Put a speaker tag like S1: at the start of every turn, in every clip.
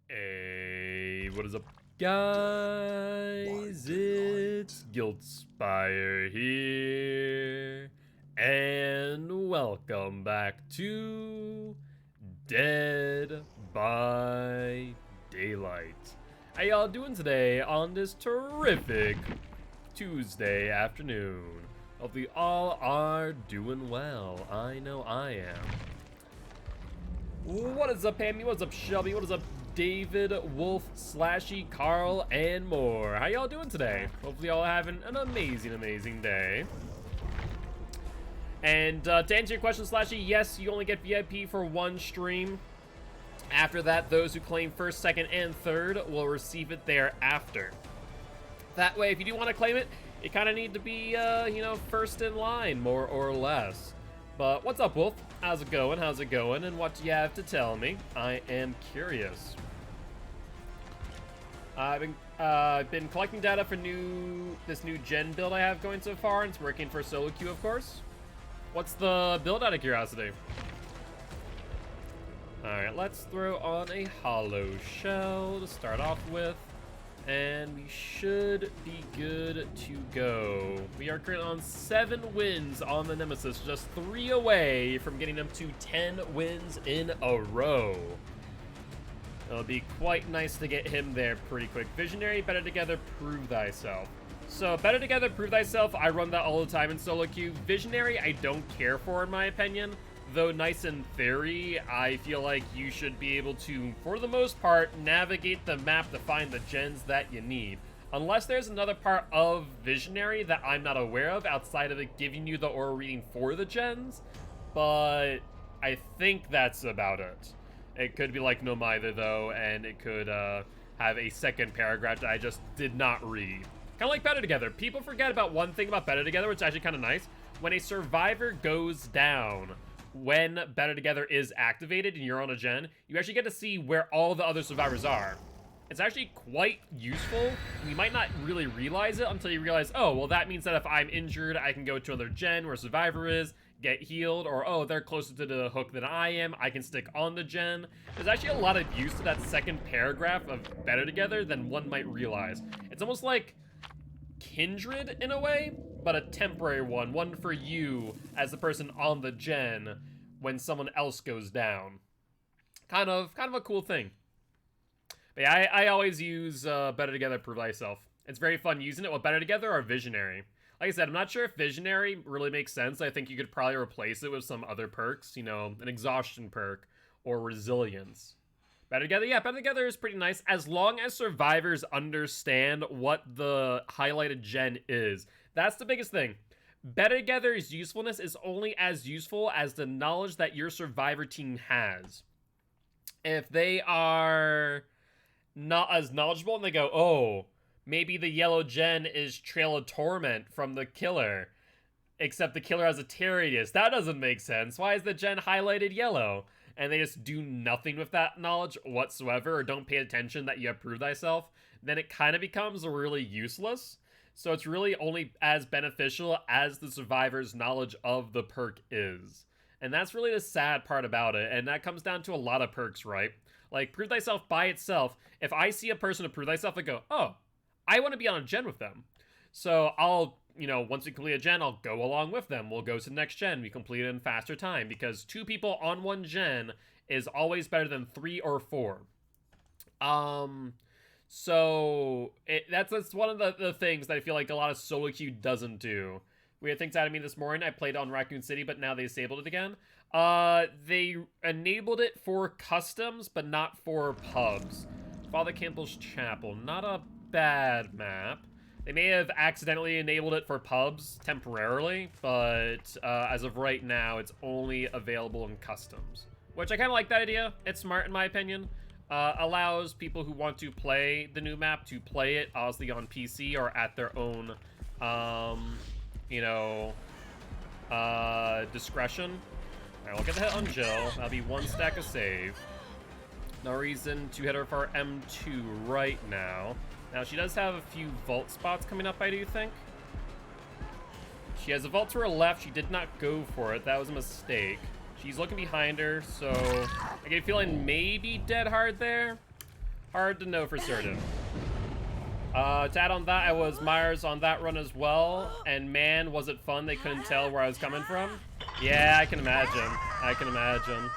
S1: Hey, what is up, guys? It's Guiltspire here, and welcome back to Dead by Daylight. How y'all doing today on this terrific Tuesday afternoon? Hopefully all are doing well. I know I am. What is up, Hammy? What's up, Shelby? What is up, David, Wolf, Slashy, Carl, and more? How y'all doing today? Hopefully y'all having an amazing day. And to answer your question, Slashy, yes, you only get VIP for one stream. After that, those who claim first, second, and third will receive it thereafter. That way, if you do want to claim it, you kind of need to be, you know, first in line, more or less. But what's up, Wolf? How's it going? How's it going? And what do you have to tell me? I am curious. I've been collecting data for this new gen build I have going so far, and it's working for solo queue, of course. What's the build out of curiosity? Alright, let's throw on a hollow shell to start off with. And we should be good to go. We are currently on 7 wins on the Nemesis, just 3 away from getting them to 10 wins in a row. It'll be quite nice to get him there pretty quick. Visionary, better together, prove thyself. So, better together, prove thyself, I run that all the time in solo queue. Visionary, I don't care for, in my opinion. Though nice in theory, I feel like you should be able to, for the most part, navigate the map to find the gens that you need. Unless there's another part of Visionary that I'm not aware of outside of it giving you the aura reading for the gens. But I think that's about it. It could be like no mither though, and it could have a second paragraph that I just did not read. Kind of like Better Together. People forget about one thing about Better Together, which is actually kind of nice. When a survivor goes down, when Better Together is activated and you're on a gen, you actually get to see where all the other survivors are. It's actually quite useful. You might not really realize it until you realize, oh, well, that means that if I'm injured, I can go to another gen where a survivor is, get healed, or, oh, they're closer to the hook than I am, I can stick on the gen. There's actually a lot of use to that second paragraph of Better Together than one might realize. It's almost like Kindred in a way, but a temporary one for you as the person on the gen when someone else goes down. Kind of a cool thing. But yeah, I always use Better Together, Prove Thyself. It's very fun using it with Better Together or Visionary. Like I said, I'm not sure if Visionary really makes sense. I think you could probably replace it with some other perks, you know, an exhaustion perk or resilience. Better Together, yeah, Better Together is pretty nice as long as survivors understand what the highlighted gen is. That's the biggest thing. Better Together's usefulness is only as useful as the knowledge that your survivor team has. If they are not as knowledgeable and they go, oh, maybe the yellow gen is Trail of Torment from the killer, except the killer has a tear radius. That doesn't make sense. Why is the gen highlighted yellow? And they just do nothing with that knowledge whatsoever, or don't pay attention that you have proved thyself, then it kind of becomes really useless. So it's really only as beneficial as the survivor's knowledge of the perk is. And that's really the sad part about it, and that comes down to a lot of perks, right? Like, Prove Thyself by itself, if I see a person to Prove Thyself, I go, oh, I want to be on a gen with them. So I'll, you know, once we complete a gen, I'll go along with them. We'll go to the next gen. We complete it in faster time because 2 people on one gen is always better than 3 or 4. So that's one of the things that I feel like a lot of solo queue doesn't do. We had things out of me this morning. I played on Raccoon City, but now they disabled it again. They enabled it for customs, but not for pubs. Father Campbell's Chapel, not a bad map. They may have accidentally enabled it for pubs temporarily, but as of right now, it's only available in customs. Which I kind of like that idea. It's smart in my opinion. Allows people who want to play the new map to play it, obviously on PC or at their own, you know, discretion. Alright, we'll get the hit on Jill. That'll be 1 stack of save. No reason to hit her for M2 right now. Now, she does have a few vault spots coming up, I do think. She has a vault to her left. She did not go for it. That was a mistake. She's looking behind her, so I get a feeling maybe dead hard there. Hard to know for certain. To add on that, I was Myers on that run as well, and man, was it fun. They couldn't tell where I was coming from. Yeah, I can imagine. I can imagine.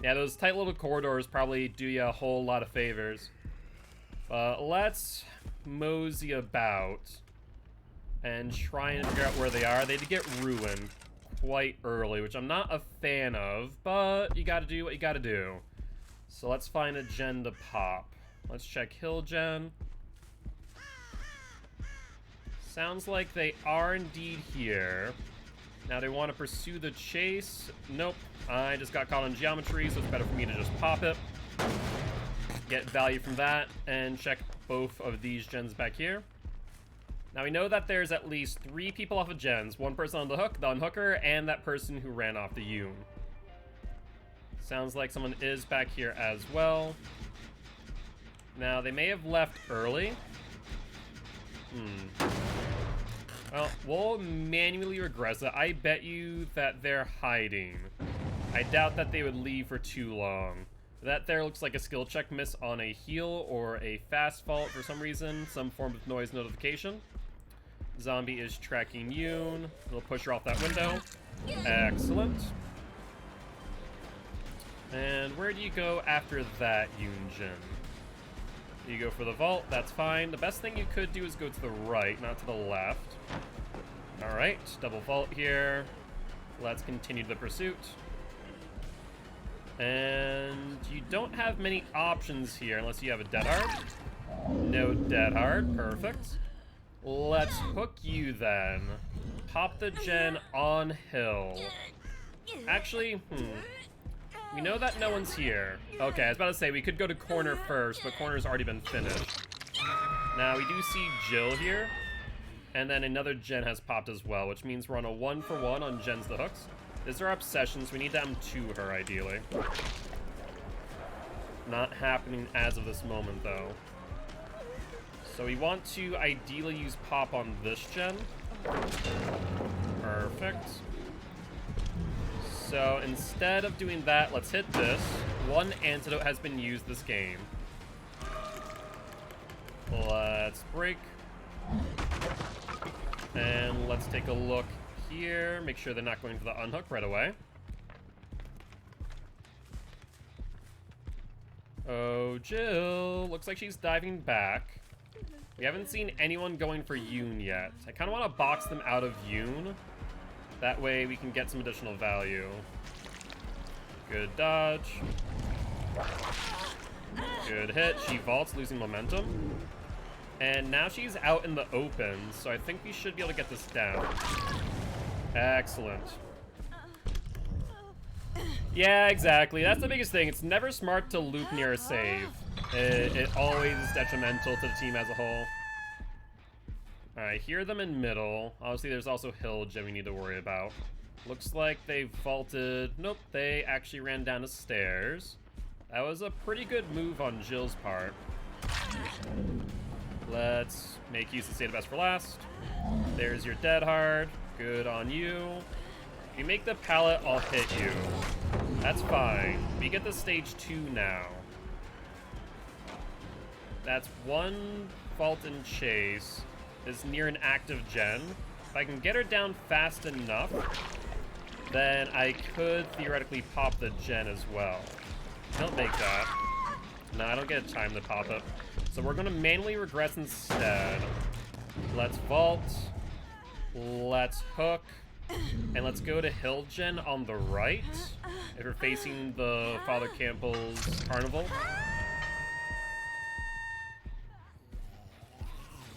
S1: Yeah, those tight little corridors probably do you a whole lot of favors. Let's mosey about and try and figure out where they are. They did get ruined quite early, which I'm not a fan of, but you gotta do what you gotta do. So let's find a gen to pop. Let's check Hill Gen. Sounds like they are indeed here. Now they want to pursue the chase. Nope. I just got caught on geometry, so it's better for me to just pop it. Get value from that, and check both of these gens back here. Now we know that there's at least 3 people off of gens. 1 person on the hook, the unhooker, and that person who ran off the Yoon. Sounds like someone is back here as well. Now they may have left early. Well, we'll manually regress it. I bet you that they're hiding. I doubt that they would leave for too long. That there looks like a skill check miss on a heal or a fast fault for some reason. Some form of noise notification. Zombie is tracking Yoon. It'll push her off that window. Excellent. And where do you go after that, Yoonjin? You go for the vault, that's fine. The best thing you could do is go to the right, not to the left. Alright, double vault here. Let's continue the pursuit. And you don't have many options here unless you have a dead hard. No dead hard, perfect. Let's hook you then. Pop the gen on Hill. Actually, we know that no one's here. Okay, I was about to say we could go to corner first, but corner's already been finished. Now we do see Jill here, and then another gen has popped as well, which means we're on a 1-for-1 on gens the hooks. These are obsessions. We need them to her, ideally. Not happening as of this moment, though. So we want to ideally use pop on this gen. Perfect. So instead of doing that, let's hit this. 1 antidote has been used this game. Let's break. And let's take a look here. Make sure they're not going for the unhook right away. Oh, Jill. Looks like she's diving back. We haven't seen anyone going for Yoon yet. I kind of want to box them out of Yoon. That way we can get some additional value. Good dodge. Good hit. She vaults, losing momentum. And now she's out in the open, so I think we should be able to get this down. Excellent. Yeah, exactly. That's the biggest thing. It's never smart to loop near a save. It always is detrimental to the team as a whole. Alright, hear them in middle. Obviously, there's also Hill Gen we need to worry about. Looks like they vaulted. Nope, they actually ran down the stairs. That was a pretty good move on Jill's part. Let's make use of State of Best for last. There's your dead hard. Good on you. If you make the pallet, I'll hit you. That's fine. We get the stage 2 now. That's 1 vault and chase. Is near an active gen. If I can get her down fast enough, then I could theoretically pop the gen as well. Don't make that. No, I don't get time to pop it. So we're gonna manually regress instead. Let's vault. Let's hook. And let's go to Hill Gen on the right. If we're facing the Father Campbell's Carnival.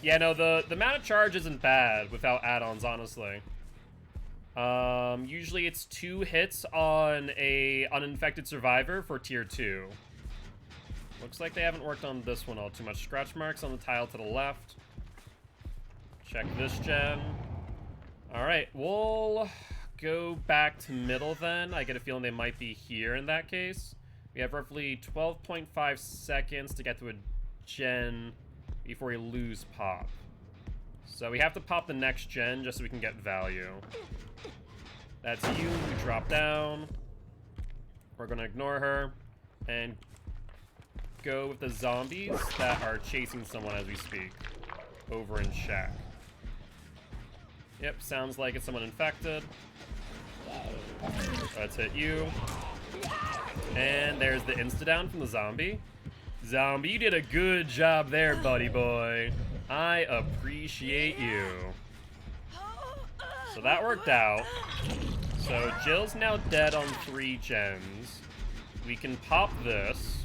S1: Yeah, no, the amount of charge isn't bad without add-ons, honestly. Usually it's 2 hits on a uninfected survivor for tier 2. Looks like they haven't worked on this one all too much. Scratch marks on the tile to the left. Check this gen. Alright, we'll go back to middle then. I get a feeling they might be here in that case. We have roughly 12.5 seconds to get to a gen before we lose pop. So we have to pop the next gen just so we can get value. That's you, we drop down. We're gonna ignore her and go with the zombies that are chasing someone as we speak. Over in Shack. Yep, sounds like it's someone infected. Let's hit you. And there's the insta-down from the zombie. Zombie, you did a good job there, buddy boy. I appreciate you. So that worked out. So Jill's now dead on 3 gens. We can pop this.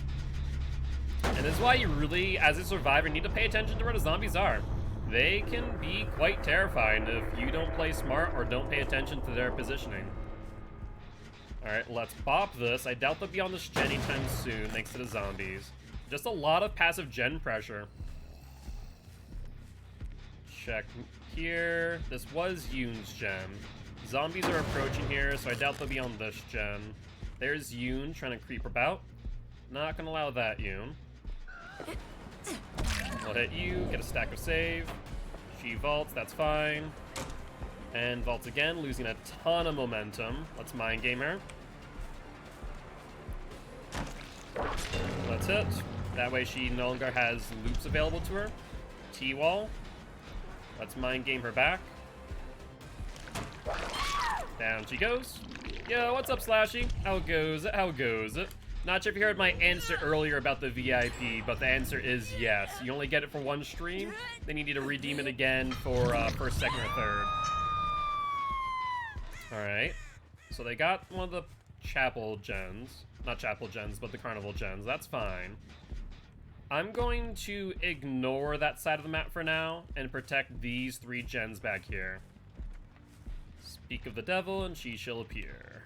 S1: And this is why you really, as a survivor, need to pay attention to where the zombies are. They can be quite terrifying if you don't play smart or don't pay attention to their positioning. Alright, let's pop this. I doubt they'll be on this gen anytime soon, thanks to the zombies. Just a lot of passive gen pressure. Check here. This was Yoon's gen. Zombies are approaching here, so I doubt they'll be on this gen. There's Yoon trying to creep about. Not gonna allow that, Yoon. We'll hit you, get a stack of save. She vaults, that's fine. And vaults again, losing a ton of momentum. Let's mind game her. Let's hit. That way she no longer has loops available to her. T-wall. Let's mind game her back. Down she goes. Yo, what's up, Slashy? How goes it? How goes it? Not sure if you heard my answer earlier about the VIP, but the answer is yes. You only get it for 1 stream, then you need to redeem it again for first, second, or third. Alright. So they got one of the chapel gens. Not chapel gens, but the carnival gens. That's fine. I'm going to ignore that side of the map for now and protect these 3 gens back here. Speak of the devil and she shall appear.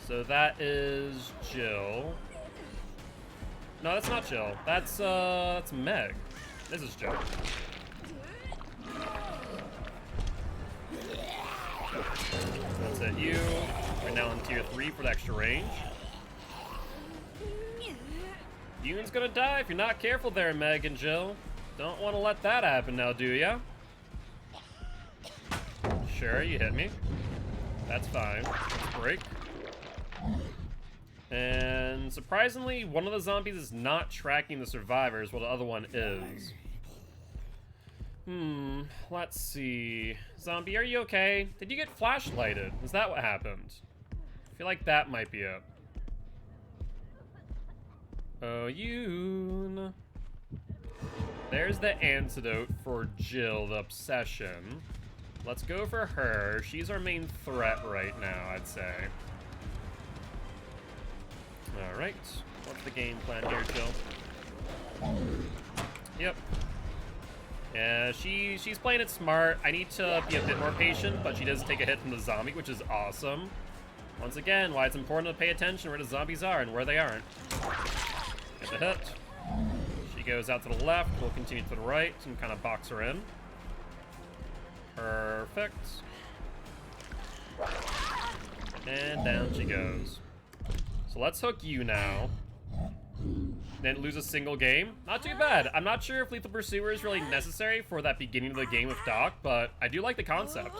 S1: So that is Jill. No, that's not Jill. That's Meg. This is Jill. That's it, you. We're now in tier 3 for the extra range. Yoon's gonna die if you're not careful there, Meg and Jill. Don't want to let that happen now, do ya? Sure, you hit me. That's fine. Let's break. And surprisingly, one of the zombies is not tracking the survivors while the other one is. Let's see. Zombie, are you okay? Did you get flashlighted? Is that what happened? I feel like that might be it. Oh, Yoon. There's the antidote for Jill, the obsession. Let's go for her. She's our main threat right now, I'd say. Alright. What's the game plan here, Jill? Yep. Yeah, she's playing it smart. I need to be a bit more patient, but she does take a hit from the zombie, which is awesome. Once again, why it's important to pay attention where the zombies are and where they aren't. Get the hit. She goes out to the left. We'll continue to the right and kind of box her in. Perfect. And down she goes. So let's hook you now. Didn't lose a single game. Not too bad. I'm not sure if Lethal Pursuer is really necessary for that beginning of the game with Doc, but I do like the concept.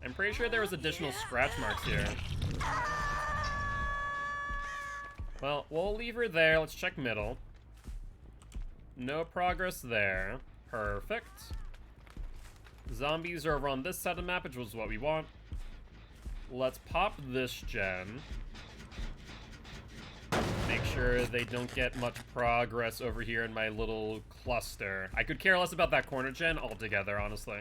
S1: I'm pretty sure there was additional scratch marks here. Well, we'll leave her there. Let's check middle. No progress there. Perfect. Zombies are over on this side of the map, which was what we want. Let's pop this gen. Make sure they don't get much progress over here in my little cluster. I could care less about that corner gen altogether, honestly.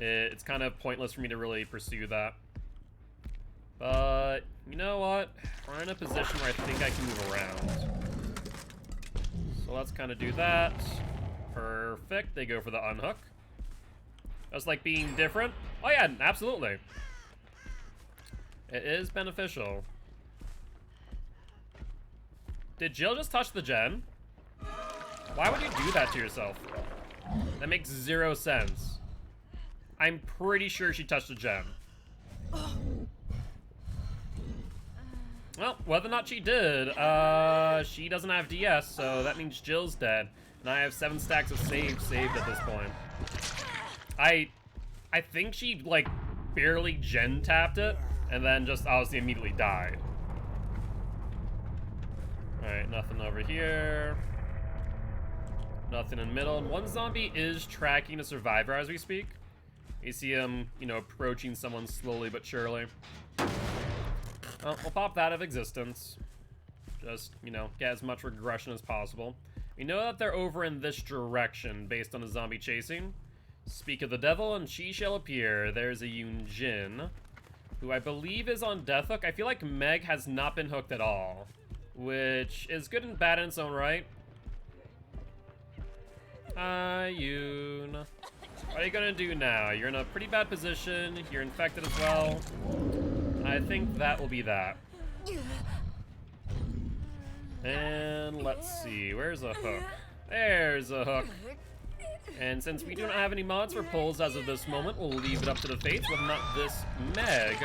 S1: It's kind of pointless for me to really pursue that. But, you know what? We're in a position where I think I can move around. So let's kind of do that. Perfect. They go for the unhook. Just like being different. Oh yeah, absolutely. It is beneficial. Did Jill just touch the gen? Why would you do that to yourself? That makes 0 sense. I'm pretty sure she touched the gen. Well, whether or not she did, she doesn't have DS, so that means Jill's dead. And I have 7 stacks of saved at this point. I think she, like, barely gen tapped it, and then just obviously immediately died. Alright, nothing over here. Nothing in the middle. And one zombie is tracking a survivor as we speak. You see him, you know, approaching someone slowly but surely. Well, we'll pop that out of existence. Just, you know, get as much regression as possible. We know that they're over in this direction based on the zombie chasing. Speak of the devil and she shall appear. There's a Yoon Jin, who I believe is on death hook. I feel like Meg has not been hooked at all, which is good and bad in its own right. Hi, Yoon. What are you gonna do now? You're in a pretty bad position. You're infected as well. I think that will be that. And let's see, where's a hook? There's a hook. And since we do not have any mods for pulls as of this moment, we'll leave it up to the fates whether or not this Meg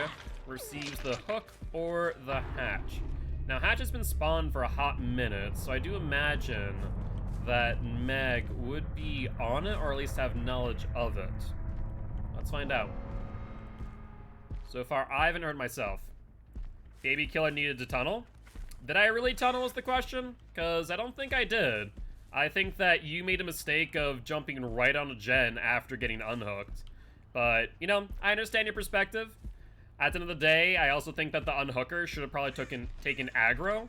S1: receives the hook or the hatch. Now, hatch has been spawned for a hot minute, so I do imagine that Meg would be on it, or at least have knowledge of it. Let's find out. So far, I haven't heard myself. Baby killer needed to tunnel. Did I really tunnel is the question? Because I don't think I did. I think that you made a mistake of jumping right on a gen after getting unhooked. But, you know, I understand your perspective. At the end of the day, I also think that the unhooker should have probably taken aggro,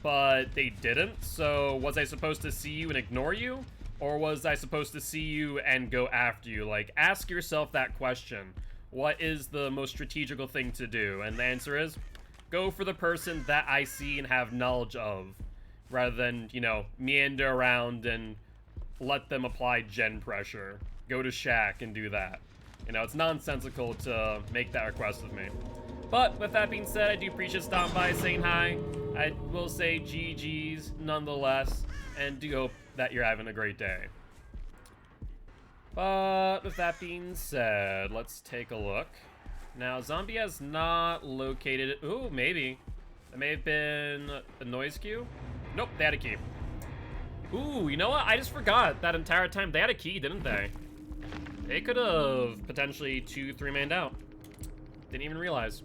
S1: but they didn't. So was I supposed to see you and ignore you? Or was I supposed to see you and go after you? Like, ask yourself that question. What is the most strategical thing to do? And the answer is, go for the person that I see and have knowledge of, rather than, you know, meander around and let them apply gen pressure. Go to Shaq and do that. You know, it's nonsensical to make that request of me. But with that being said, I do appreciate stopping by, saying hi. I will say GG's nonetheless, and do hope that you're having a great day. But with that being said, let's take a look. Now, zombie has not located it. Ooh, maybe. That may have been a noise cue. Nope, they had a key. Ooh, you know what? I just forgot that entire time they had a key, didn't they? They could have potentially 2-3-manned out. Didn't even realize.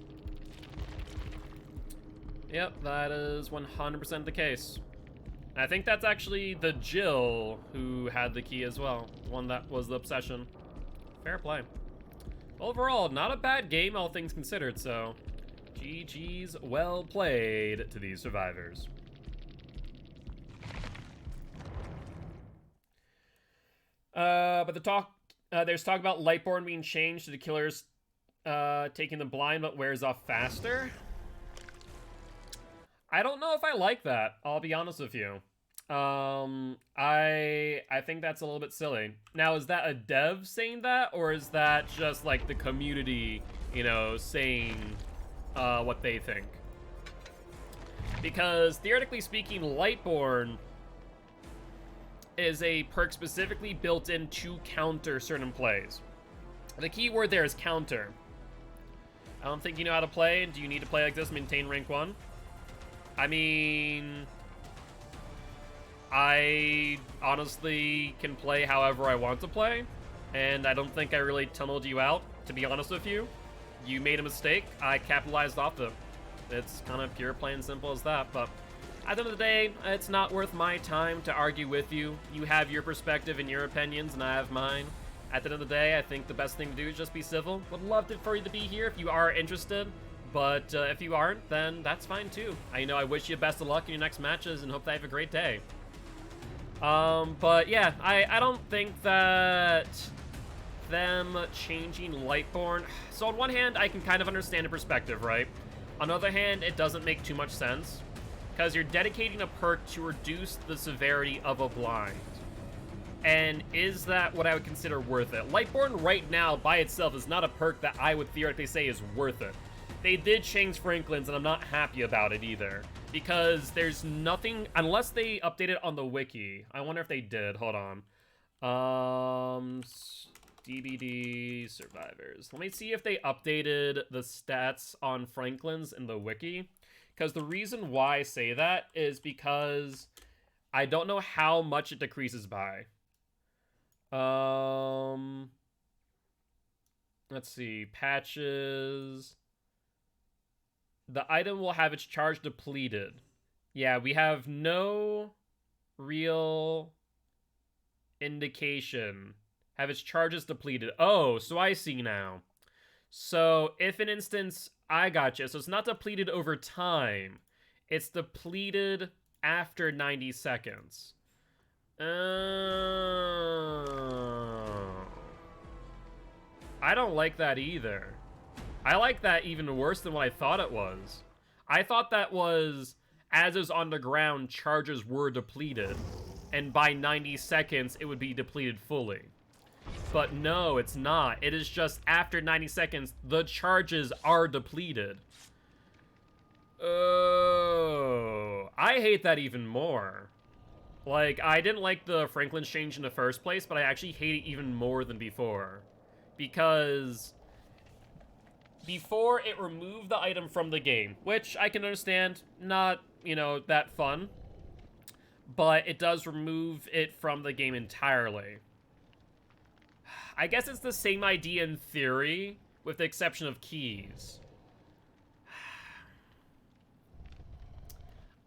S1: Yep, that is 100% the case. And I think that's actually the Jill who had the key as well. The one that was the obsession. Fair play. Overall, not a bad game, all things considered, so GG's well played to these survivors. But there's talk about Lightborn being changed to the killers taking the blind but wears off faster. I don't know if I like that, I'll be honest with you. I think that's a little bit silly. Now, is that a dev saying that, or is that just like the community, you know, saying what they think? Because theoretically speaking, Lightborn is a perk specifically built in to counter certain plays. The key word there is counter. I don't think you know how to play. Do you need to play like this, maintain rank 1? I mean, I honestly can play however I want to play, and I don't think I really tunneled you out, to be honest with you. You made a mistake, I capitalized off it. It's kind of pure, plain simple as that, but at the end of the day, it's not worth my time to argue with you. You have your perspective and your opinions, and I have mine. At the end of the day, I think the best thing to do is just be civil. Would love for you to be here if you are interested. But if you aren't, then that's fine too. I wish you best of luck in your next matches and hope that you have a great day. But yeah, I don't think that them changing Lightborn... So on one hand, I can kind of understand the perspective, right? On the other hand, it doesn't make too much sense. Because you're dedicating a perk to reduce the severity of a blind. And is that what I would consider worth it? Lightborn right now by itself is not a perk that I would theoretically say is worth it. They did change Franklin's, and I'm not happy about it either. Because there's nothing, unless they updated on the wiki. I wonder if they did. Hold on. DBD survivors. Let me see if they updated the stats on Franklin's in the wiki. Because the reason why I say that is because I don't know how much it decreases by. Let's see. Patches. The item will have its charge depleted. Yeah, we have no real indication. Have its charges depleted. Oh, so I see now. So if an instance, I gotcha. So it's not depleted over time. It's depleted after 90 seconds. I don't like that either. I like that even worse than what I thought it was. I thought that was, as it was on the ground, charges were depleted. And by 90 seconds, it would be depleted fully. But no, it's not. It is just after 90 seconds, the charges are depleted. Oh, I hate that even more. Like, I didn't like the Franklin's change in the first place, but I actually hate it even more than before. Because before, it removed the item from the game, which I can understand, not, you know, that fun. But it does remove it from the game entirely. I guess it's the same idea in theory, with the exception of keys.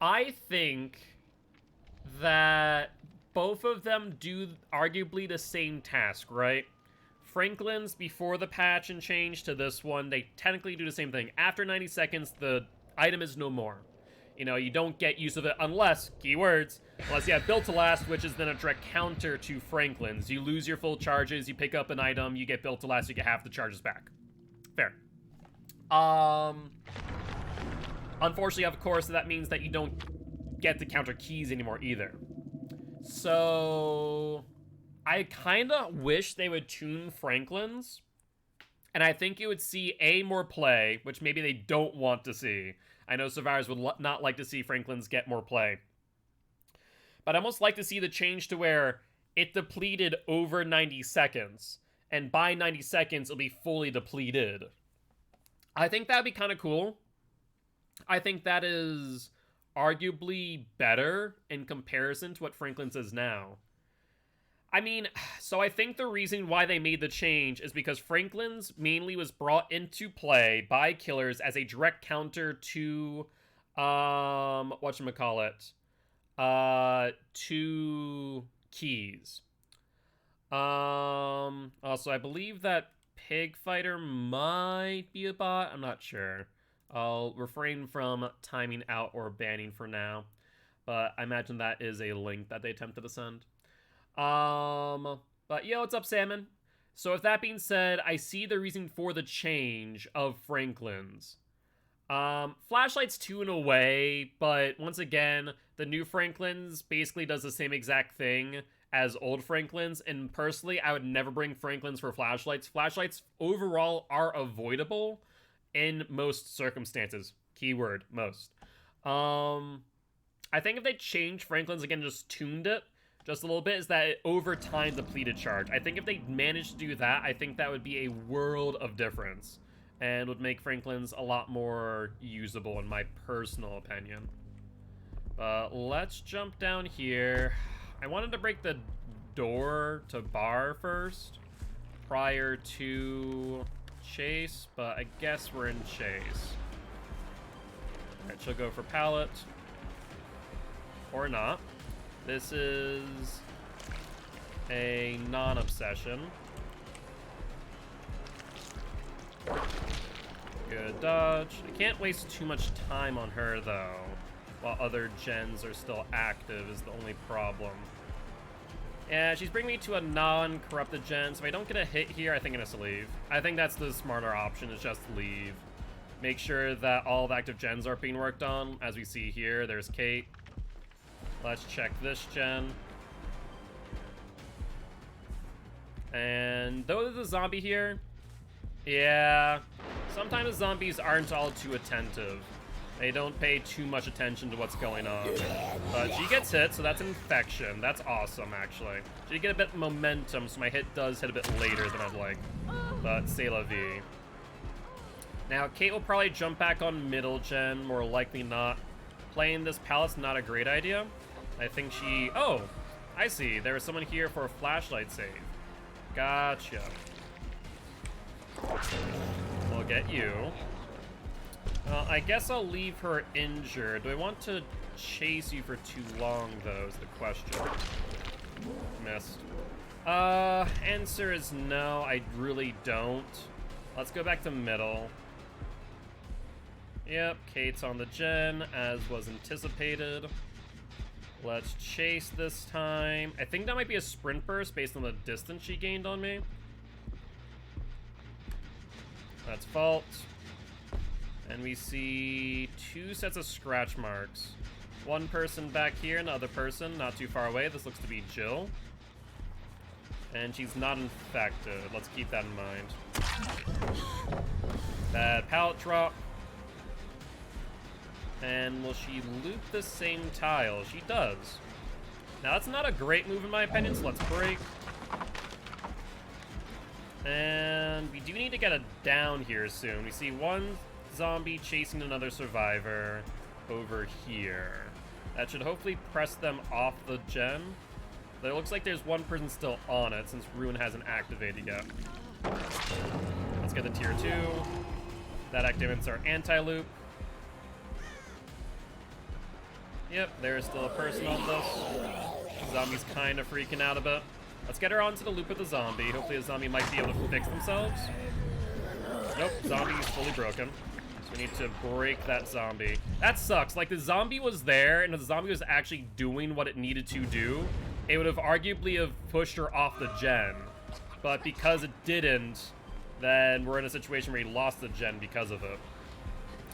S1: I think that both of them do arguably the same task, right? Franklin's, before the patch and change to this one, they technically do the same thing. After 90 seconds, the item is no more. You know, you don't get use of it unless, keywords, unless you have Built to Last, which is then a direct counter to Franklin's. You lose your full charges, you pick up an item, you get Built to Last, you get half the charges back. Fair. Unfortunately, of course, that means that you don't get to counter keys anymore either. So I kind of wish they would tune Franklin's, and I think you would see more play, which maybe they don't want to see. I know survivors would not like to see Franklin's get more play. But I almost like to see the change to where it depleted over 90 seconds. And by 90 seconds, it'll be fully depleted. I think that'd be kind of cool. I think that is arguably better in comparison to what Franklin's is now. I mean, so I think the reason why they made the change is because Franklin's mainly was brought into play by killers as a direct counter to, whatchamacallit, to keys. Also, I believe that Pig Fighter might be a bot. I'm not sure. I'll refrain from timing out or banning for now, but I imagine that is a link that they attempted to send. But yo, what's up, Salmon? So with that being said, I see the reason for the change of Franklin's. Flashlight's too in a way, but once again, the new Franklin's basically does the same exact thing as old Franklin's, and personally, I would never bring Franklin's for flashlights. Flashlights overall are avoidable in most circumstances. Keyword, most. I think if they changed Franklin's again, just tuned it just a little bit, is that it over time depleted charge. I think if they managed to do that, I think that would be a world of difference and would make Franklin's a lot more usable in my personal opinion. But let's jump down here. I wanted to break the door to bar first prior to chase, but I guess we're in chase. Alright, she'll go for pallet. Or not. This is a non-obsession. Good dodge. I can't waste too much time on her, though, while other gens are still active is the only problem. Yeah, she's bringing me to a non-corrupted gen, so if I don't get a hit here, I think I'm gonna leave. I think that's the smarter option, is just leave. Make sure that all the active gens are being worked on. As we see here, there's Kate. Let's check this gen. And though there's a zombie here, yeah, sometimes zombies aren't all too attentive. They don't pay too much attention to what's going on. But she gets hit, so that's an infection. That's awesome, actually. She get a bit of momentum, so my hit does hit a bit later than I'd like. But c'est la vie. Now, Kate will probably jump back on middle gen, more likely not. Playing this pallet's not a great idea. I think she... Oh, I see. There was someone here for a flashlight save. Gotcha. We'll get you. Well, I guess I'll leave her injured. Do I want to chase you for too long, though, is the question. Missed. Answer is no, I really don't. Let's go back to middle. Yep, Kate's on the gen, as was anticipated. Let's chase this time. I think that might be a sprint burst based on the distance she gained on me. That's fault. And we see 2 sets of scratch marks. One person back here, another person not too far away. This looks to be Jill. And she's not infected. Let's keep that in mind. Bad pallet drop. And will she loop the same tile? She does. Now, that's not a great move in my opinion, so let's break. And we do need to get a down here soon. We see one zombie chasing another survivor over here. That should hopefully press them off the gen. But it looks like there's one person still on it since Ruin hasn't activated yet. Let's get the tier 2. That activates our anti-loop. Yep, there's still a person on this. Zombie's kind of freaking out a bit. Let's get her onto the loop with the zombie. Hopefully the zombie might be able to fix themselves. Nope, zombie's fully broken. So we need to break that zombie. That sucks. Like, the zombie was there, and if the zombie was actually doing what it needed to do, it would have arguably have pushed her off the gen. But because it didn't, then we're in a situation where he lost the gen because of it.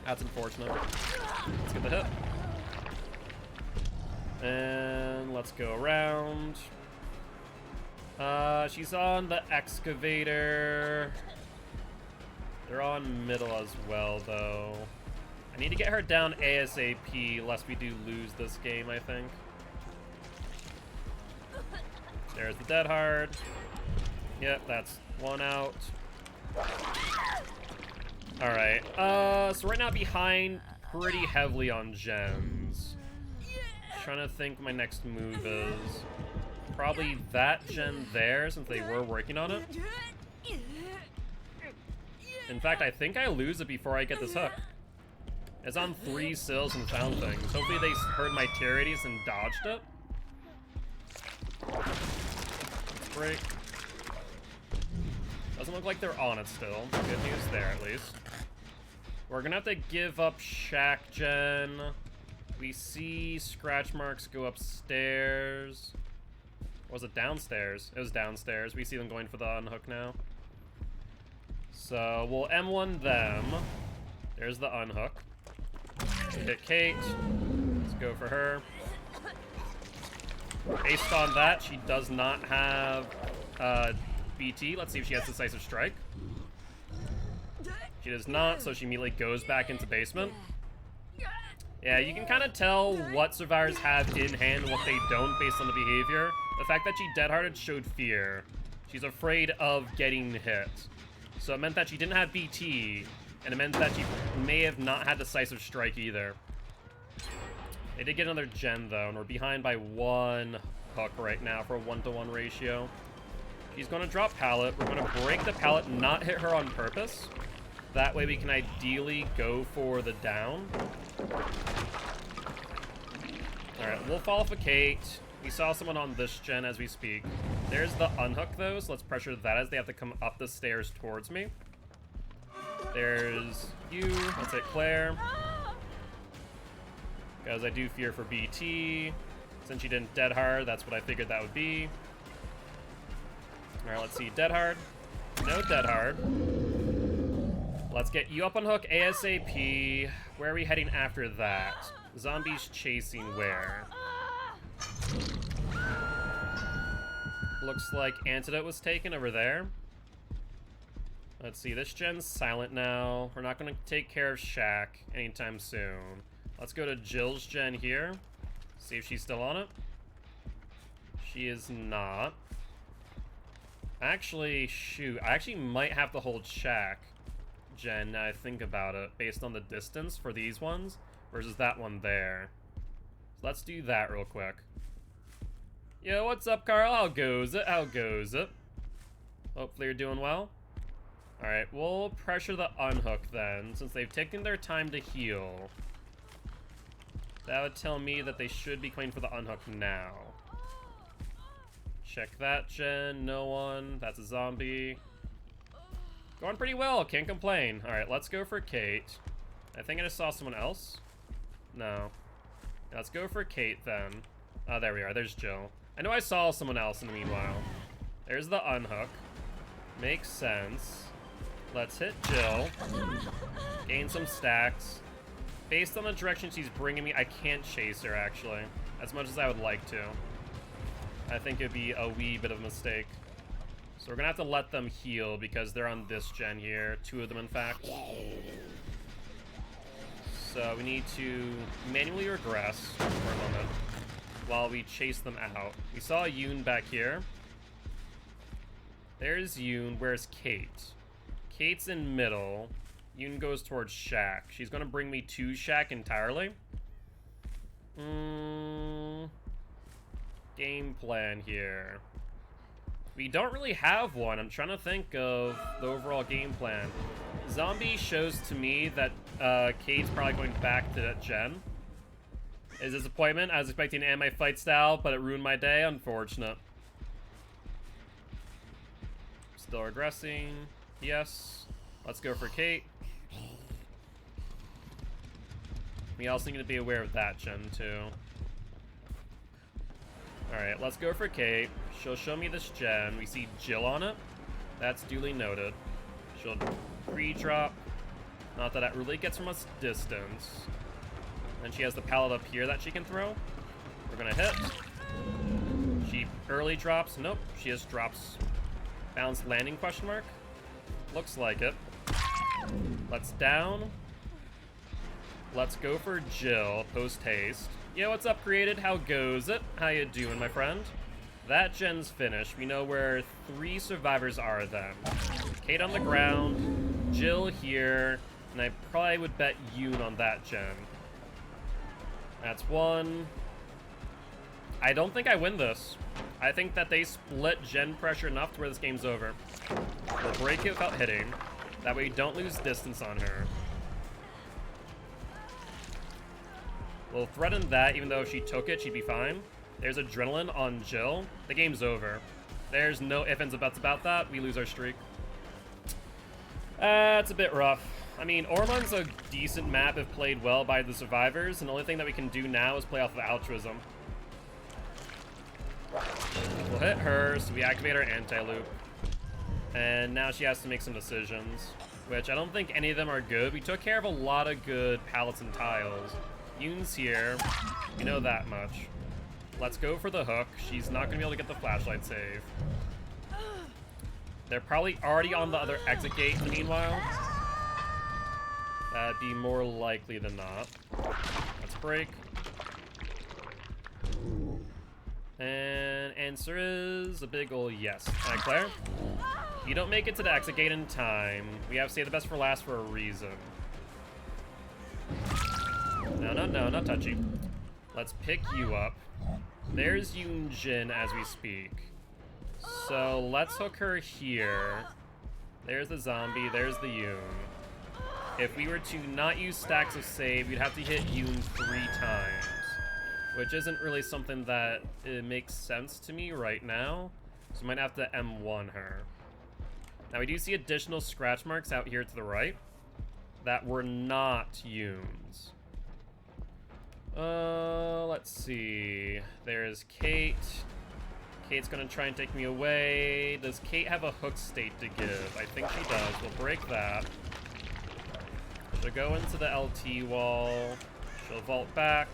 S1: That's unfortunate. Let's get the hit. And let's go around. She's on the excavator. They're on middle as well, though. I need to get her down ASAP, lest we do lose this game, I think. There's the dead hard. Yep, that's one out. Alright, so right now behind pretty heavily on gens. Trying to think what my next move is. Probably that gen there, since they were working on it. In fact, I think I lose it before I get this hook. It's on 3 sills and found things. Hopefully they heard my tirades and dodged it. Let's break. Doesn't look like they're on it still. Good news there, at least. We're gonna have to give up Shack gen. We see scratch marks go upstairs. Or was it downstairs? It was downstairs. We see them going for the unhook now. So we'll M1 them. There's the unhook. Hit Kate. Let's go for her. Based on that, she does not have BT. Let's see if she has Decisive Strike. She does not, so she immediately goes back into basement. Yeah, you can kind of tell what survivors have in hand and what they don't based on the behavior. The fact that she dead-hearted showed fear. She's afraid of getting hit. So it meant that she didn't have BT, and it meant that she may have not had Decisive Strike either. They did get another gen, though, and we're behind by 1 hook right now for a 1-to-1 ratio. She's going to drop pallet. We're going to break the pallet, not hit her on purpose. That way we can ideally go for the down. Alright, we'll fall for Kate. We saw someone on this gen as we speak. There's the unhook, though, so let's pressure that as they have to come up the stairs towards me. There's you. Let's hit Claire. Because I do fear for BT. Since she didn't dead hard, that's what I figured that would be. Alright, let's see. Dead hard. No dead hard. Let's get you up on hook ASAP. Where are we heading after that? Zombies chasing where? Looks like Antidote was taken over there. Let's see, this gen's silent now. We're not going to take care of Shack anytime soon. Let's go to Jill's gen here. See if she's still on it. She is not. Actually, shoot. I actually might have to hold Shack gen now I think about it, based on the distance for these ones versus that one there. So let's do that real quick. Yo, what's up, Carl? How goes it? How goes it? Hopefully you're doing well. Alright, we'll pressure the unhook then, since they've taken their time to heal. That would tell me that they should be coming for the unhook now. Check that gen, no one. That's a zombie. Going pretty well, can't complain. Alright, let's go for Kate. I think I just saw someone else. No. Let's go for Kate then. Oh, there we are, there's Jill. I know I saw someone else in the meanwhile. There's the unhook. Makes sense. Let's hit Jill. Gain some stacks. Based on the direction she's bringing me, I can't chase her, actually. As much as I would like to. I think it'd be a wee bit of a mistake. So we're gonna have to let them heal because they're on this gen here. 2 of them, in fact. So we need to manually regress for a moment while we chase them out. We saw Yoon back here. There's Yoon. Where's Kate? Kate's in middle. Yoon goes towards Shack. She's gonna bring me to Shack entirely. Game plan here. We don't really have one. I'm trying to think of the overall game plan. Zombie shows to me that Kate's probably going back to that gen. Is disappointment. I was expecting to end my fight style, but it ruined my day. Unfortunate. Still regressing. Yes. Let's go for Kate. We also need to be aware of that gen too. Alright, let's go for Kate. She'll show me this gen. We see Jill on it. That's duly noted. She'll pre-drop. Not that that really gets from us distance. And she has the pallet up here that she can throw. We're gonna hit. She early drops. Nope, she just drops. Balanced landing, question mark? Looks like it. Let's down. Let's go for Jill, post-haste. Yo, what's up, Created? How goes it? How you doing, my friend? That gen's finished. We know where 3 survivors are then. Kate on the ground, Jill here, and I probably would bet Yoon on that gen. That's 1. I don't think I win this. I think that they split gen pressure enough to where this game's over. We'll break it without hitting. That way we don't lose distance on her. We'll threaten that, even though if she took it, she'd be fine. There's adrenaline on Jill. The game's over. There's no ifs, ands, or buts about that. We lose our streak. It's a bit rough. I mean, Ormon's a decent map if played well by the survivors, and the only thing that we can do now is play off of altruism. We'll hit her, so we activate our anti-loop. And now she has to make some decisions, which I don't think any of them are good. We took care of a lot of good pallets and tiles. Yoon's here. We know that much. Let's go for the hook. She's not going to be able to get the flashlight save. They're probably already on the other exit gate in the meanwhile. That'd be more likely than not. Let's break. And answer is a big ol' yes. Alright, Claire. You don't make it to the exit gate in time. We have to save the best for last for a reason. No, no, no, not touchy. Let's pick you up. There's Yoon Jin as we speak. So let's hook her here. There's the zombie, there's the Yoon. If we were to not use stacks of save, you'd have to hit Yoon 3 times. Which isn't really something that makes sense to me right now. So we might have to M1 her. Now we do see additional scratch marks out here to the right that were not Yoon's. Let's see. There's Kate. Kate's gonna try and take me away. Does Kate have a hook state to give? I think she does. We'll break that. She'll go into the LT wall. She'll vault back.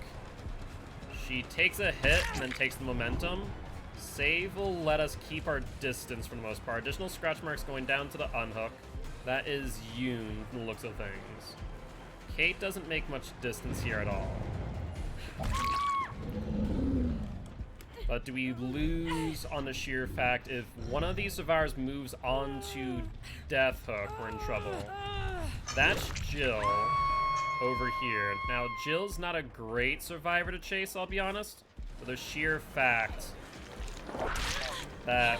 S1: She takes a hit and then takes the momentum. Save will let us keep our distance for the most part. Additional scratch marks going down to the unhook. That is Yoon from the looks of things. Kate doesn't make much distance here at all. But do we lose on the sheer fact if one of these survivors moves on to Death Hook, we're in trouble. That's Jill over here. Now, Jill's not a great survivor to chase, I'll be honest. For the sheer fact that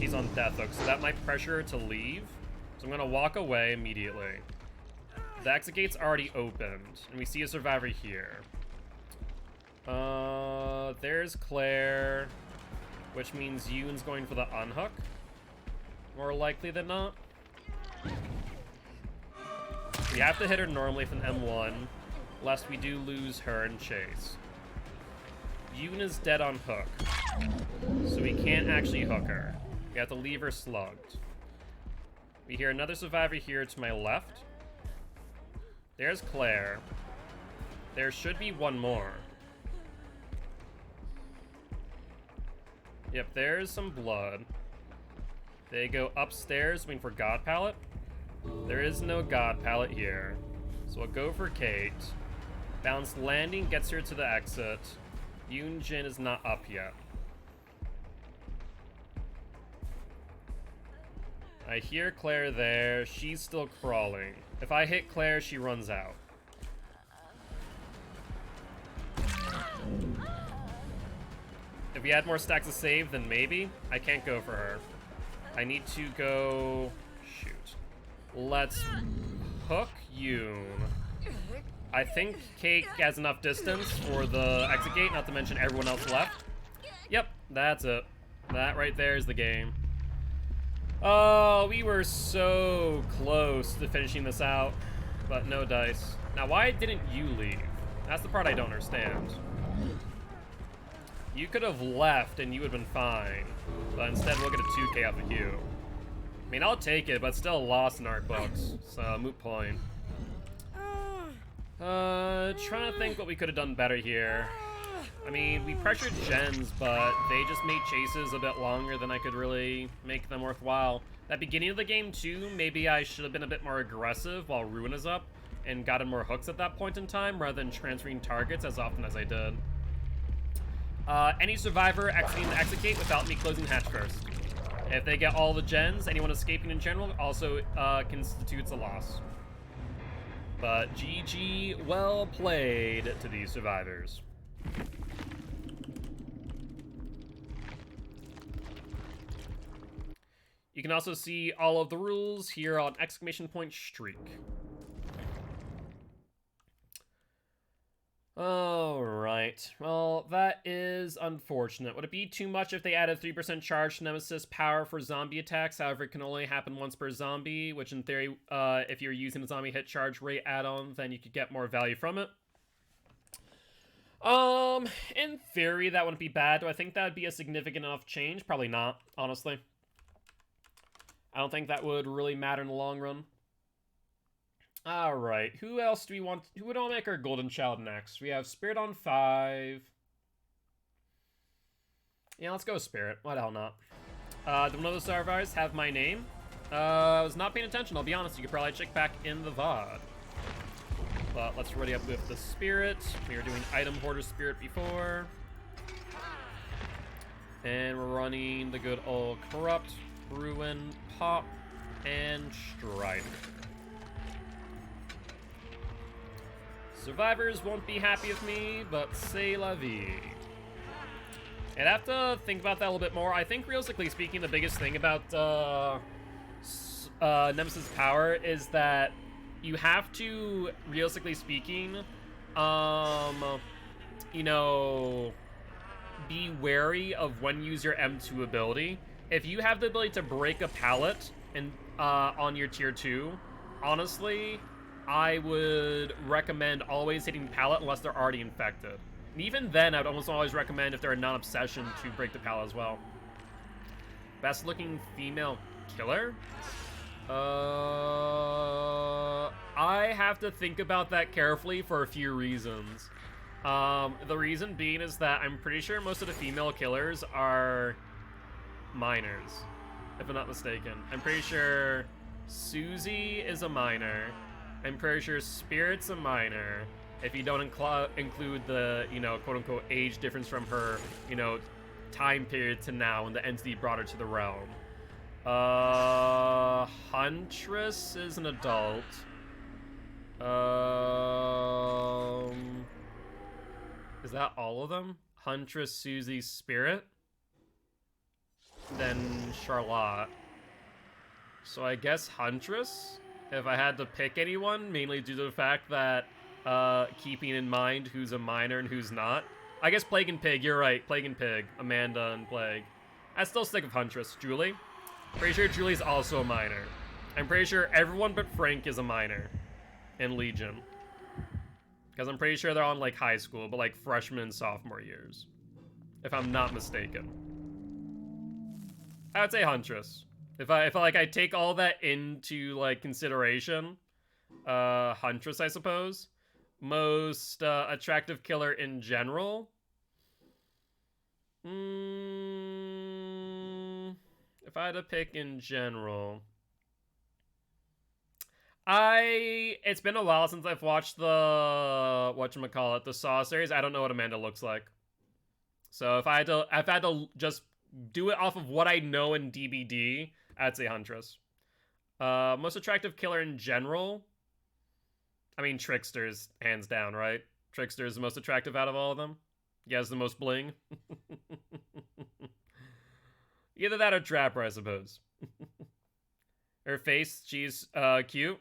S1: she's on death hook, so that might pressure her to leave. So I'm gonna walk away immediately. The exit gate's already opened, and we see a survivor here. There's Claire, which means Yoon's going for the unhook, more likely than not. We have to hit her normally with an M1, lest we do lose her in chase. Yoon is dead on hook, so we can't actually hook her. We have to leave her slugged. We hear another survivor here to my left. There's Claire. There should be one more. Yep, there's some blood. They go upstairs, waiting for God Pallet. There is no God Pallet here. So I'll go for Kate. Balanced landing gets her to the exit. Yoon Jin is not up yet. I hear Claire there. She's still crawling. If I hit Claire, she runs out. If we had more stacks of save, then maybe. I can't go for her. I need to go... Shoot. Let's hook Yoon. I think Kate has enough distance for the exit gate, not to mention everyone else left. Yep, that's it. That right there is the game. Oh, we were so close to finishing this out, but no dice. Now, why didn't you leave? That's the part I don't understand. You could have left and you would have been fine, but instead we'll get a 2K off of you. I mean, I'll take it, but still a loss in our books, so moot point. Trying to think what we could have done better here. I mean, we pressured gens, but they just made chases a bit longer than I could really make them worthwhile. That beginning of the game, too, maybe I should have been a bit more aggressive while Ruin is up and gotten more hooks at that point in time rather than transferring targets as often as I did. Any survivor exiting the exit gate without me closing the hatch first. If they get all the gens, anyone escaping in general also constitutes a loss. But GG, well played to these survivors. You can also see all of the rules here on !streak. Alright, well, that is unfortunate. Would it be too much if they added 3% charge to Nemesis power for zombie attacks? However, it can only happen once per zombie, which in theory, if you're using a zombie hit charge rate add-on, then you could get more value from it. In theory, that wouldn't be bad. Do I think that would be a significant enough change? Probably not, honestly. I don't think that would really matter in the long run. Alright, who else do we want? Who would all make our golden child next? We have Spirit on 5. Yeah, let's go with Spirit. Why the hell not? Do one of those survivors have my name? I was not paying attention, I'll be honest. You could probably check back in the VOD. But let's ready up with the Spirit. We were doing item hoarder Spirit before. And we're running the good old Corrupt, Ruin, Pop, and Strider. Survivors won't be happy with me, but c'est la vie. I'd have to think about that a little bit more. I think, realistically speaking, the biggest thing about Nemesis power is that you have to, realistically speaking, you know, be wary of when you use your M2 ability. If you have the ability to break a pallet and on your tier 2, honestly, I would recommend always hitting pallet unless they're already infected. And even then, I'd almost always recommend, if they're a non-obsession, to break the pallet as well. Best looking female killer? I have to think about that carefully for a few reasons. The reason being is that I'm pretty sure most of the female killers are minors, if I'm not mistaken. I'm pretty sure Susie is a minor. I'm pretty sure Spirit's a minor, if you don't include the, you know, quote-unquote age difference from her, you know, time period to now when the entity brought her to the realm. Huntress is an adult. Is that all of them? Huntress, Susie, Spirit? than Charlotte. So I guess Huntress, if I had to pick anyone, mainly due to the fact that keeping in mind who's a minor and who's not. I guess Plague and Pig, you're right. Plague and Pig, Amanda and Plague. I still stick with Huntress. Julie? Pretty sure Julie's also a minor. I'm pretty sure everyone but Frank is a minor in Legion. Because I'm pretty sure they're on like high school, but like freshman and sophomore years. If I'm not mistaken. I would say Huntress. If I take all that into like consideration, Huntress, I suppose. Most attractive killer in general. If I had to pick in general, it's been a while since I've watched the whatchamacallit, the Saw series. I don't know what Amanda looks like. So if I had to just do it off of what I know in DBD, I'd say Huntress. Most attractive killer in general. I mean, Trickster's hands down, right? Trickster's the most attractive out of all of them. He has the most bling. Either that or Trapper, I suppose. Her face, she's cute.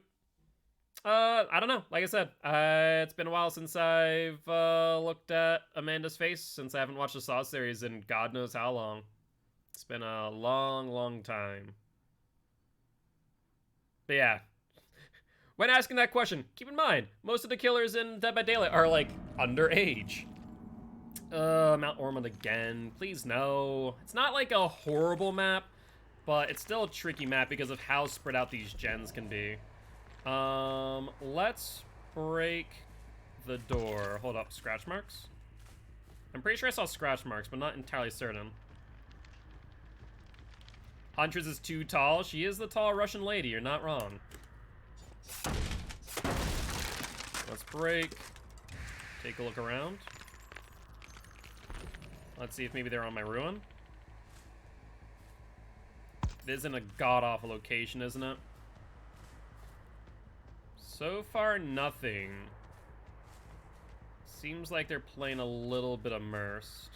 S1: I don't know. Like I said, it's been a while since I've looked at Amanda's face, since I haven't watched the Saw series in God knows how long. It's been a long, long time. But yeah. When asking that question, keep in mind, most of the killers in Dead by Daylight are, like, underage. Mount Ormond again. Please no. It's not, like, a horrible map, but it's still a tricky map because of how spread out these gens can be. Let's break the door. Hold up, scratch marks? I'm pretty sure I saw scratch marks, but not entirely certain. Huntress is too tall. She is the tall Russian lady, you're not wrong. Let's break. Take a look around. Let's see if maybe they're on my ruin. It is in a god-awful location, isn't it? So far, nothing. Seems like they're playing a little bit immersed.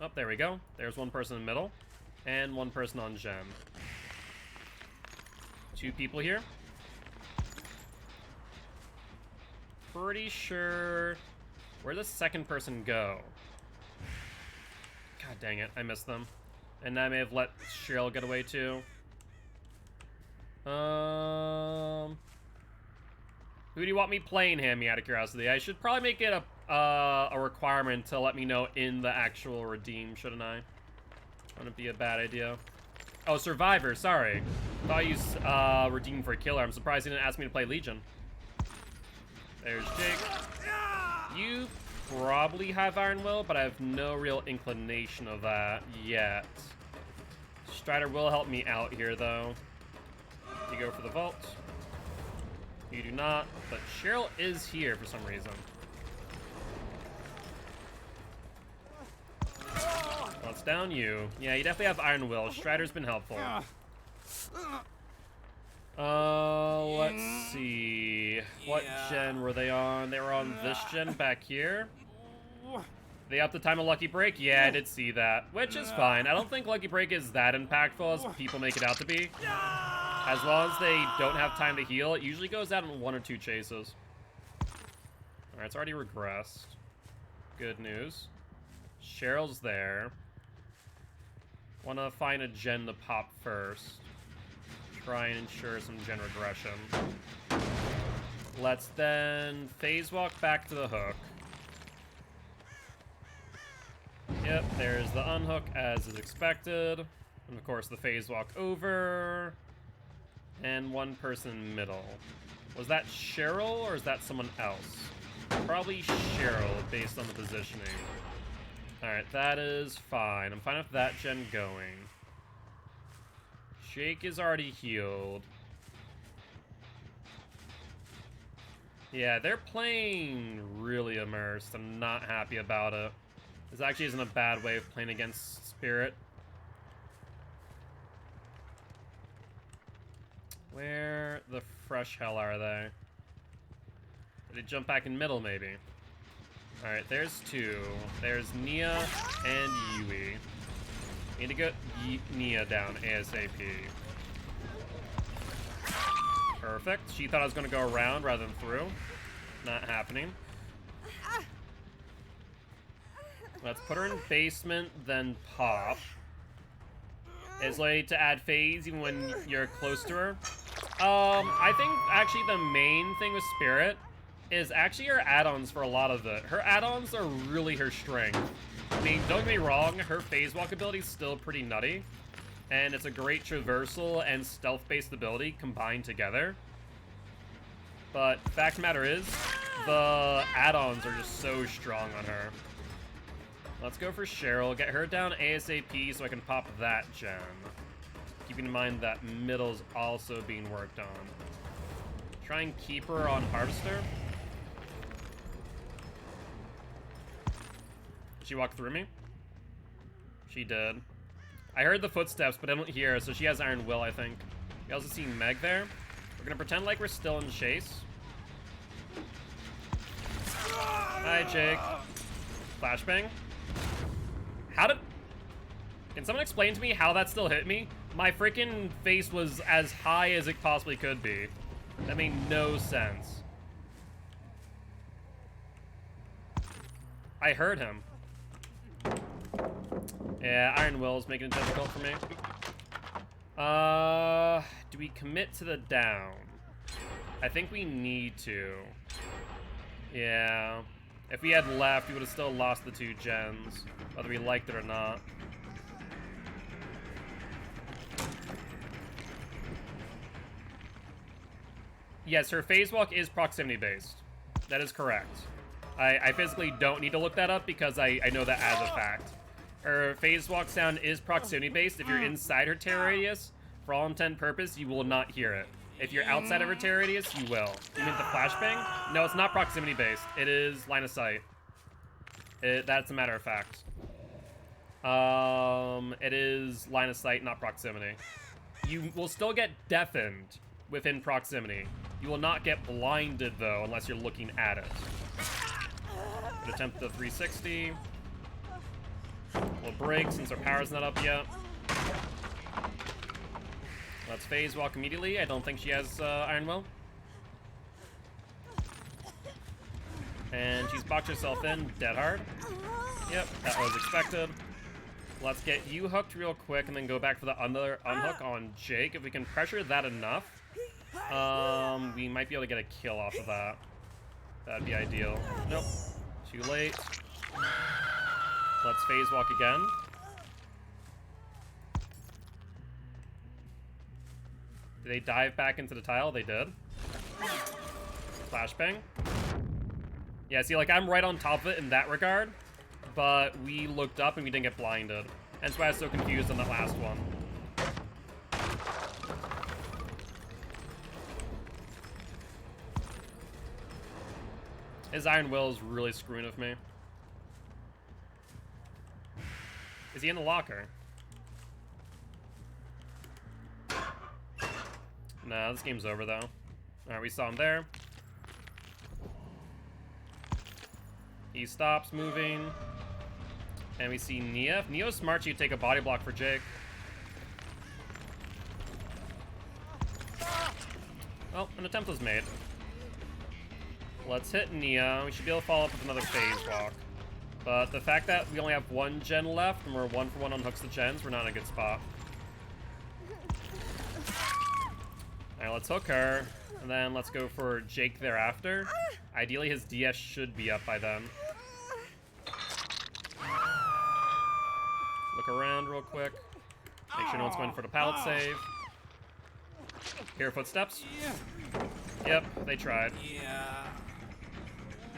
S1: Oh, there we go. There's one person in the middle. And one person on gem. Two people here. Pretty sure... Where'd the second person go? God dang it, I missed them. And I may have let Cheryl get away too. Who do you want me playing, Hammy, out of curiosity? I should probably make it a requirement to let me know in the actual redeem, shouldn't I? Wouldn't be a bad idea. Oh, Survivor, sorry. Thought you redeemed for a killer. I'm surprised you didn't ask me to play Legion. There's Jake. You probably have Iron Will, but I have no real inclination of that yet. Strider will help me out here, though. You go for the vault. You do not, but Cheryl is here for some reason. Let's down you. Yeah, you definitely have Iron Will. Strider's been helpful. Let's see. What gen were they on? They were on this gen back here. They upped the time of Lucky Break? Yeah, I did see that. Which is fine. I don't think Lucky Break is that impactful as people make it out to be. As long as they don't have time to heal, it usually goes out in 1 or 2 chases. Alright, it's already regressed. Good news. Cheryl's there. Wanna find a gen to pop first. Try and ensure some gen regression. Let's then phase walk back to the hook. Yep, there's the unhook as is expected. And of course the phase walk over. And one person in the middle. Was that Cheryl or is that someone else? Probably Cheryl based on the positioning. Alright, that is fine. I'm fine with that gen going. Jake is already healed. Yeah, they're playing really immersed. I'm not happy about it. This actually isn't a bad way of playing against Spirit. Where the fresh hell are they? Did they jump back in middle, maybe? Alright, there's 2. There's Nia and Yui. Need to get Nia down ASAP. Perfect. She thought I was going to go around rather than through. Not happening. Let's put her in basement, then pop. It's like to add phase even when you're close to her. I think actually the main thing with Spirit is actually her add-ons for a lot of it. Her add-ons are really her strength. I mean, don't get me wrong, her phase walk ability is still pretty nutty. And it's a great traversal and stealth-based ability combined together. But fact of the matter is, the add-ons are just so strong on her. Let's go for Cheryl, get her down ASAP so I can pop that gem. Keeping in mind that middle's also being worked on. Try and keep her on Harvester. Did she walk through me? She did. I heard the footsteps, but I don't hear her, so she has Iron Will, I think. We also see Meg there. We're gonna pretend like we're still in chase. Hi, Jake. Flashbang. How did... Can someone explain to me how that still hit me? My freaking face was as high as it possibly could be. That made no sense. I heard him. Yeah, Iron Will's making it difficult for me. Do we commit to the down? I think we need to. Yeah. If we had left, we would have still lost the 2 gens, whether we liked it or not. Yes, her phase walk is proximity based. That is correct. I physically don't need to look that up because I know that as a fact. Her phase walk sound is proximity based. If you're inside her terror radius, for all intent and purpose, you will not hear it. If you're outside of her terror radius, you will. You mean the flashbang? No, it's not proximity based. It is line of sight. That's a matter of fact. It is line of sight, not proximity. You will still get deafened within proximity. You will not get blinded, though, unless you're looking at it. Could attempt the 360. We'll break since our power's not up yet. Let's phase walk immediately. I don't think she has Iron Will. And she's boxed herself in dead hard. Yep, that was expected. Let's get you hooked real quick and then go back for the other unhook on Jake. If we can pressure that enough, we might be able to get a kill off of that. That'd be ideal. Nope. Too late. Let's phase walk again. Did they dive back into the tile? They did. Flashbang. Yeah, see, like, I'm right on top of it in that regard, but we looked up and we didn't get blinded. That's why I was so confused on that last one. His Iron Will is really screwing with me. Is he in the locker? Nah, this game's over, though. Alright, we saw him there. He stops moving. And we see Nia. If Neo's smart, she'd take a body block for Jake. Oh, an attempt was made. Let's hit Nia. We should be able to follow up with another phase walk. But the fact that we only have 1 gen left and we're 1 for 1 on hooks to gens, we're not in a good spot. Alright, let's hook her. And then let's go for Jake thereafter. Ideally, his DS should be up by then. Look around real quick. Make sure no one's going for the pallet save. Hear footsteps? Yep, they tried.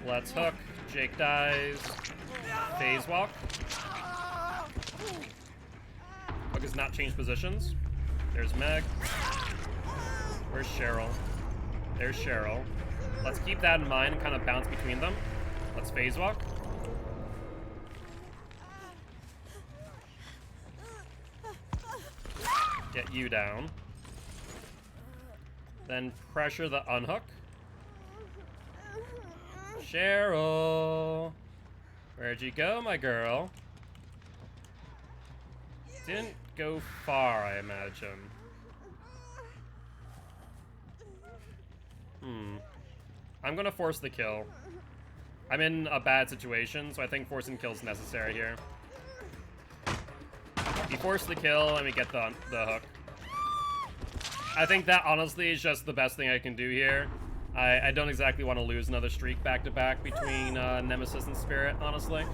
S1: Let's hook. Jake dies. Phase walk. Hook has not changed positions. There's Meg. Where's Cheryl? There's Cheryl. Let's keep that in mind and kind of bounce between them. Let's phase walk. Get you down. Then pressure the unhook. Cheryl! Where'd you go, my girl? Didn't go far, I imagine. I'm gonna force the kill. I'm in a bad situation, so I think forcing kill is necessary here. We force the kill and we get the hook. I think that honestly is just the best thing I can do here. I don't exactly want to lose another streak back-to-back between Nemesis and Spirit, honestly.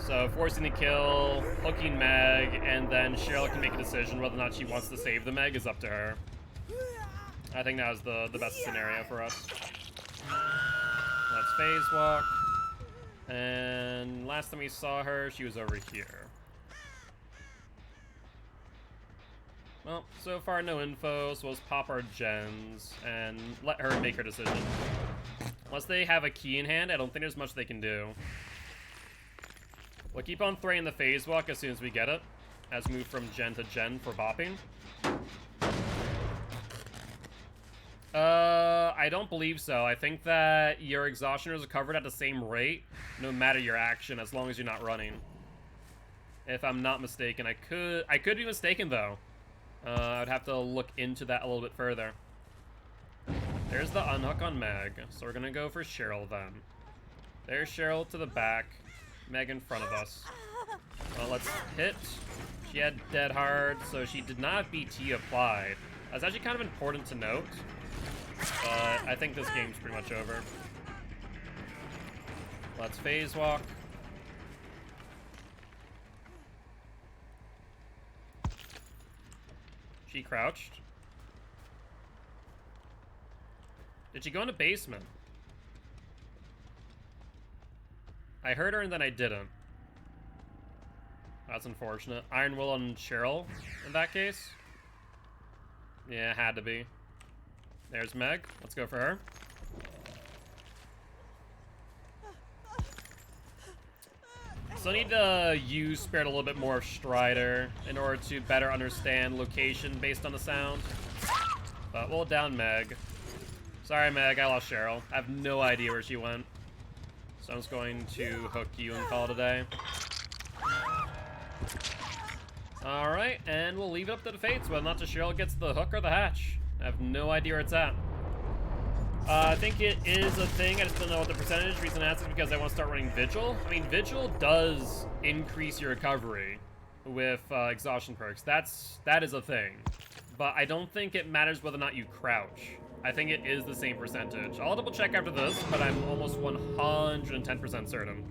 S1: So forcing the kill, hooking Meg, and then Cheryl can make a decision whether or not she wants to save the Meg is up to her. I think that was the best scenario for us. Let's phase walk. And last time we saw her, she was over here. Well, so far no info, so let's pop our gens and let her make her decision. Unless they have a key in hand, I don't think there's much they can do. We'll keep on throwing the phase walk as soon as we get it, as we move from gen to gen for bopping. I don't believe so. I think that your exhaustion is covered at the same rate, no matter your action, as long as you're not running. If I'm not mistaken, I could be mistaken though. I'd have to look into that a little bit further. There's the unhook on Meg, so we're gonna go for Cheryl then. There's Cheryl to the back, Meg in front of us. Well, let's hit. She had dead hard, so she did not have BT applied. That's actually kind of important to note, but I think this game's pretty much over. Let's phase walk. She crouched. Did she go in the basement? I heard her and then I didn't. That's unfortunate. Iron Will on Cheryl in that case. Yeah, it had to be. There's Meg. Let's go for her. So I need to use Spirit a little bit more of Strider in order to better understand location based on the sound. But we'll down Meg. Sorry, Meg, I lost Cheryl. I have no idea where she went. So I'm just going to hook you and call it a day. Alright, and we'll leave it up to the fates whether or not Cheryl gets the hook or the hatch. I have no idea where it's at. I think it is a thing. I just don't know what the percentage. Reason I ask is because I want to start running Vigil. I mean, Vigil does increase your recovery with exhaustion perks. That is a thing. But I don't think it matters whether or not you crouch. I think it is the same percentage. I'll double check after this, but I'm almost 110% certain.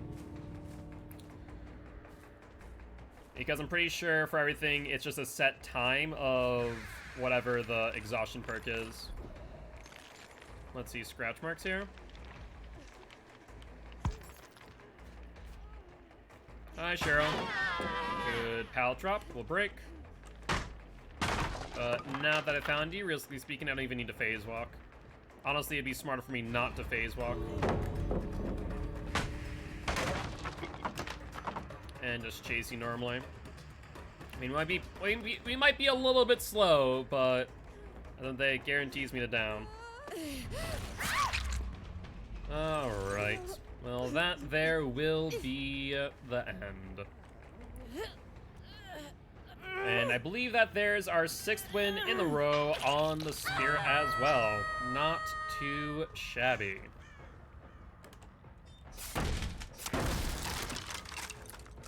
S1: Because I'm pretty sure for everything, it's just a set time of whatever the exhaustion perk is. Let's see, scratch marks here. Hi, Cheryl. Good pallet drop. We'll break. Now that I found you, realistically speaking, I don't even need to phase walk. Honestly, it'd be smarter for me not to phase walk. And just chase you normally. I mean, we might be a little bit slow, but I don't think it guarantees me to down. Alright. Well, that there will be the end. And I believe that there's our 6th win in a row on the Spirit as well. Not too shabby.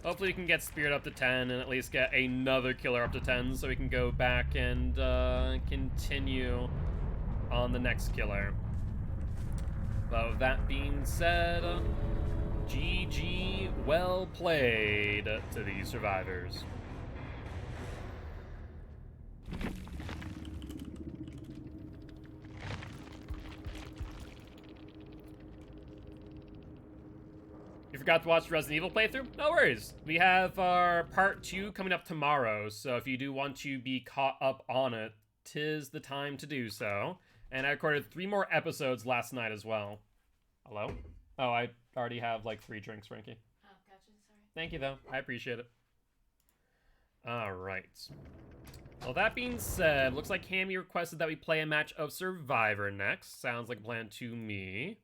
S1: Hopefully we can get Spirit up to 10 and at least get another killer up to 10 so we can go back and continue on the next killer. But with that being said, GG, well played to these survivors. You forgot to watch the Resident Evil playthrough? No worries. We have our part 2 coming up tomorrow, so if you do want to be caught up on it, 'tis the time to do so. And I recorded 3 more episodes last night as well. Hello? Oh, I already have like 3 drinks, Frankie.
S2: Oh, gotcha. Sorry.
S1: Thank you, though. I appreciate it. Alright. Well, that being said, looks like Hammy requested that we play a match of Survivor next. Sounds like a plan to me.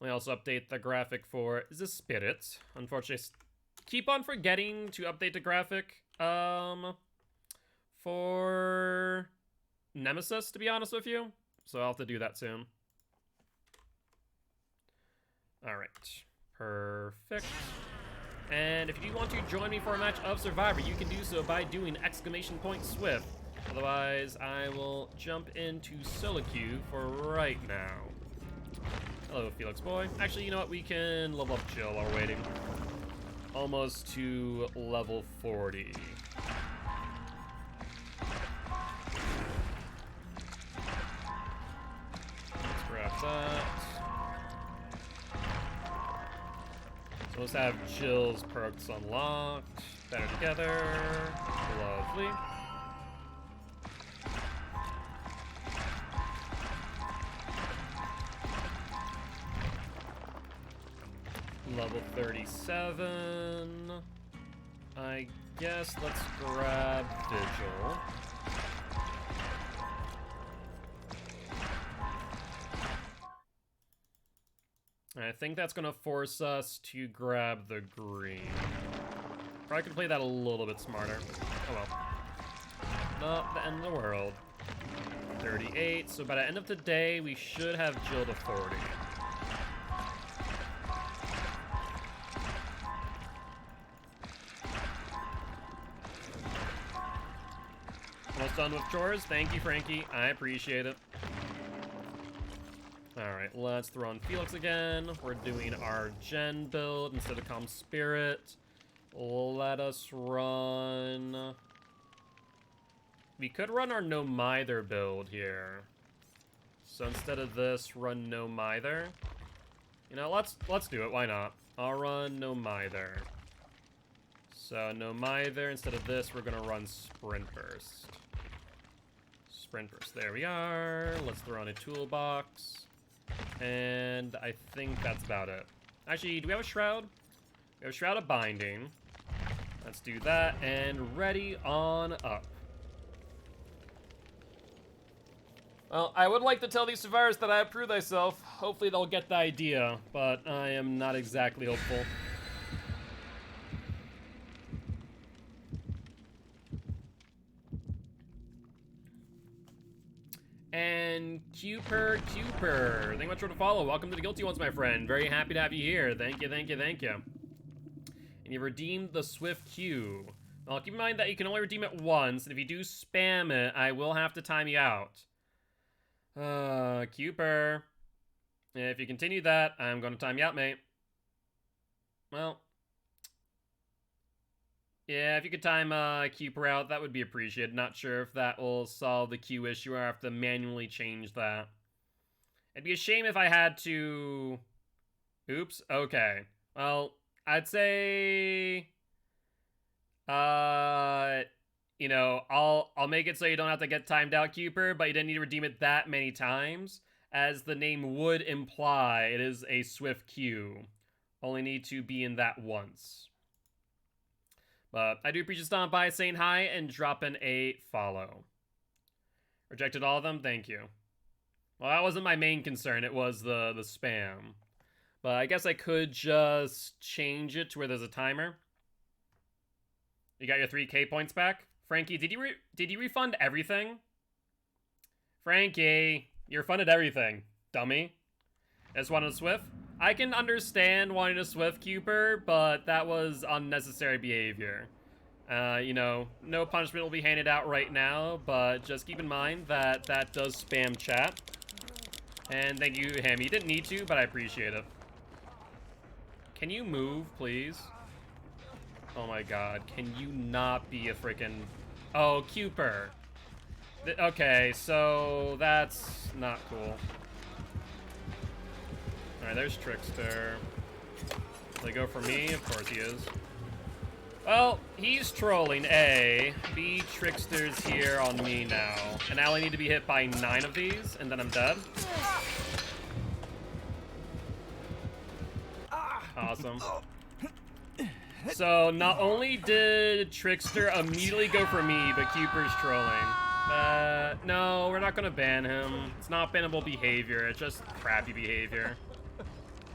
S1: Let me also update the graphic for the Spirit. Unfortunately, I keep on forgetting to update the graphic. For Nemesis, to be honest with you. So I'll have to do that soon. All right, perfect. And if you do want to join me for a match of Survivor, you can do so by doing !Swift. Otherwise, I will jump into solo queue for right now. Hello, Felix boy. Actually, you know what? We can level up Jill while we're waiting. Almost to level 40. Let's grab that. So let's have Jill's perks unlocked. Better together. Lovely. Level 37. I guess let's grab Vigil. I think that's gonna force us to grab the green. Probably could play that a little bit smarter. Oh well. Not the end of the world. 38, so by the end of the day, we should have Jill to 40. Almost done with chores. Thank you, Frankie. I appreciate it. Alright, let's throw on Felix again. We're doing our Gen build instead of Calm Spirit. Let us run... We could run our No Mither build here. So instead of this, run No Mither. You know, let's do it. Why not? I'll run No Mither. So No Mither. Instead of this, we're gonna run Sprint Burst. Sprint Burst. There we are. Let's throw on a toolbox. And I think that's about it. Actually, do we have a Shroud? We have a Shroud of Binding. Let's do that, and ready on up. Well, I would like to tell these survivors that I approve thyself. Hopefully they'll get the idea, but I am not exactly hopeful. And Cuper, thank you much for the follow. Welcome to the Guilty Ones, my friend. Very happy to have you here. Thank you, thank you, thank you. And you redeemed the Swift Q. Well, keep in mind that you can only redeem it once, and if you do spam it, I will have to time you out. Cuper. If you continue that, I'm going to time you out, mate. Well. Yeah, if you could time Cuper out, that would be appreciated. Not sure if that will solve the queue issue, or I have to manually change that. It'd be a shame if I had to... Oops, okay. Well, I'd say... you know, I'll make it so you don't have to get timed out, Cuper, but you didn't need to redeem it that many times. As the name would imply, it is a Swift queue. Only need to be in that once. But I do appreciate stopping by, saying hi, and dropping a follow. Rejected all of them? Thank you. Well, that wasn't my main concern. It was the spam. But I guess I could just change it to where there's a timer. You got your 3K points back? Frankie, did you refund everything? Frankie, you refunded everything, dummy. I just wanted a Swift. I can understand wanting a Swift Cuper, but that was unnecessary behavior. You know, no punishment will be handed out right now, but just keep in mind that that does spam chat. And thank you, him. He didn't need to, but I appreciate it. Can you move, please? Oh my god, can you not be a freaking... Oh, Cuper. Okay, so that's not cool. Alright, there's Trickster. Will they go for me? Of course he is. Well, he's trolling, A. B, Trickster's here on me now. And now I need to be hit by 9 of these, and then I'm dead. Awesome. So, not only did Trickster immediately go for me, but Cuper's trolling. No, we're not gonna ban him. It's not bannable behavior, it's just crappy behavior.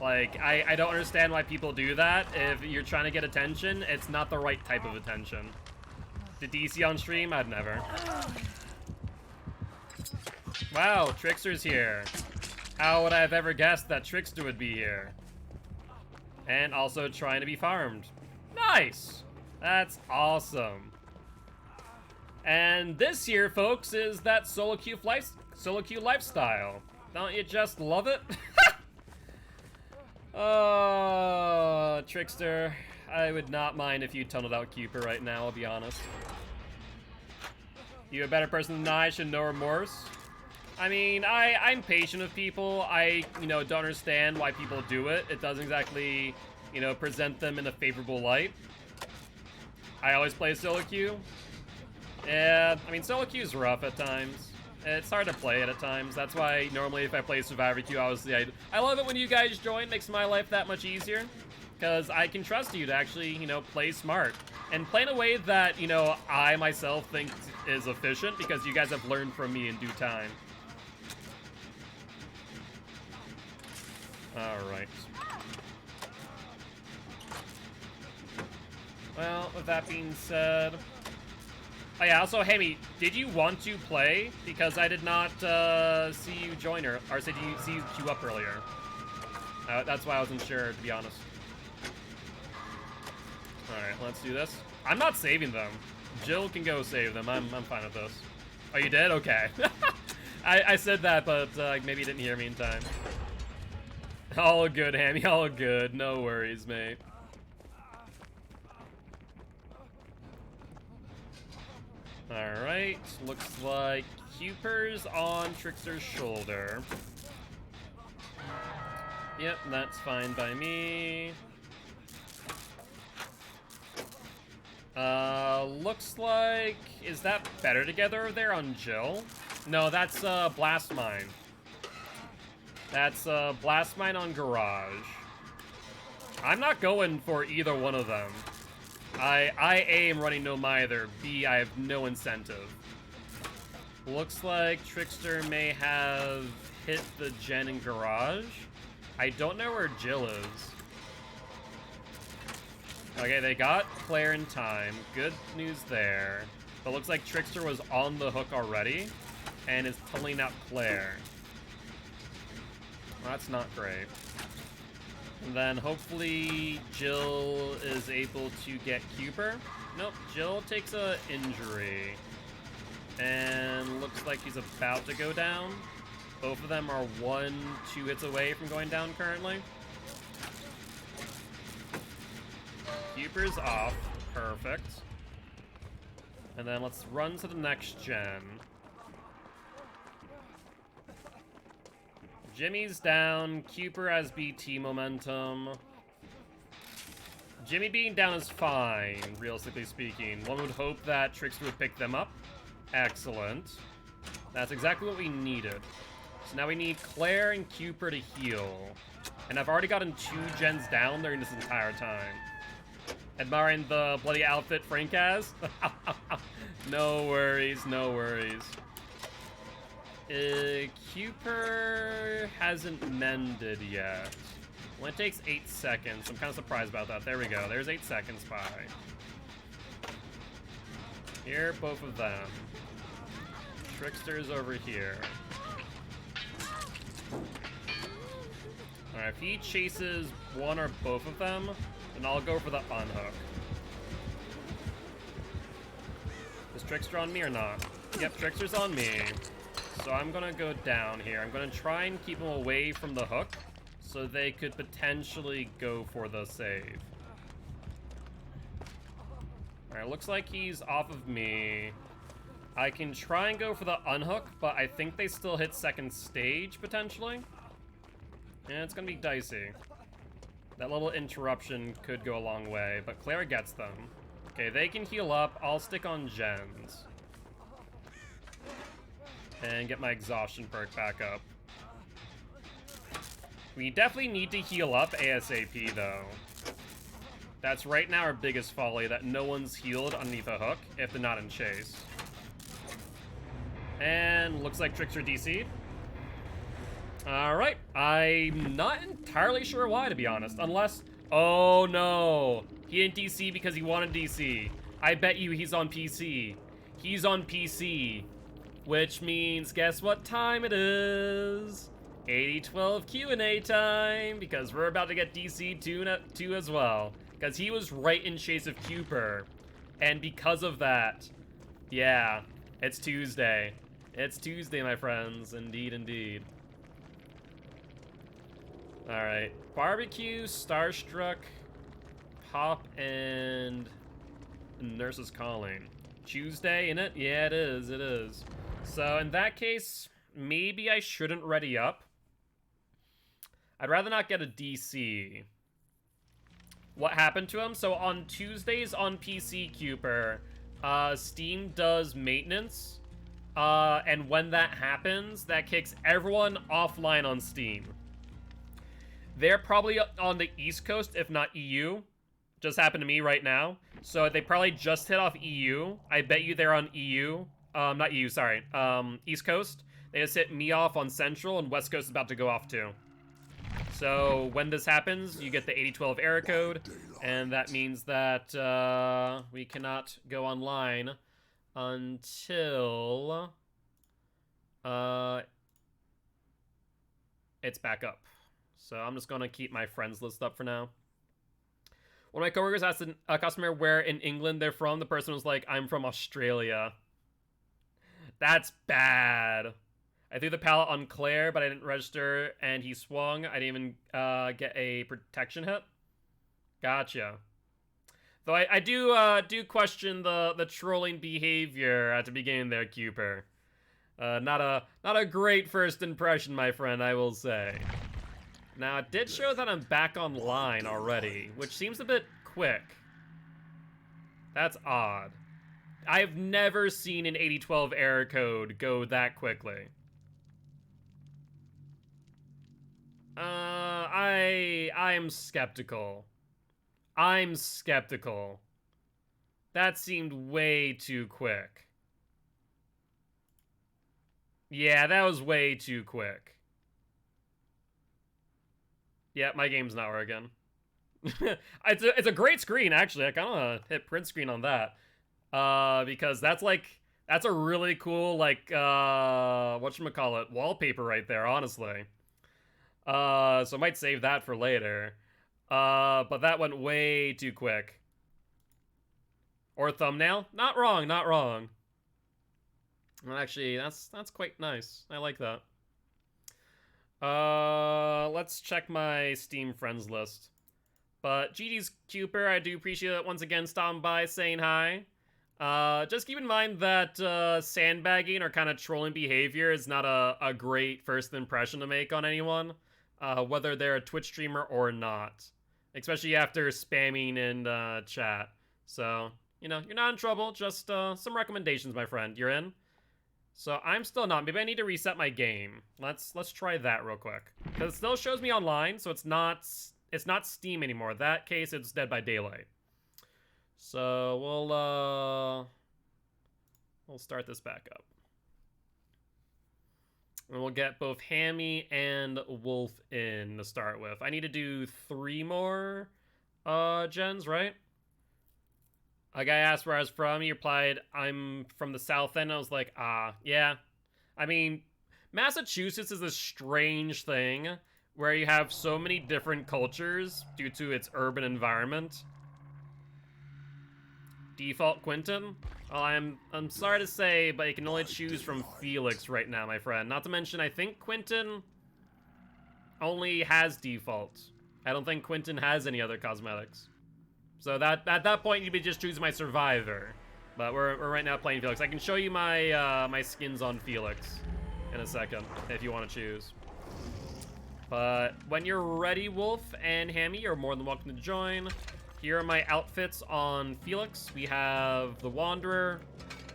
S1: Like, I don't understand why people do that. If you're trying to get attention, it's not the right type of attention. The DC on stream? I'd never. Wow, Trickster's here. How would I have ever guessed that Trickster would be here? And also trying to be farmed. Nice! That's awesome. And this here, folks, is that solo queue lifestyle. Don't you just love it? Oh, Trickster. I would not mind if you tunneled out Cooper right now, I'll be honest. You a better person than I, should know remorse. I mean, I'm patient with people. I, don't understand why people do it. It doesn't exactly, present them in a favorable light. I always play solo queue. Yeah, I mean, solo queue's rough at times. It's hard to play it at times. That's why normally if I play Survivor queue, obviously I love it when you guys join. Makes my life that much easier. Because I can trust you to actually, play smart. And play in a way that, I myself think is efficient because you guys have learned from me in due time. Alright. Well, with that being said... Oh yeah, also, Hammy, did you want to play? Because I did not see you join or see you queue up earlier. That's why I wasn't sure, to be honest. Alright, let's do this. I'm not saving them. Jill can go save them. I'm fine with this. Oh, you did? Okay. I said that, but maybe you didn't hear me in time. All good, Hammy. All good. No worries, mate. Alright. Looks like Cooper's on Trickster's shoulder. Yep, that's fine by me. Looks like... Is that better together over there on Jill? No, that's, Blast Mine. That's, Blast Mine on Garage. I'm not going for either one of them. A, am running no either. B, I have no incentive. Looks like Trickster may have hit the gen in Garage. I don't know where Jill is. Okay, they got Claire in time. Good news there. But looks like Trickster was on the hook already and is tunneling out Claire. Well, that's not great. And then hopefully Jill is able to get Cooper. Nope, Jill takes a injury. And looks like he's about to go down. Both of them are 1-2 hits away from going down currently. Cooper's off. Perfect. And then let's run to the next gen. Jimmy's down. Cooper has BT momentum. Jimmy being down is fine, realistically speaking. One would hope that Trickster would pick them up. Excellent. That's exactly what we needed. So now we need Claire and Cooper to heal. And I've already gotten 2 gens down during this entire time. Admiring the bloody outfit Frank has? No worries, no worries. Cooper hasn't mended yet. Well, it takes 8 seconds. I'm kind of surprised about that. There we go. There's 8 seconds by. Here, both of them. Trickster's over here. Alright, if he chases one or both of them, then I'll go for the unhook. Is Trickster on me or not? Yep, Trickster's on me. So I'm gonna go down here. I'm gonna try and keep him away from the hook so they could potentially go for the save. Alright, looks like he's off of me. I can try and go for the unhook, but I think they still hit second stage, potentially. And it's gonna be dicey. That little interruption could go a long way, but Claire gets them. Okay, they can heal up. I'll stick on gens. And get my exhaustion perk back up. We definitely need to heal up ASAP, though. That's right now our biggest folly, that no one's healed underneath a hook if they're not in chase. And looks like Trickster DC'd. Alright, I'm not entirely sure why, to be honest. Unless... Oh, no. He didn't DC because he wanted DC. I bet you he's on PC. He's on PC. Which means, guess what time it is? 8012 Q&A time, because we're about to get DC 2 as well. Because he was right in chase of Cooper. And because of that, yeah, it's Tuesday. It's Tuesday, my friends. Indeed, indeed. Alright. Barbecue, Starstruck, Pop, and Nurse is Calling. Tuesday, innit? Yeah, it is, it is. So, in that case, maybe I shouldn't ready up. I'd rather not get a DC. What happened to him? So, on Tuesdays on PC, Cooper, Steam does maintenance. And when that happens, that kicks everyone offline on Steam. They're probably on the East Coast, if not EU. Just happened to me right now. So they probably just hit off EU. I bet you they're on EU. Not EU, sorry. East Coast. They just hit me off on Central, and West Coast is about to go off too. So when this happens, you get the 8012 error code, and that means that we cannot go online until it's back up. So I'm just gonna keep my friends list up for now. One of my coworkers asked a customer where in England they're from. The person was like, I'm from Australia. That's bad. I threw the pallet on Claire, but I didn't register, and he swung. I didn't even get a protection hit. Gotcha. Though I do question the trolling behavior at the beginning there, Cooper. Not a great first impression, my friend, I will say. Now, it did show that I'm back online already, which seems a bit quick. That's odd. I've never seen an 8012 error code go that quickly. I'm skeptical. I'm skeptical. That seemed way too quick. Yeah, that was way too quick. Yeah, my game's not working. It's a great screen, actually. I kind of want to hit print screen on that. Because that's a really cool, like, whatchamacallit, wallpaper right there, honestly. So I might save that for later. But that went way too quick. Or thumbnail? Not wrong, not wrong. Well, actually, that's quite nice. I like that. Let's check my Steam friends list. But GG's Cooper, I do appreciate it once again stopping by, saying hi. Just keep in mind that sandbagging or kind of trolling behavior is not a great first impression to make on anyone, whether they're a Twitch streamer or not. Especially after spamming in chat. So, you know, you're not in trouble, just some recommendations, my friend. You're in? So I'm still not. Maybe I need to reset my game. Let's try that real quick. Because it still shows me online, so it's not Steam anymore. In that case, it's Dead by Daylight. So we'll start this back up. And we'll get both Hammy and Wolf in to start with. I need to do 3 more gens, right? A guy asked where I was from. He replied, I'm from the South End. I was like, yeah. I mean, Massachusetts is a strange thing where you have so many different cultures due to its urban environment. Default Quentin? Well, I'm sorry to say, but you can only choose from Felix right now, my friend. Not to mention, I think Quentin only has default. I don't think Quentin has any other cosmetics. So at that point, you'd be just choosing my survivor. But we're right now playing Felix. I can show you my my skins on Felix in a second if you want to choose. But when you're ready, Wolf and Hammy, you're more than welcome to join. Here are my outfits on Felix. We have the Wanderer,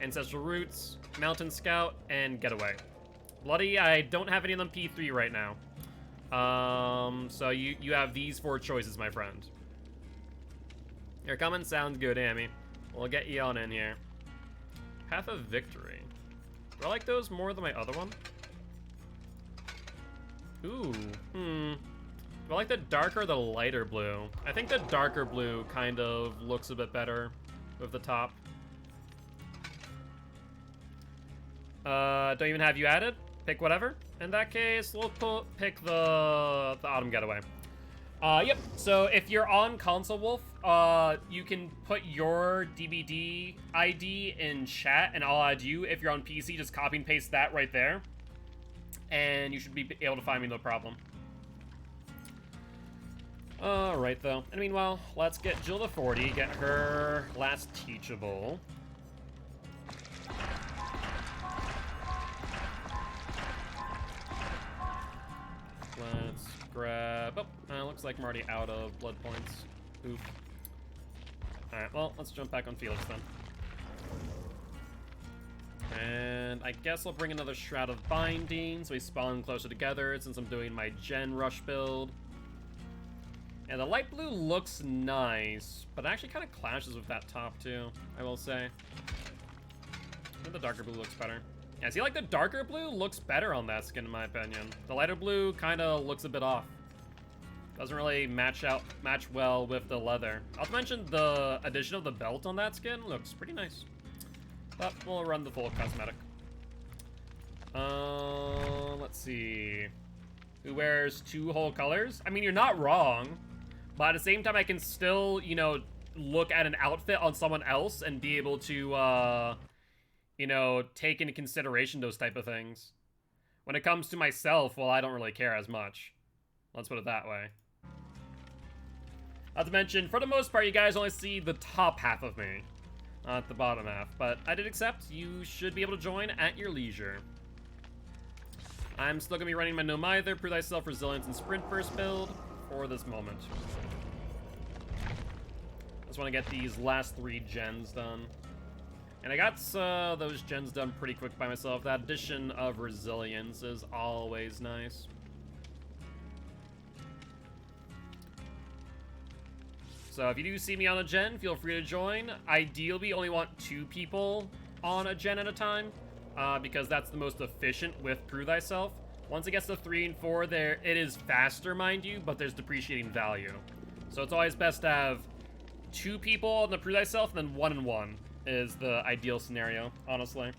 S1: Ancestral Roots, Mountain Scout, and Getaway. Bloody, I don't have any of them P3 right now. So you have these 4 choices, my friend. You're coming? Sounds good, Hammy. We'll get you on in here. Path of Victory. Do I like those more than my other one? Ooh, Do I like the darker or the lighter blue? I think the darker blue kind of looks a bit better. with the top. Don't even have you added? Pick whatever. In that case, we'll pick the Autumn Getaway. Yep, so if you're on Console Wolf, you can put your DVD ID in chat and I'll add you. If you're on PC, just copy and paste that right there. And you should be able to find me no problem. Alright, though. And meanwhile, let's get Jill to 40, get her last teachable. Let's grab... Oh, looks like I'm already out of blood points. Oof. Alright, well, let's jump back on Felix then. And I guess I'll bring another Shroud of Binding so we spawn closer together since I'm doing my Gen Rush build. And the light blue looks nice, but it actually kind of clashes with that top too, I will say. I think the darker blue looks better. Yeah, see, like the darker blue looks better on that skin in my opinion. The lighter blue kind of looks a bit off. Doesn't really match well with the leather. I'll mention the addition of the belt on that skin looks pretty nice. But we'll run the full cosmetic. Let's see. Who wears 2 whole colors? I mean, you're not wrong. But at the same time, I can still, you know, look at an outfit on someone else and be able to, you know, take into consideration those type of things. When it comes to myself, well, I don't really care as much. Let's put it that way. Not to mention, for the most part, you guys only see the top half of me. Not the bottom half. But I did accept. You should be able to join at your leisure. I'm still going to be running my No Mither, Prove Thyself, Resilience, and Sprint Burst build for this moment. Just want to get these last 3 gens done. And I got those gens done pretty quick by myself. That addition of Resilience is always nice. So if you do see me on a gen, feel free to join. Ideally, only want 2 people on a gen at a time. Because that's the most efficient with Prove Thyself. Once it gets to 3 and 4, it is faster, mind you, but there's depreciating value. So it's always best to have 2 people on the Prove Thyself, and then 1 and 1 is the ideal scenario, honestly.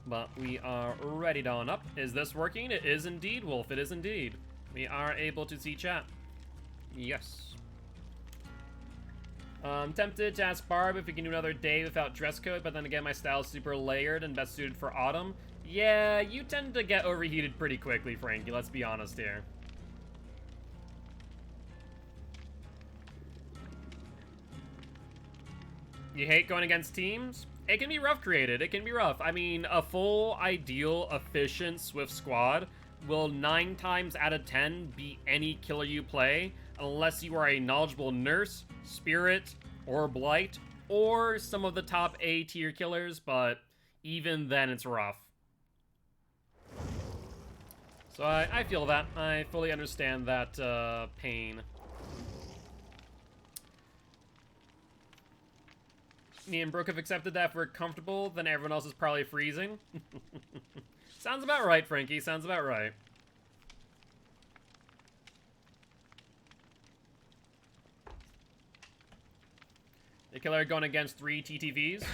S1: But we are ready to on up. Is this working? It is indeed, Wolf. It is indeed. We are able to see chat. Yes. I'm tempted to ask Barb if we can do another day without dress code, but then again, my style is super layered and best suited for autumn. Yeah, you tend to get overheated pretty quickly, Frankie, let's be honest here. You hate going against teams? It can be rough created, it can be rough. I mean, a full, ideal, efficient Swift squad will 9 times out of 10 beat any killer you play, unless you are a knowledgeable nurse, spirit, or blight, or some of the top A tier killers, but even then it's rough. So I feel that. I fully understand that pain. Me and Brooke have accepted that if we're comfortable, then everyone else is probably freezing. Sounds about right, Frankie. Sounds about right. The killer going against 3 TTVs.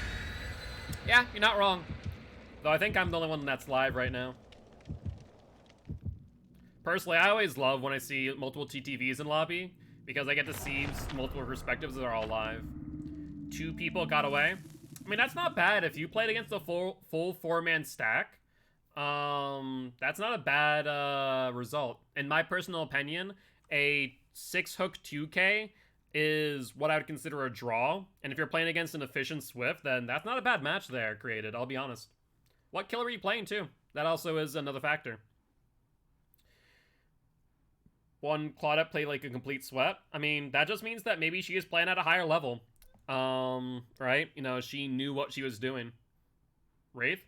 S1: Yeah, you're not wrong. Though I think I'm the only one that's live right now. Personally, I always love when I see multiple TTVs in lobby, because I get to see multiple perspectives that are all live. 2 people got away. I mean, that's not bad. If you played against a full 4-man stack, that's not a bad result. In my personal opinion, a 6-hook 2K is what I would consider a draw. And if you're playing against an efficient Swift, then that's not a bad match there created, I'll be honest. What killer are you playing too? That also is another factor. One Claudette played like a complete sweat. I mean, that just means that maybe she is playing at a higher level. Right? You know, she knew what she was doing. Wraith?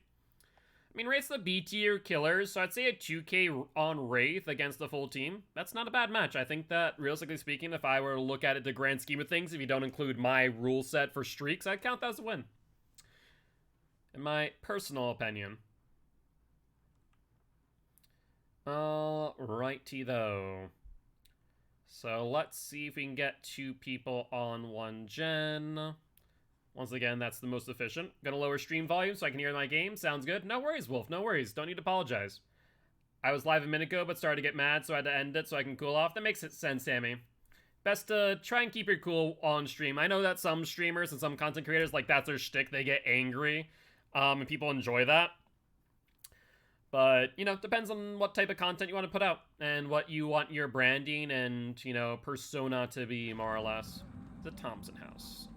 S1: I mean, Wraith's the B tier killer, so I'd say a 2K on Wraith against the full team. That's not a bad match. I think that, realistically speaking, if I were to look at it the grand scheme of things, if you don't include my rule set for streaks, I'd count that as a win. In my personal opinion. Alrighty though. So let's see if we can get 2 people on 1 gen. Once again, that's the most efficient. Gonna lower stream volume so I can hear my game. Sounds good. No worries, Wolf. No worries. Don't need to apologize. I was live a minute ago, but started to get mad, so I had to end it so I can cool off. That makes sense, Sammy. Best to try and keep your cool on stream. I know that some streamers and some content creators, like, that's their shtick. They get angry, and people enjoy that. But, you know, depends on what type of content you want to put out and what you want your branding and, you know, persona to be, more or less. The Thompson house.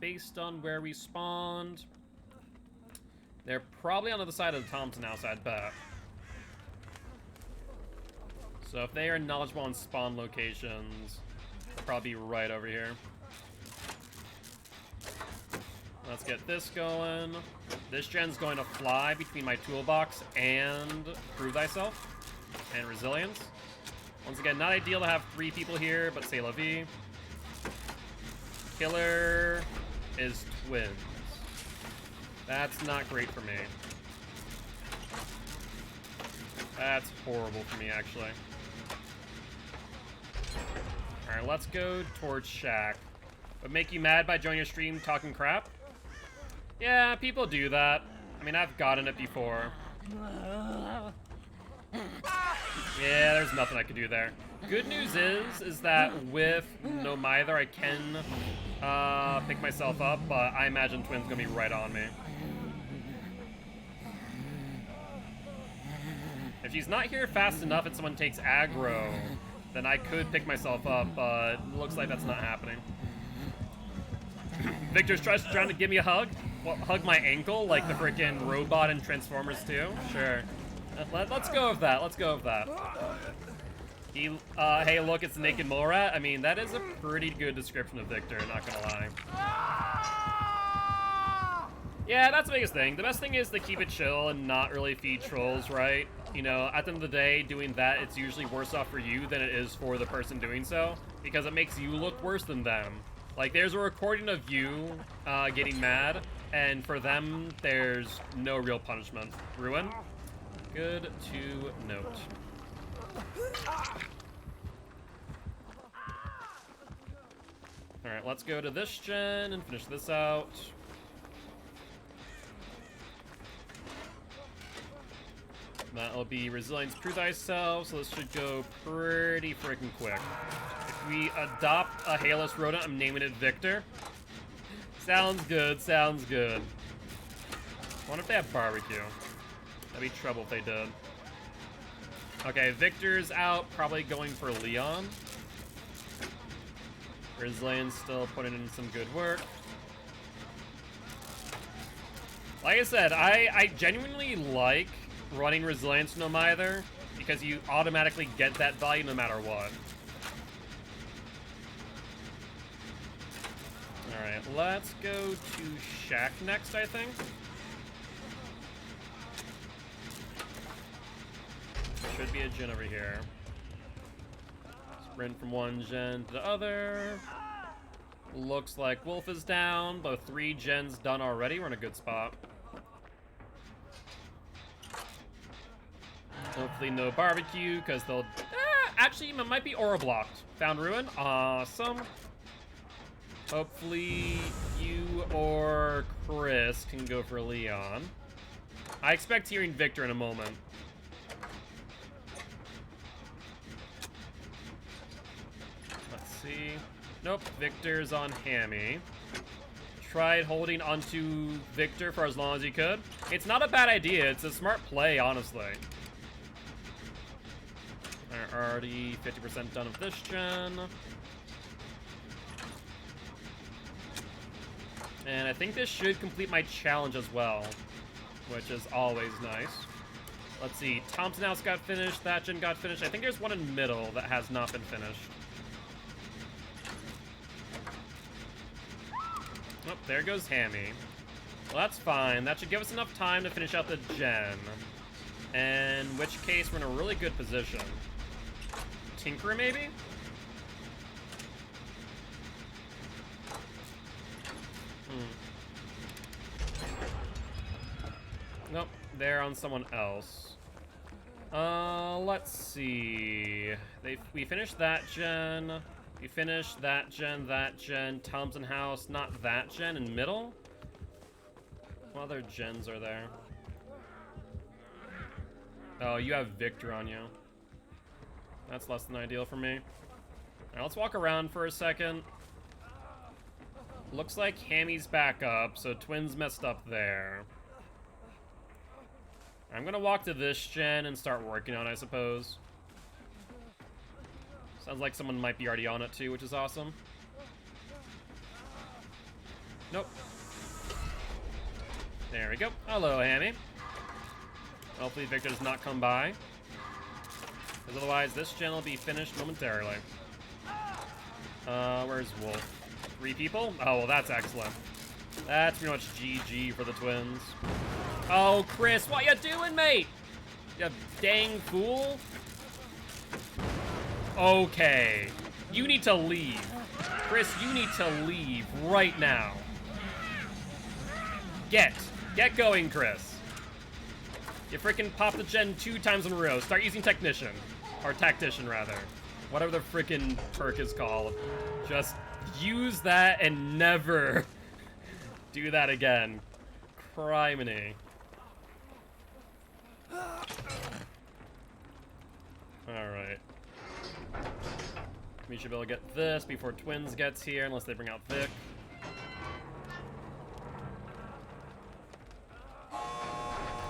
S1: Based on where we spawned, they're probably on the other side of the Thompson house, I'd bet. So if they are knowledgeable on spawn locations, they'll probably be right over here. Let's get this going. This gen's going to fly between my toolbox and Prove Thyself and Resilience. Once again, not ideal to have 3 people here, but c'est la vie. Killer is twins. That's not great for me. That's horrible for me, actually. Alright, let's go towards Shack. Would make you mad by joining your stream talking crap? Yeah, people do that. I mean, I've gotten it before. Yeah, there's nothing I could do there. Good news is that with no Mither, I can pick myself up, but I imagine Twin's gonna be right on me. If she's not here fast enough and someone takes aggro, then I could pick myself up, but it looks like that's not happening. Victor's trying to give me a hug? What, hug my ankle like the freaking robot in Transformers 2? Sure. Let's go with that. Let's go with that. Hey, look, it's the naked mole rat. I mean, that is a pretty good description of Victor, not gonna lie. Yeah, that's the biggest thing. The best thing is to keep it chill and not really feed trolls, right? You know, at the end of the day, doing that, it's usually worse off for you than it is for the person doing so, because it makes you look worse than them. Like, there's a recording of you getting mad, and for them, there's no real punishment. Ruin? Good to note. Alright, let's go to this gen and finish this out. That'll be Resilience Prove Thyself, so this should go pretty freaking quick. If we adopt a Halos rodent, I'm naming it Victor. Sounds good, sounds good. I wonder if they have barbecue. That'd be trouble if they did. Okay, Victor's out, probably going for Leon. Resilience still putting in some good work. Like I said, I genuinely like running Resilience no Mither, because you automatically get that value no matter what. Alright, let's go to Shack next, I think. Should be a gen over here. Sprint from one gen to the other. Looks like Wolf is down, but 3 gens done already. We're in a good spot. Hopefully no barbecue, because they'll... actually, it might be aura blocked. Found Ruin. Awesome. Hopefully you or Chris can go for Leon. I expect hearing Victor in a moment. Let's see. Nope, Victor's on Hammy. Tried holding onto Victor for as long as you could. It's not a bad idea. It's a smart play, honestly. Already 50% done of this gen. And I think this should complete my challenge as well, which is always nice. Let's see, Thompson House got finished, that gen got finished. I think there's one in the middle that has not been finished. Oh, there goes Hammy. Well, that's fine. That should give us enough time to finish out the gen. In which case, we're in a really good position. Tinkerer, maybe? Nope, they're on someone else. Let's see. We finished that gen. We finished that gen. Thompson House, not that gen, in middle. What other gens are there? Oh, you have Victor on you. That's less than ideal for me. Now let's walk around for a second. Looks like Hammy's back up, so Twins messed up there. I'm gonna walk to this gen and start working on it, I suppose. Sounds like someone might be already on it too, which is awesome. Nope. There we go. Hello, Hammy. Hopefully Victor does not come by. Because otherwise, this gen will be finished momentarily. Where's Wolf? 3 people? Oh, well, that's excellent. That's pretty much GG for the Twins. Oh, Chris, what you doing, mate? You dang fool. Okay. You need to leave. Chris, you need to leave right now. Get going, Chris. You freaking popped the gen 2 times in a row. Start using Technician. Or Tactician, rather. Whatever the freaking perk is called. Just use that and never do that again. Criminy. Alright. We should be able to get this before Twins gets here, unless they bring out Vic.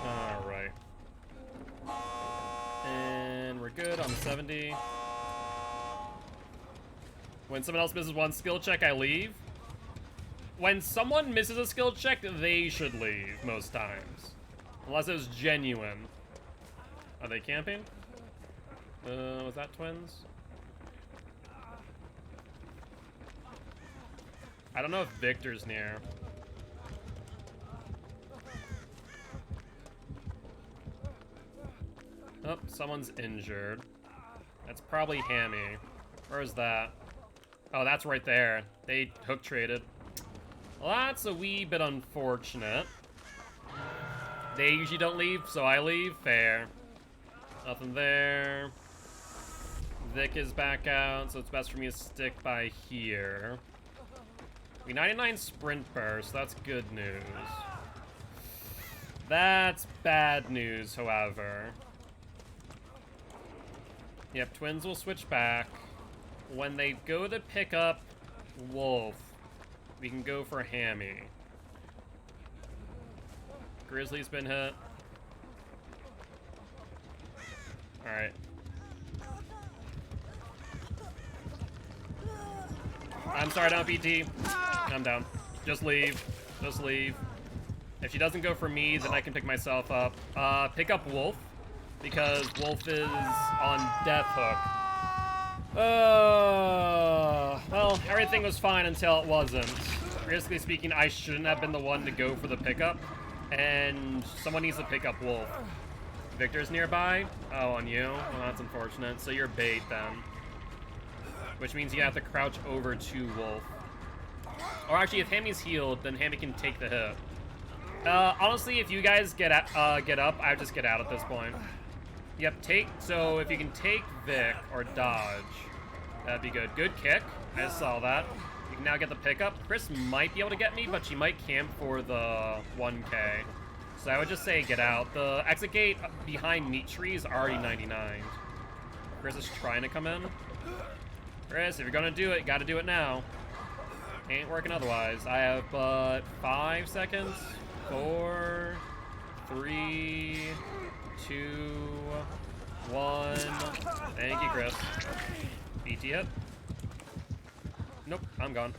S1: Alright. And we're good on 70. When someone else misses one skill check, I leave. When someone misses a skill check, they should leave, most times. Unless it was genuine. Are they camping? Was that Twins? I don't know if Victor's near. Oh, someone's injured. That's probably Hammy. Where is that? Oh, that's right there. They hook traded. Well, that's a wee bit unfortunate. They usually don't leave, so I leave. Fair. Nothing there. Vic is back out, so it's best for me to stick by here. We 99 sprint burst, that's good news. That's bad news, however. Yep, Twins will switch back. When they go to pick up Wolf, we can go for Hammy. Grizzly's been hit. Alright. I'm sorry, down PT. I'm down. Just leave. Just leave. If she doesn't go for me, then I can pick myself up. Pick up Wolf, because Wolf is on Death Hook. Well, everything was fine until it wasn't. Realistically speaking, I shouldn't have been the one to go for the pickup, and someone needs to pick up Wolf. Victor's nearby? Oh, on you? Well, that's unfortunate. So you're bait, then. Which means you have to crouch over to Wolf. Or actually, if Hammy's healed, then Hammy can take the hit. Honestly, if you guys get up, I would just get out at this point. Yep, so if you can take Vic or dodge, that'd be good. Good kick. I just saw that. You can now get the pickup. Chris might be able to get me, but she might camp for the 1K. So I would just say get out. The exit gate behind meat tree is already 99. Chris is trying to come in. Chris, if you're gonna do it, you gotta do it now. Ain't working otherwise. I have but 5 seconds. 4, 3, 2, 1. Thank you, Chris. BT hit. Nope, I'm gone.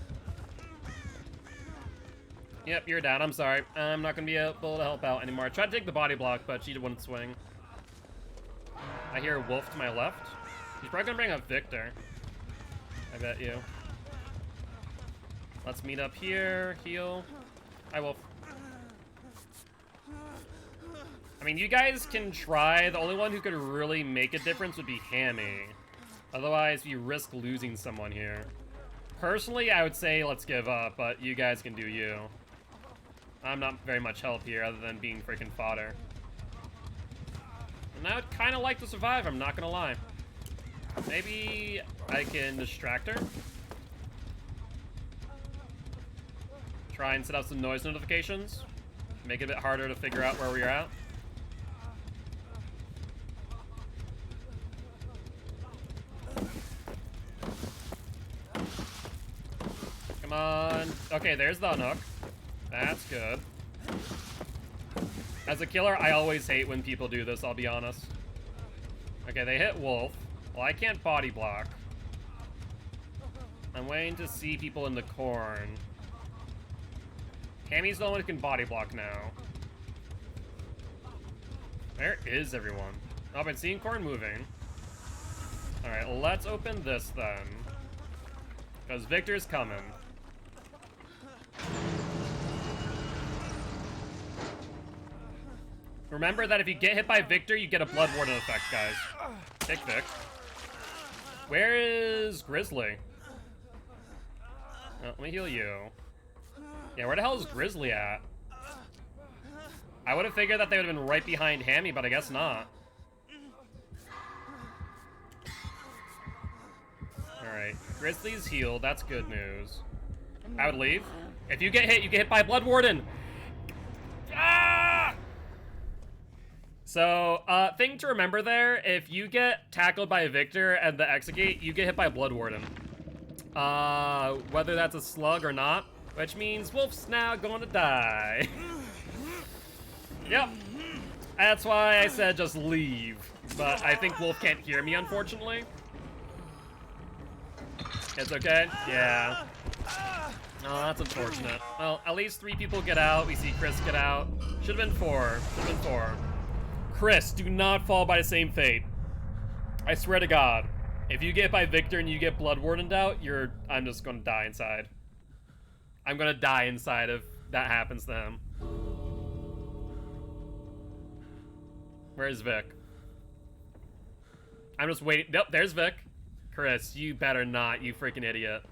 S1: Yep, you're down. I'm sorry. I'm not gonna be able to help out anymore. I tried to take the body block, but she wouldn't swing. I hear Wolf to my left. He's probably gonna bring up Victor. I bet you. Let's meet up here. Heal. Hi, Wolf. I mean, you guys can try. The only one who could really make a difference would be Hammy. Otherwise, you risk losing someone here. Personally, I would say let's give up, but you guys can do you. I'm not very much help here other than being freaking fodder. And I would kind of like to survive, I'm not gonna lie. Maybe I can distract her. Try and set up some noise notifications. Make it a bit harder to figure out where we're at. Come on. Okay, there's the unhook. That's good. As a killer, I always hate when people do this, I'll be honest. Okay, they hit Wolf. Well, I can't body block. I'm waiting to see people in the corn. Hammy's the only one who can body block now. Where is everyone? Oh, I've been seeing corn moving. Alright, let's open this then. Because Victor's coming. Remember that if you get hit by Victor, you get a Blood Warden effect, guys. Take Vic. Where is Grizzly? Oh, let me heal you. Yeah, where the hell is Grizzly at? I would have figured that they would have been right behind Hammy, but I guess not. Alright, Grizzly's healed. That's good news. I would leave. If you get hit, you get hit by Blood Warden. Ah! So, thing to remember there, if you get tackled by a Victor and the Exegate, you get hit by Blood Warden. Whether that's a slug or not, which means Wolf's now going to die. Yep. That's why I said just leave. But I think Wolf can't hear me, unfortunately. It's okay? Yeah. Oh, that's unfortunate. Well, at least 3 people get out. We see Chris get out. Should have been 4. Should have been 4. Chris, do not fall by the same fate. I swear to God. If you get hit by Victor and you get Blood Wardened out, I'm just gonna die inside. I'm gonna die inside if that happens to him. Where's Vic? I'm just waiting. Nope, there's Vic. Chris, you better not, you freaking idiot.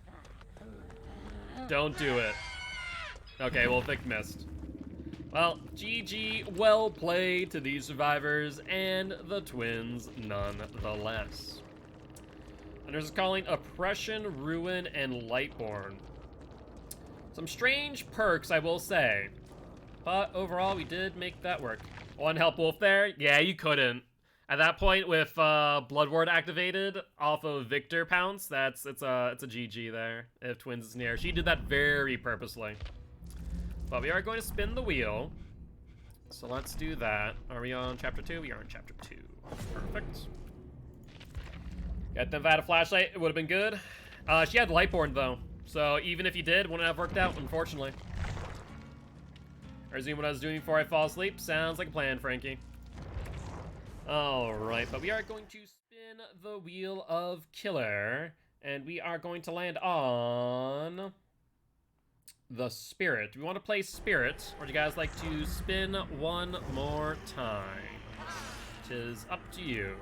S1: Don't do it. Okay, well, Vic missed. Well, GG, well played to these survivors and the twins nonetheless. And there's calling Oppression, Ruin, and Lightborn. Some strange perks, I will say. But overall, we did make that work. One help Wolf there? Yeah, you couldn't. At that point, with Blood Ward activated off of Victor Pounce, it's a GG there. If Twins is near, she did that very purposely. But we are going to spin the wheel, so let's do that. Are we on chapter 2? We are on chapter 2. Perfect. Got them had a flashlight. It would have been good. She had Lightborn though, so even if you did, wouldn't have worked out, unfortunately. Resume what I was doing before I fall asleep. Sounds like a plan, Frankie. Alright, but we are going to spin the wheel of killer, and we are going to land on the Spirit. Do we want to play Spirit, or do you guys like to spin one more time? It is up to you.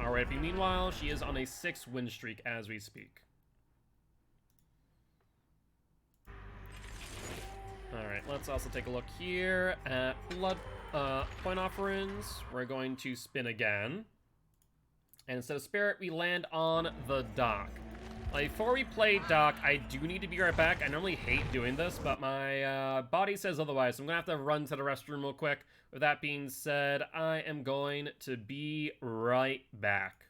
S1: Alright, meanwhile, she is on a 6 win streak as we speak. Alright, let's also take a look here at blood point offerings. We're going to spin again. And instead of Spirit, we land on the dock. Before we play dock, I do need to be right back. I normally hate doing this, but my body says otherwise, so I'm gonna have to run to the restroom real quick. With that being said, I am going to be right back.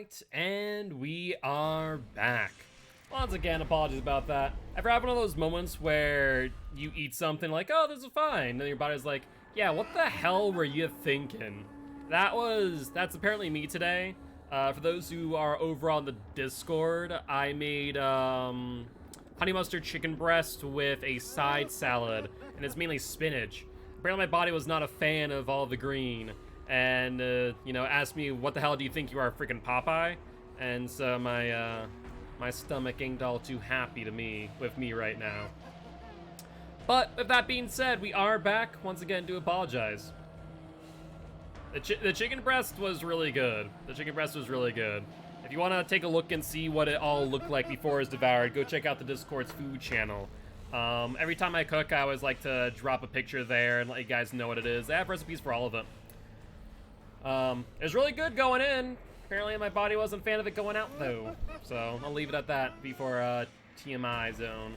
S1: Alright, and we are back. Once again, apologies about that. Ever had one of those moments where you eat something like, oh, this is fine, and your body's like, yeah, what the hell were you thinking? That's apparently me today. For those who are over on the Discord, I made honey mustard chicken breast with a side salad, and it's mainly spinach. Apparently my body was not a fan of all the green, and, you know, asked me, what the hell do you think you are, freaking Popeye? And so my stomach ain't all too happy with me right now. But with that being said, we are back. Once again, do apologize. The chicken breast was really good. The chicken breast was really good. If you want to take a look and see what it all looked like before it was devoured, go check out the Discord's food channel. Every time I cook, I always like to drop a picture there and let you guys know what it is. I have recipes for all of it. It was really good going in. Apparently my body wasn't a fan of it going out though. So I'll leave it at that before TMI zone.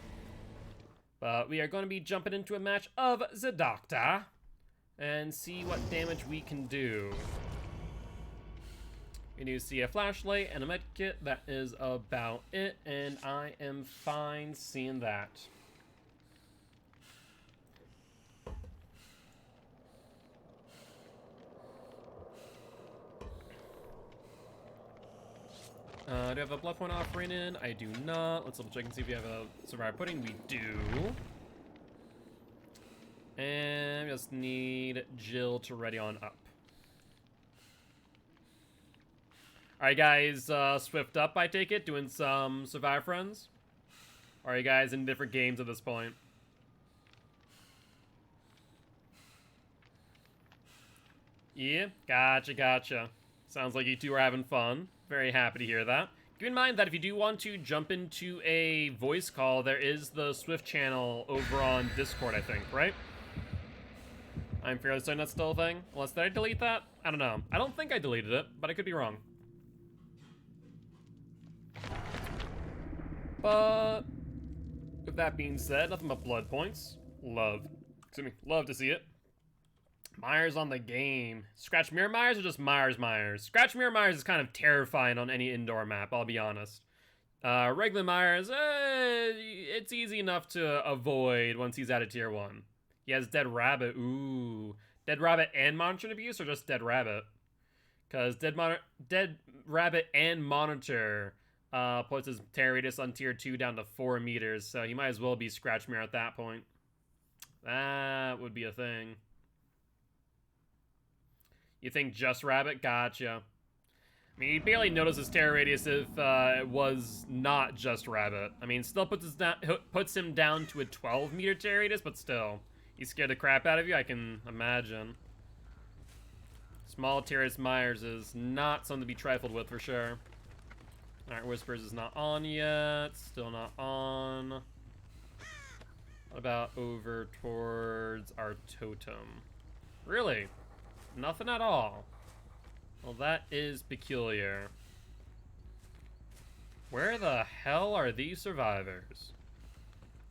S1: But we are going to be jumping into a match of the Doctor and see what damage we can do. We do see a flashlight and a medkit. That is about it, and I am fine seeing that. Do I have a blood point offering in? I do not. Let's double check and see if we have a survivor pudding. We do. And we just need Jill to ready on up. Alright guys, swift up I take it, doing some Survivor Friends? Or are you guys in different games at this point? Yeah, gotcha. Sounds like you two are having fun. Very happy to hear that. Keep in mind that if you do want to jump into a voice call, there is the Swift channel over on Discord, I think, right? I'm fairly certain that's still a thing. Unless, did I delete that? I don't know. I don't think I deleted it, but I could be wrong. But with that being said, nothing but blood points. Love to see it. Myers on the game. Scratch Mirror Myers or just Myers? Scratch Mirror Myers is kind of terrifying on any indoor map, I'll be honest. Regular Myers, it's easy enough to avoid once he's at a tier 1. He has Dead Rabbit, ooh. Dead Rabbit and Monitor Abuse or just Dead Rabbit? Because Dead Rabbit and Monitor puts his tear radius on tier 2 down to 4 meters, so he might as well be Scratch Mirror at that point. That would be a thing. You think just Rabbit? Gotcha. I mean, you'd barely notice his terror radius if it was not just Rabbit. I mean, still puts him down to a 12-meter terror radius, but still. He scared the crap out of you, I can imagine. Small Terrace Myers is not something to be trifled with, for sure. Alright, Whispers is not on yet. Still not on. What about over towards our totem? Really? Nothing at all. Well, that is peculiar. Where the hell are these survivors?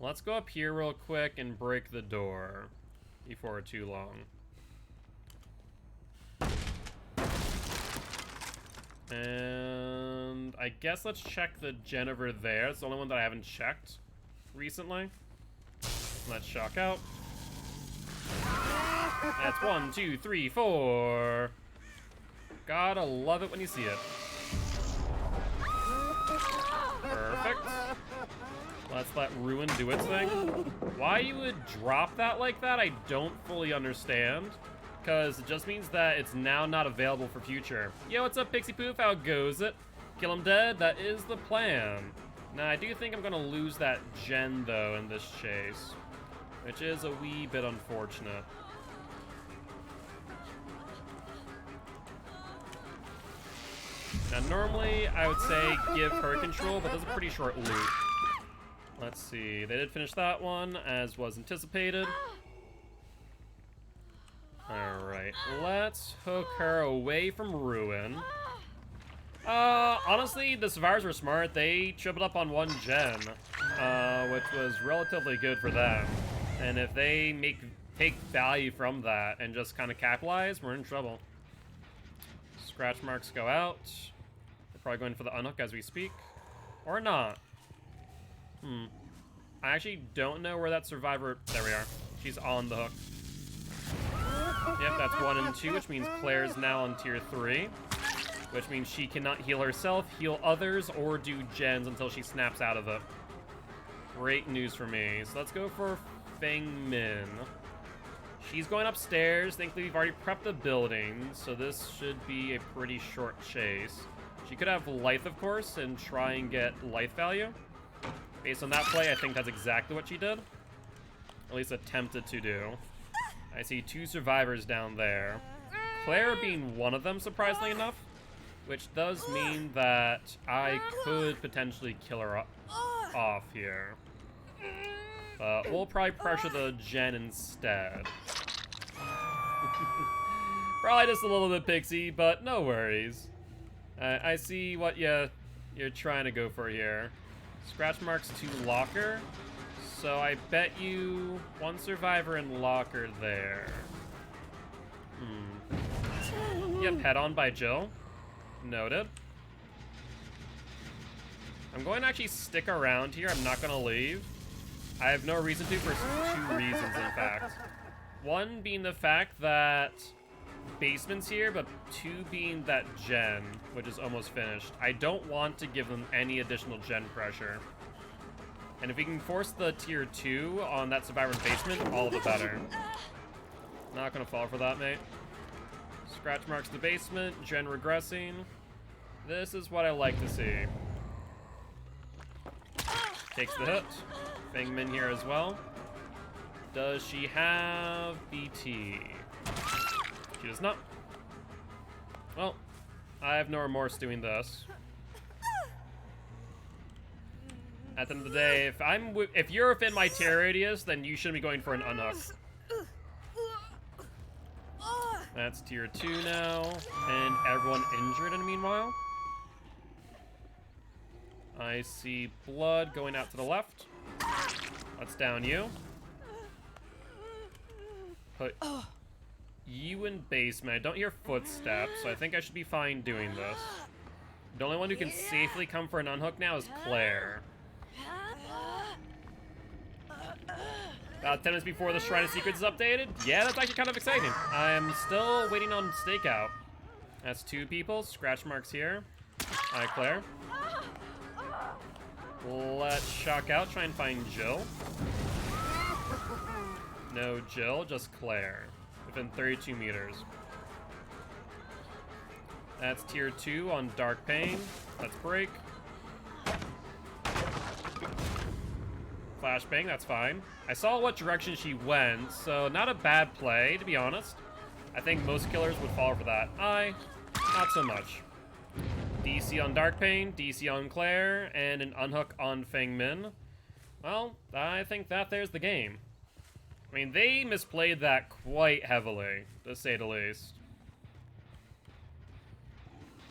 S1: Let's go up here real quick and break the door before too long. And I guess let's check the gen over there. It's the only one that I haven't checked recently. Let's shock out. That's 1, 2, 3, 4. Gotta love it when you see it. Perfect. Let's let Ruin do its thing. Why you would drop that like that, I don't fully understand. Because it just means that it's now not available for future. Yo, what's up, Pixie Poof? How goes it? Kill him dead? That is the plan. Now, I do think I'm gonna lose that gen, though, in this chase. Which is a wee bit unfortunate. Now, normally, I would say give her control, but that's a pretty short loop. Let's see. They did finish that one, as was anticipated. Alright, let's hook her away from Ruin. Honestly, the survivors were smart. They tripled up on 1 gen, which was relatively good for them. And if they take value from that and just kind of capitalize, we're in trouble. Scratch marks go out. Probably going for the unhook as we speak. Or not. I actually don't know where that survivor... There we are. She's on the hook. Yep, that's 1 and 2, which means Claire's now on tier 3. Which means she cannot heal herself, heal others, or do gens until she snaps out of it. Great news for me. So let's go for Feng Min. She's going upstairs. Thankfully, we've already prepped the building, so this should be a pretty short chase. She could have life, of course, and try and get life value. Based on that play, I think that's exactly what she did. At least attempted to do. I see 2 survivors down there. Claire being one of them, surprisingly enough. Which does mean that I could potentially kill her off here. But we'll probably pressure the gen instead. Probably just a little bit pixie, but no worries. I see what you're trying to go for here. Scratch marks to locker. So I bet you 1 survivor in locker there. Yep, head on by Jill. Noted. I'm going to actually stick around here. I'm not going to leave. I have no reason to for 2 reasons, in fact. 1 being the fact that basement's here, but 2 being that gen, which is almost finished. I don't want to give them any additional gen pressure. And if we can force the tier 2 on that survivor in basement, all the better. Not gonna fall for that, mate. Scratch marks the basement, gen regressing. This is what I like to see. Takes the hit. Feng Min here as well. Does she have BT? She does not. Well, I have no remorse doing this. At the end of the day, if you're within my tier radius, then you shouldn't be going for an unhook. That's tier 2 now, and everyone injured in the meanwhile. I see blood going out to the left. Let's down you. Put you in basement. I don't hear footsteps, so I think I should be fine doing this. The only one who can safely come for an unhook now is Claire. About 10 minutes before the Shrine of Secrets is updated? Yeah, that's actually kind of exciting. I'm still waiting on stakeout. That's 2 people. Scratch marks here. Hi, Claire. Let's shock out. Try and find Jill. No Jill, just Claire. Within 32 meters. That's tier 2 on Dark Pain. Let's break. Flashbang, that's fine. I saw what direction she went, so not a bad play, to be honest. I think most killers would fall for that. Not so much. DC on Dark Pain, DC on Claire, and an unhook on Feng Min. Well, I think that there's the game. I mean, they misplayed that quite heavily, to say the least.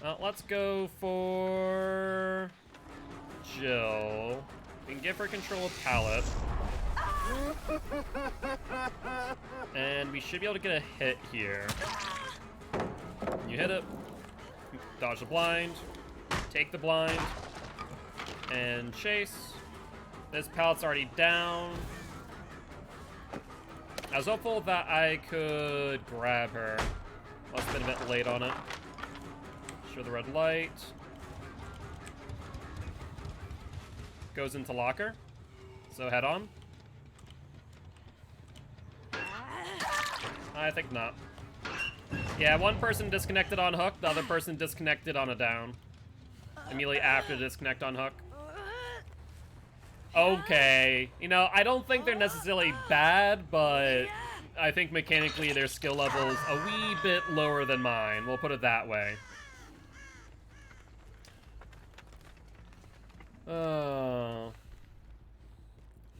S1: Well, let's go for Jill. We can give her control of pallet. And we should be able to get a hit here. You hit it. Dodge the blind. Take the blind. And chase. This pallet's already down. I was hopeful that I could grab her. Must have been a bit late on it. Show the red light. Goes into locker. So head on. I think not. Yeah, 1 person disconnected on hook, the other person disconnected on a down. Immediately after disconnect on hook. Okay. You know, I don't think they're necessarily bad, but I think mechanically their skill level is a wee bit lower than mine. We'll put it that way.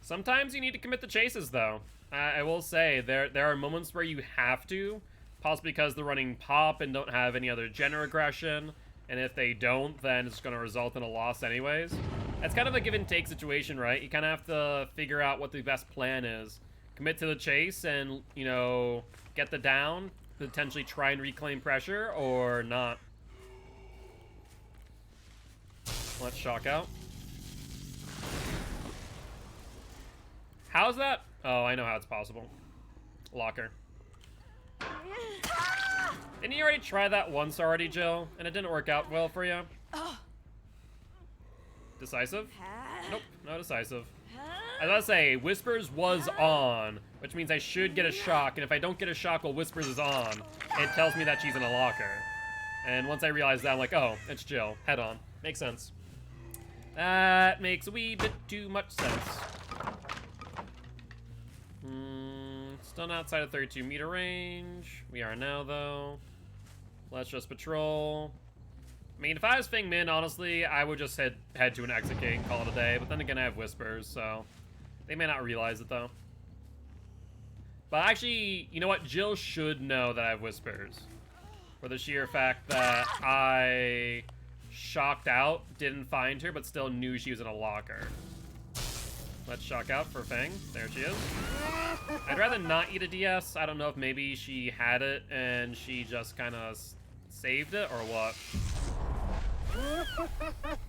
S1: Sometimes you need to commit the chases, though. I will say, there are moments where you have to, possibly because they're running pop and don't have any other gen aggression, and if they don't, then it's going to result in a loss anyways. It's kind of a give and take situation, right? You kind of have to figure out what the best plan is. Commit to the chase and, you know, get the down, potentially try and reclaim pressure, or not. Let's shock out. How's that? Oh, I know how it's possible. Locker. Didn't you already try that once already, Jill? And it didn't work out well for you? Decisive? Nope, not decisive. I was about to say, Whispers was on, which means I should get a shock, and if I don't get a shock while Whispers is on, it tells me that she's in a locker. And once I realize that, I'm like, oh, it's Jill. Head on. Makes sense. That makes a wee bit too much sense. Still not outside of 32 meter range. We are now, though. Let's just patrol. I mean, if I was Feng Min, honestly, I would just head to an exit gate and call it a day. But then again, I have Whispers, so they may not realize it, though. But actually, you know what? Jill should know that I have Whispers. For the sheer fact that I shocked out, didn't find her, but still knew she was in a locker. Let's shock out for Feng. There she is. I'd rather not eat a DS. I don't know if maybe she had it and she just kind of saved it or what.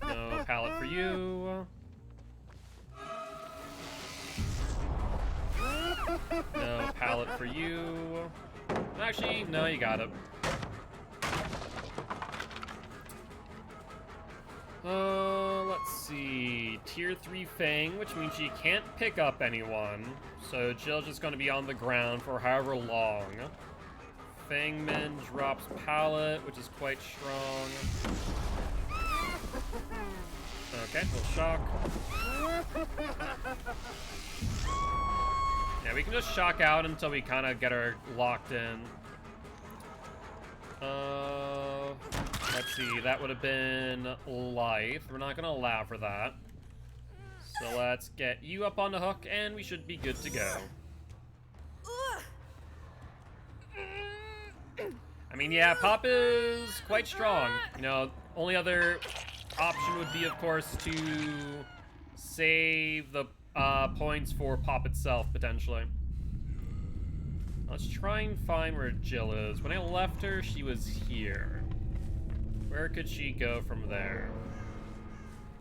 S1: No pallet for you. No pallet for you. Actually, no, you got it. Let's see. Tier 3 Fang, which means she can't pick up anyone. So Jill's just going to be on the ground for however long. Fangman drops pallet, which is quite strong. Okay, we'll shock. Yeah, we can just shock out until we kind of get her locked in. Let's see, that would have been life. We're not gonna allow for that. So let's get you up on the hook, and we should be good to go. I mean, yeah, Pop is quite strong. You know, only other option would be, of course, to save the points for Pop itself, potentially. Let's try and find where Jill is. When I left her, she was here. Where could she go from there?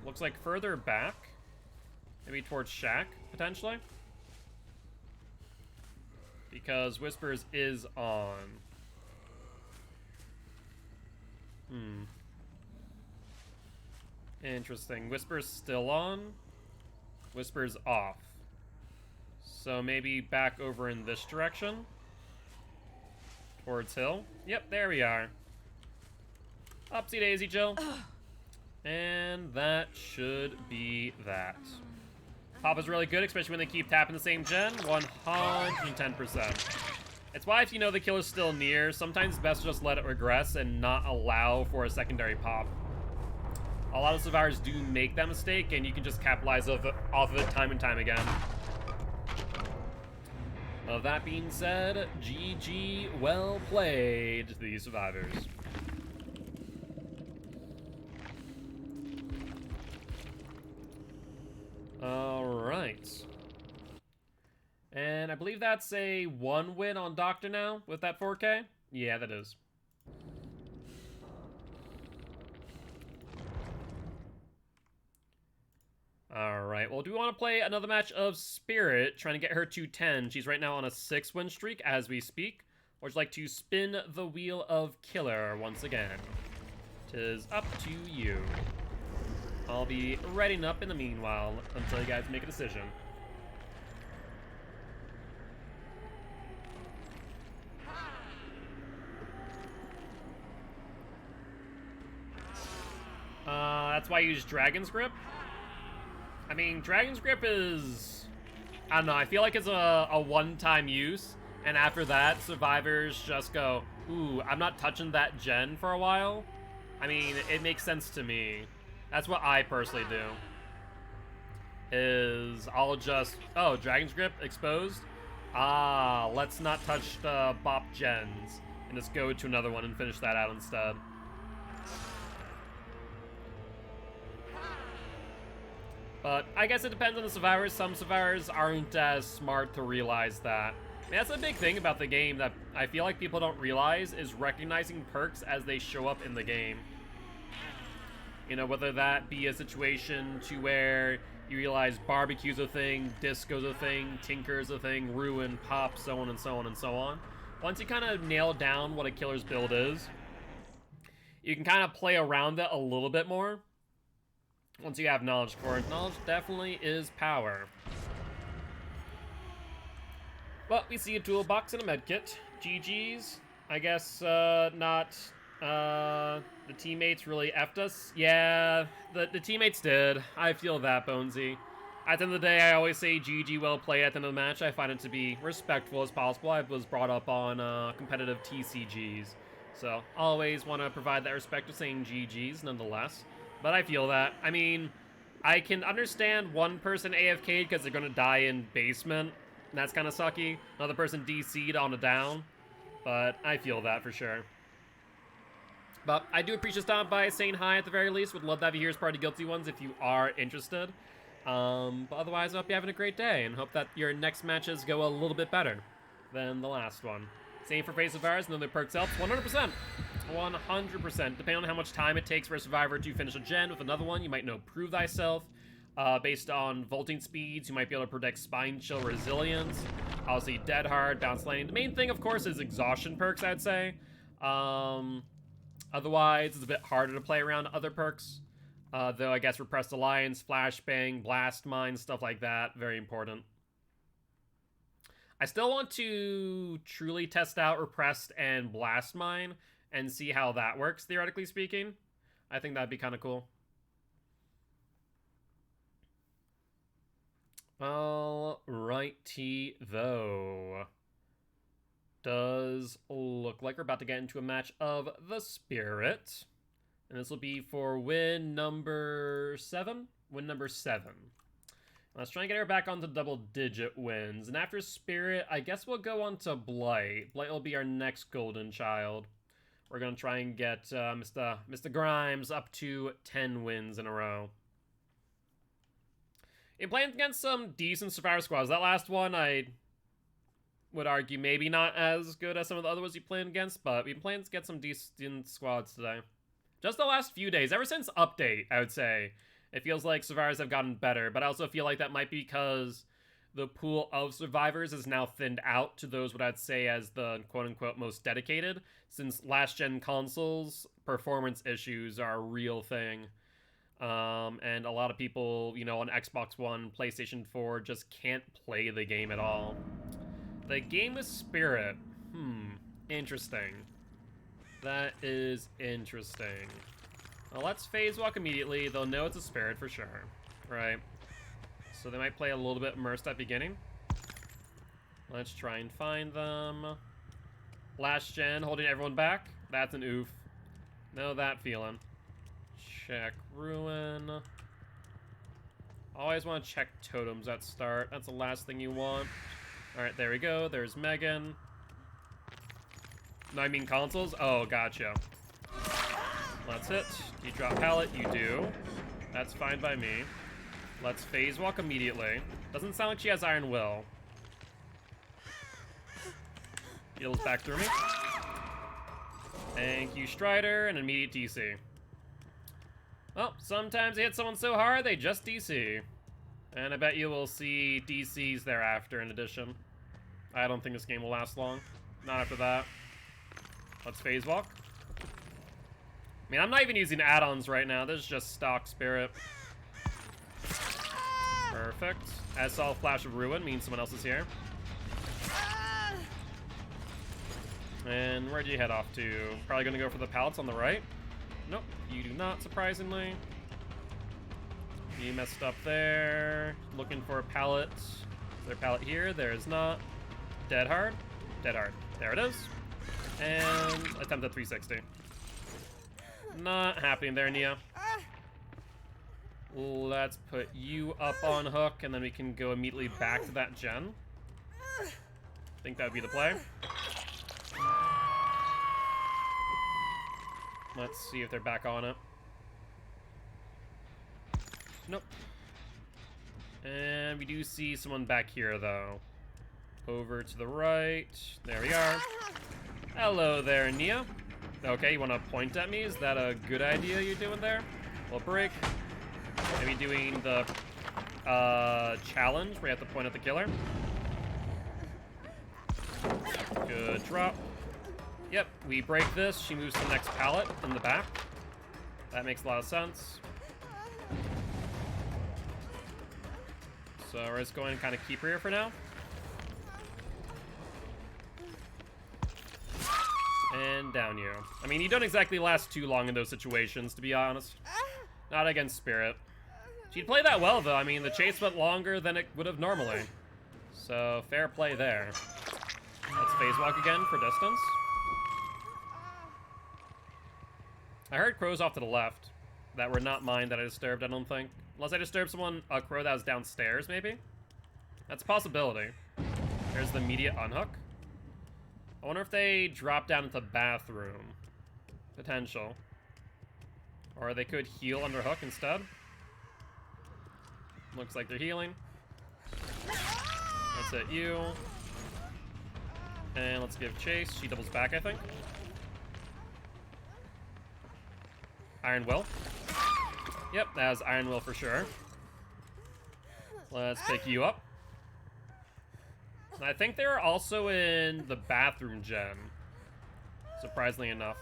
S1: Looks like further back. Maybe towards Shack, potentially. Because Whispers is on. Interesting. Whispers still on. Whispers off. So maybe back over in this direction. Towards Hill. Yep, there we are. Upsy daisy, Jill. And that should be that. Pop is really good, especially when they keep tapping the same gen. 110%. It's why if you know the killer's still near, sometimes it's best to just let it regress and not allow for a secondary pop. A lot of survivors do make that mistake, and you can just capitalize off of it time and time again. That being said, GG, well played to these survivors. Alright. And I believe that's a 1 win on Doctor now with that 4K? Yeah, that is. Alright, well, do we want to play another match of Spirit, trying to get her to 10? She's right now on a 6-win streak as we speak. Or would you like to spin the wheel of Killer once again? 'Tis up to you. I'll be readying up in the meanwhile until you guys make a decision. That's why I use Dragon's Grip. I mean, Dragon's Grip is... I don't know, I feel like it's a one-time use, and after that, survivors just go, ooh, I'm not touching that gen for a while. I mean, it makes sense to me. That's what I personally do. Is I'll just... Oh, Dragon's Grip exposed? Ah, let's not touch the bop gens, and just go to another one and finish that out instead. But I guess it depends on the survivors. Some survivors aren't as smart to realize that. I mean, that's a big thing about the game that I feel like people don't realize is recognizing perks as they show up in the game. You know, whether that be a situation to where you realize barbecue's a thing, disco's a thing, tinker's a thing, ruin, pop, so on and so on and so on. Once you kind of nail down what a killer's build is, you can kind of play around it a little bit more. Once you have knowledge for it. Knowledge definitely is power. But we see a toolbox and a medkit. GG's. I guess not. The teammates really effed us. Yeah, the teammates did. I feel that, Bonesy. At the end of the day, I always say GG, well played at the end of the match. I find it to be respectful as possible. I was brought up on competitive TCGs. So, always want to provide that respect of saying GG's nonetheless. But I feel that. I mean, I can understand one person AFK'd because they're going to die in basement. And that's kind of sucky. Another person DC'd on a down. But I feel that for sure. But I do appreciate stopping by, saying hi at the very least. Would love to have you here as part of Guilty Ones if you are interested. But otherwise, I hope you're having a great day, and hope that your next matches go a little bit better than the last one. Same for Face Survivors, and other perks helps. 100%. 100%. Depending on how much time it takes for a Survivor to finish a gen with another one, you might know Prove Thyself. Based on vaulting speeds, you might be able to predict Spine Chill Resilience. Obviously, Dead Hard, Bounce Landing. The main thing, of course, is exhaustion perks, I'd say. Otherwise, it's a bit harder to play around other perks. Though I guess Repressed Alliance, Flashbang, Blast Mine, stuff like that, very important. I still want to truly test out Repressed and Blast Mine and see how that works, theoretically speaking. I think that'd be kind of cool. Alrighty, though. Does look like we're about to get into a match of the Spirit. And this will be for win number 7? Win number 7. Let's try and get her back onto double-digit wins. And after Spirit, I guess we'll go on to Blight. Blight will be our next golden child. We're going to try and get Mr. Grimes up to 10 wins in a row. In playing against some decent Survivor squads, that last one I would argue maybe not as good as some of the other ones you played against, but we've been playing to get some decent squads today. Just the last few days, ever since update, I would say, it feels like Survivors have gotten better, but I also feel like that might be because the pool of Survivors is now thinned out to those what I'd say as the quote-unquote most dedicated, since last-gen consoles, performance issues are a real thing. And a lot of people, you know, on Xbox One, PlayStation 4 just can't play the game at all. The game is Spirit. Interesting. That is interesting. Well, let's phase walk immediately. They'll know it's a Spirit for sure. Right. So they might play a little bit immersed at beginning. Let's try and find them. Last gen, holding everyone back. That's an oof. Know that feeling. Check Ruin. Always want to check totems at start. That's the last thing you want. Alright, there we go. There's Megan. No, I mean consoles? Oh, gotcha. Let's hit. Do you drop pallet? You do. That's fine by me. Let's phase walk immediately. Doesn't sound like she has Iron Will. Heals back through me. Thank you, Strider, and immediate DC. Well, sometimes they hit someone so hard, they just DC. And I bet you will see DCs thereafter in addition. I don't think this game will last long. Not after that. Let's phase walk. I mean, I'm not even using add-ons right now. This is just stock Spirit. Perfect. As saw a flash of Ruin means someone else is here. And where'd you head off to? Probably gonna go for the pallets on the right. Nope, you do not, surprisingly. You messed up there. Looking for a pallet. Is there a pallet here? There is not. Dead hard. Dead hard. There it is. And attempt at 360. Not happening there, Nia. Let's put you up on hook, and then we can go immediately back to that gen. I think that would be the play. Let's see if they're back on it. Nope. And we do see someone back here, though. Over to the right. There we are. Hello there, Nia. Okay, you want to point at me? Is that a good idea you're doing there? We'll break. Maybe doing the challenge where you have to point at the killer. Good drop. Yep, we break this. She moves to the next pallet in the back. That makes a lot of sense. So we're just going to kind of keep her here for now. And down you. I mean, you don't exactly last too long in those situations, to be honest. Not against Spirit. She'd play that well, though. I mean, the chase went longer than it would have normally. So, fair play there. Let's phase walk again for distance. I heard crows off to the left that were not mine that I disturbed, I don't think. Unless I disturbed someone, a crow that was downstairs, maybe? That's a possibility. There's the immediate unhook. I wonder if they drop down into the bathroom. Potential. Or they could heal under hook instead. Looks like they're healing. That's it, you. And let's give chase. She doubles back, I think. Iron Will. Yep, that was Iron Will for sure. Let's pick you up. I think they're also in the bathroom gen. Surprisingly enough.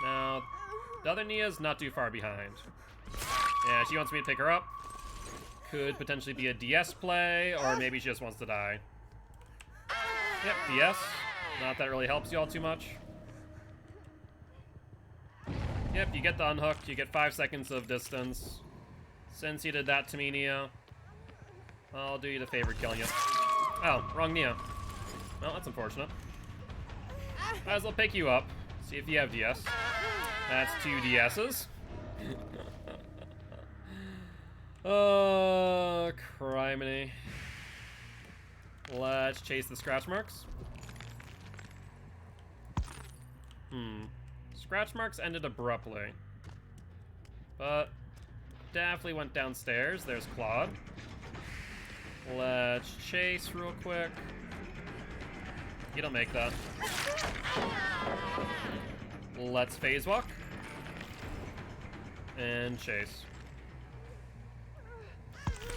S1: Now, the other Nia's not too far behind. Yeah, she wants me to pick her up. Could potentially be a DS play, or maybe she just wants to die. Yep, DS. Not that really helps you all too much. Yep, you get the unhook. You get 5 seconds of distance. Since you did that to me, Nia, I'll do you the favor killing you. Oh, wrong Nia. Well, that's unfortunate. Might as well pick you up. See if you have DS. That's 2 DSs. Oh, criminy. Let's chase the scratch marks. Scratch marks ended abruptly. But definitely went downstairs. There's Claude. Let's chase real quick. You don't make that. Let's phase walk. And chase.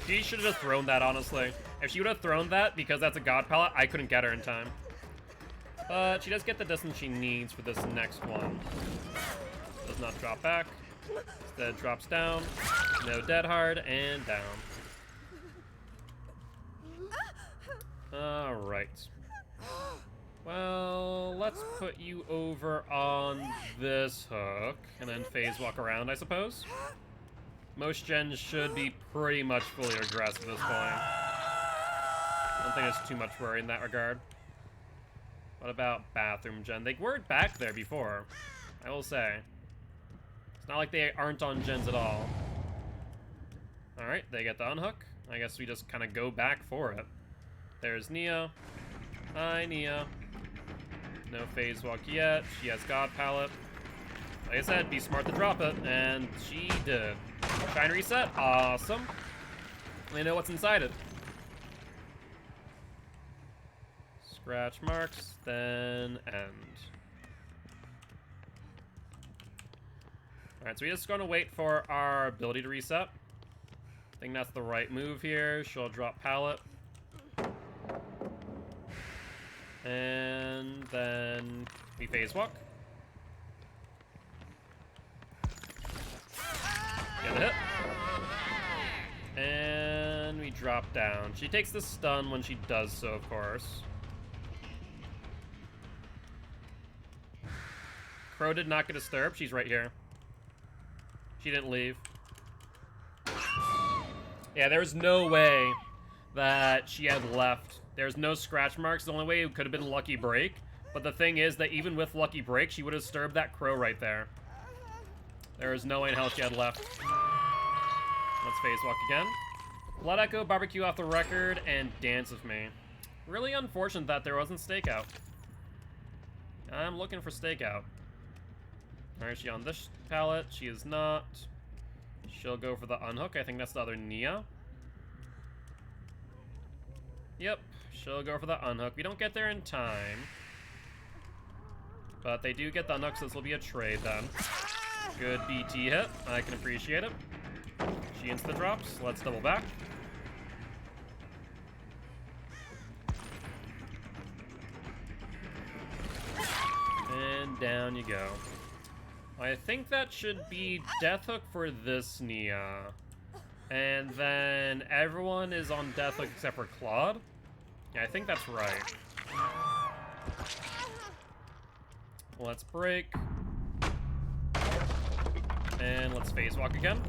S1: She should have thrown that, honestly. If she would have thrown that, because that's a god pallet, I couldn't get her in time. But she does get the distance she needs for this next one. Does not drop back. Instead drops down. No dead hard, and down. Alright. Well, let's put you over on this hook, and then phase walk around, I suppose. Most gens should be pretty much fully regressed at this point. I don't think there's too much worry in that regard. What about bathroom gen? They were back there before, I will say. It's not like they aren't on gens at all. Alright, they get the unhook. I guess we just kind of go back for it. There's Nia. Hi, Nia. No phase walk yet. She has God Palette. Like I said, be smart to drop it, and she did. Shine reset. Awesome. They know what's inside it. Scratch marks, then end. Alright, so we're just going to wait for our ability to reset. I think that's the right move here. She'll drop pallet. And then we phase walk. Get a hit. And we drop down. She takes the stun when she does so, of course. Crow did not get disturbed. She's right here. She didn't leave. Yeah, there's no way that she had left. There's no scratch marks. The only way it could have been Lucky Break. But the thing is that even with Lucky Break, she would have disturbed that crow right there. There is no way in hell she had left. Let's phase walk again. Blood Echo, Barbecue off the record, and Dance with Me. Really unfortunate that there wasn't Stakeout. I'm looking for Stakeout. Alright, is she on this pallet? She is not. She'll go for the unhook. I think that's the other Nia. Yep, she'll go for the unhook. We don't get there in time. But they do get the unhook, so this will be a trade then. Good BT hit. I can appreciate it. She insta drops. Let's double back. And down you go. I think that should be Death Hook for this Nia. And then everyone is on Death Hook except for Claude. Yeah, I think that's right. Let's break. And let's phase walk again.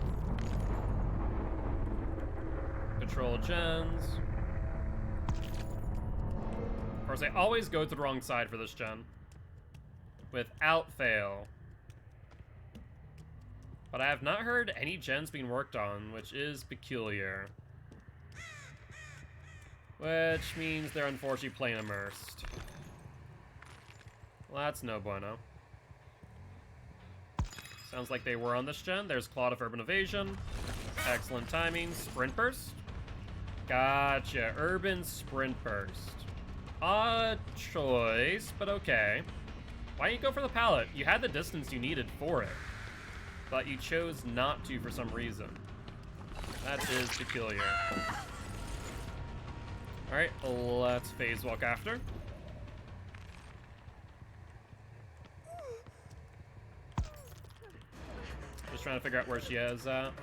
S1: Control gens. Of course, I always go to the wrong side for this gen. Without fail. But I have not heard any gens being worked on, which is peculiar. Which means they're unfortunately playing immersed. Well, that's no bueno. Sounds like they were on this gen. There's Claude of Urban Evasion. Excellent timing. Sprint Burst. Gotcha. Urban Sprint Burst. Odd choice, but okay. Why didn't you go for the pallet? You had the distance you needed for it. But you chose not to for some reason. That is peculiar. Alright, let's phase walk after. Just trying to figure out where she is at.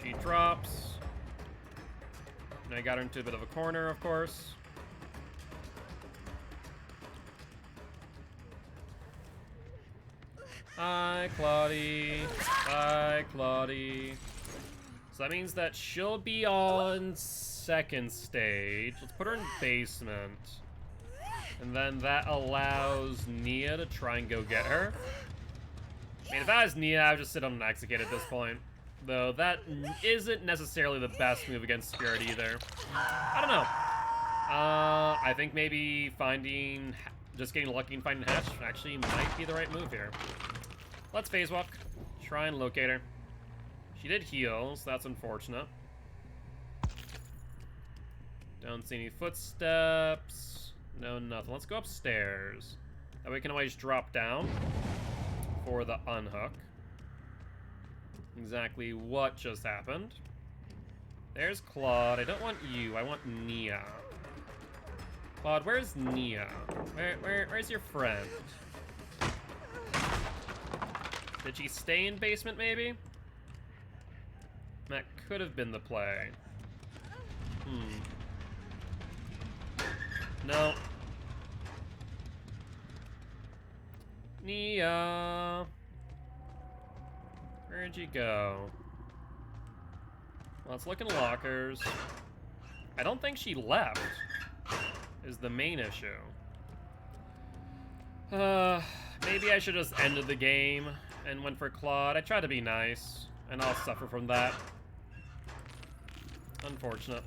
S1: She drops. And I got her into a bit of a corner, of course. Hi, Claudie. Hi, Claudie. So that means that she'll be on second stage. Let's put her in basement. And then that allows Nia to try and go get her. I mean, if I was Nia, I would just sit on an execute at this point. Though that isn't necessarily the best move against Spirit either. I don't know. I think maybe just getting lucky and finding Hatch actually might be the right move here. Let's phase walk. Try and locate her. She did heal, so that's unfortunate. Don't see any footsteps. No, nothing. Let's go upstairs. That way we can always drop down for the unhook. Exactly what just happened. There's Claude. I don't want you. I want Nia. Claude, where's Nia? Where's your friend? Did she stay in basement, maybe? That could have been the play. No. Nia. Where'd you go? Let's look in lockers. I don't think she left, is the main issue. Maybe I should have just ended the game and went for Claude. I tried to be nice, and I'll suffer from that. Unfortunate.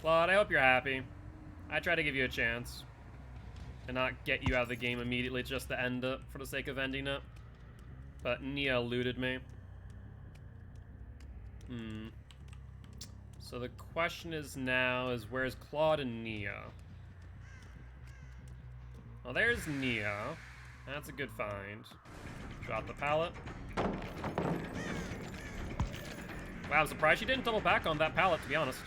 S1: Claude, I hope you're happy. I tried to give you a chance and not get you out of the game immediately just to end it for the sake of ending it. But Nia eluded me. So the question is where's Claude and Nia? Well, there's Nia. That's a good find. Drop the pallet. Wow, I'm surprised she didn't double back on that pallet, to be honest.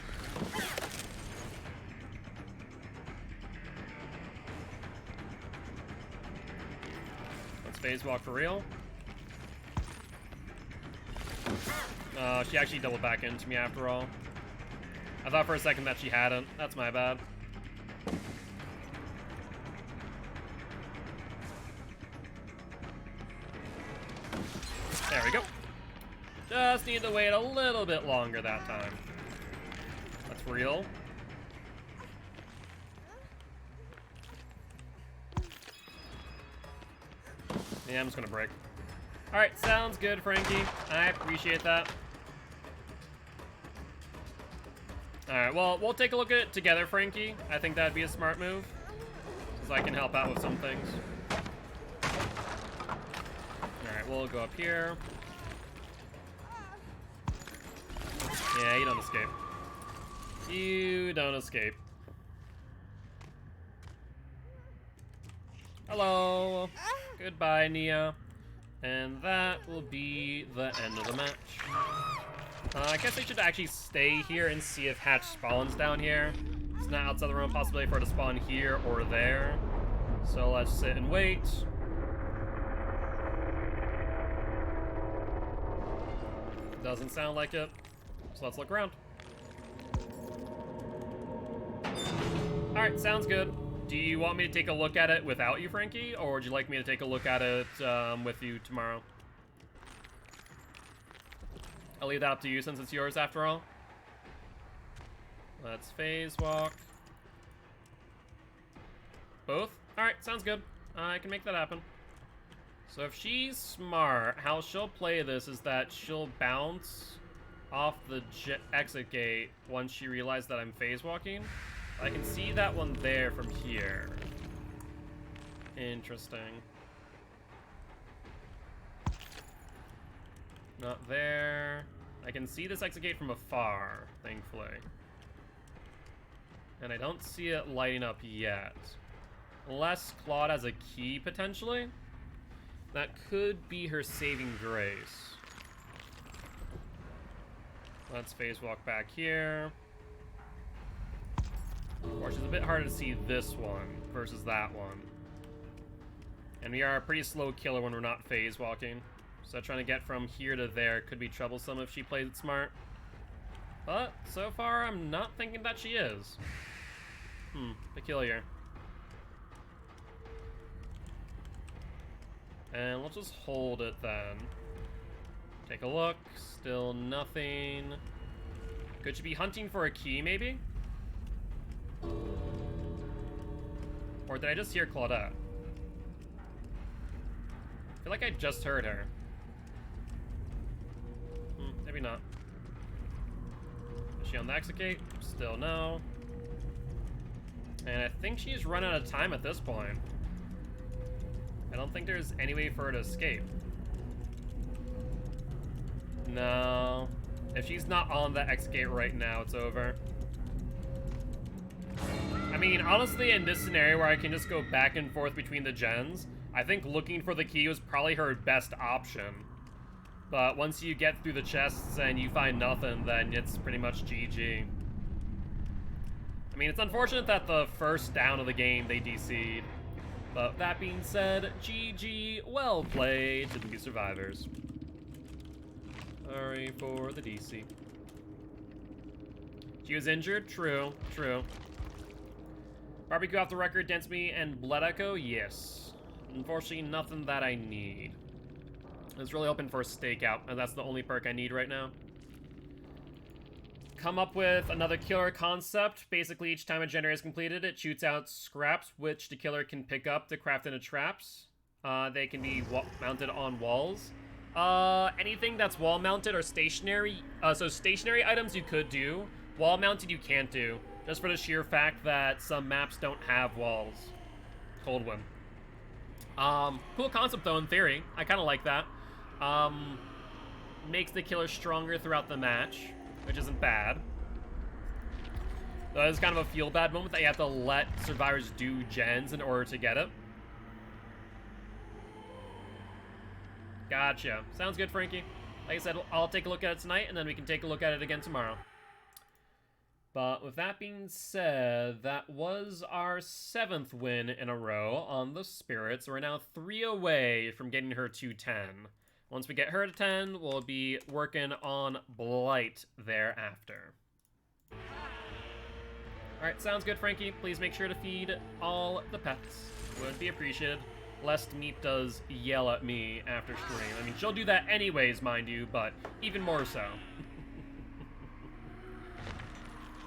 S1: Let's phase walk for real. She actually doubled back into me after all. I thought for a second that she hadn't. That's my bad. There we go. Just need to wait a little bit longer that time. That's real. Yeah, I'm just gonna break. Alright, sounds good, Frankie. I appreciate that. Alright, well, we'll take a look at it together, Frankie. I think that'd be a smart move, because I can help out with some things. Alright, we'll go up here. Yeah, you don't escape. You don't escape. Hello. Goodbye, Nia. And that will be the end of the match. I guess I should actually stay here and see if Hatch spawns down here. It's not outside the realm of possibility for it to spawn here or there. So let's sit and wait. Doesn't sound like it. So let's look around. Alright, sounds good. Do you want me to take a look at it without you, Frankie? Or would you like me to take a look at it with you tomorrow? I'll leave that up to you since it's yours after all. Let's phase walk. Both? Alright, sounds good. I can make that happen. So if she's smart, how she'll play this is that she'll bounce off the exit gate once she realizes that I'm phase walking. I can see that one there from here. Interesting. Not there. I can see this exit gate from afar, thankfully. And I don't see it lighting up yet. Unless Claude has a key, potentially. That could be her saving grace. Let's phase walk back here. Of course, it's a bit harder to see this one versus that one. And we are a pretty slow killer when we're not phase walking. So trying to get from here to there could be troublesome if she plays it smart. But so far, I'm not thinking that she is. Peculiar. And let's just hold it then. Take a look. Still nothing. Could she be hunting for a key, maybe? Or did I just hear Claudette? I feel like I just heard her. Maybe not. Is she on the exit gate? Still no. And I think she's run out of time at this point. I don't think there's any way for her to escape. No. If she's not on the exit gate right now, it's over. I mean, honestly, in this scenario where I can just go back and forth between the gens, I think looking for the key was probably her best option. But once you get through the chests and you find nothing, then it's pretty much GG. I mean, it's unfortunate that the first down of the game they DC'd. But that being said, GG, well played to the survivors. Sorry for the DC. She was injured? True, true. Barbecue off the record, Dance Me, and Blood Echo? Yes. Unfortunately, nothing that I need. I was really hoping for a stakeout, and that's the only perk I need right now. Come up with another killer concept. Basically, each time a generator is completed, it shoots out scraps, which the killer can pick up to craft into traps. They can be mounted on walls. Anything that's wall-mounted or stationary. So stationary items you could do. Wall-mounted you can't do. Just for the sheer fact that some maps don't have walls. Cold one. Cool concept though, in theory. I kind of like that. Makes the killer stronger throughout the match, which isn't bad. Though it's kind of a feel-bad moment that you have to let survivors do gens in order to get it. Gotcha. Sounds good, Frankie. Like I said, I'll take a look at it tonight, and then we can take a look at it again tomorrow. But with that being said, that was our 7th win in a row on the Spirits. We're now 3 away from getting her to 10. Once we get her to 10, we'll be working on Blight thereafter. Alright, sounds good, Frankie. Please make sure to feed all the pets. Would be appreciated. Lest Meep does yell at me after stream. I mean, she'll do that anyways, mind you, but even more so.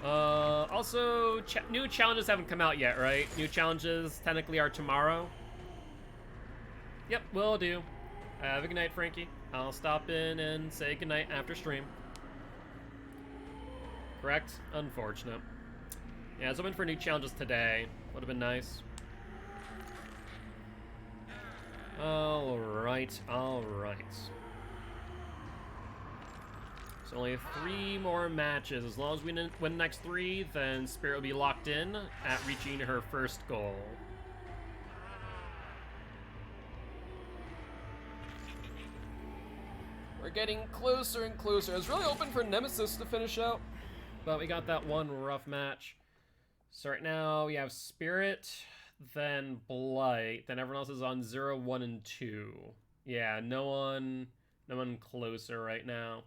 S1: Also, new challenges haven't come out yet, right? New challenges technically are tomorrow. Yep, will do. Have a good night, Frankie. I'll stop in and say goodnight after stream. Correct? Unfortunate. Yeah, I was hoping for new challenges today. Would have been nice. Alright, alright. So only 3 more matches. As long as we win the next 3, then Spirit will be locked in at reaching her first goal. getting closer and closer. I was really hoping for Nemesis to finish out, but we got that one rough match. So right now we have Spirit, then Blight, then everyone else is on 0, 1, and 2. Yeah, no one closer right now.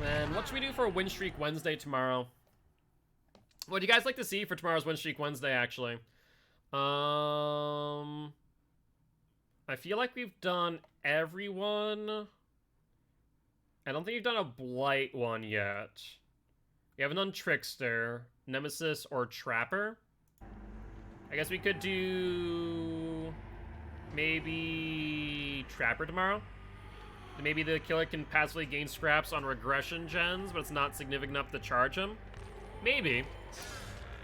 S1: And what should we do for a Win Streak Wednesday tomorrow? What do you guys like to see for tomorrow's Win Streak Wednesday, actually? I feel like we've done everyone. I don't think we've done a Blight one yet. We haven't done Trickster, Nemesis, or Trapper. I guess we could do maybe Trapper tomorrow. Maybe the killer can passively gain scraps on regression gens, but it's not significant enough to charge him. Maybe.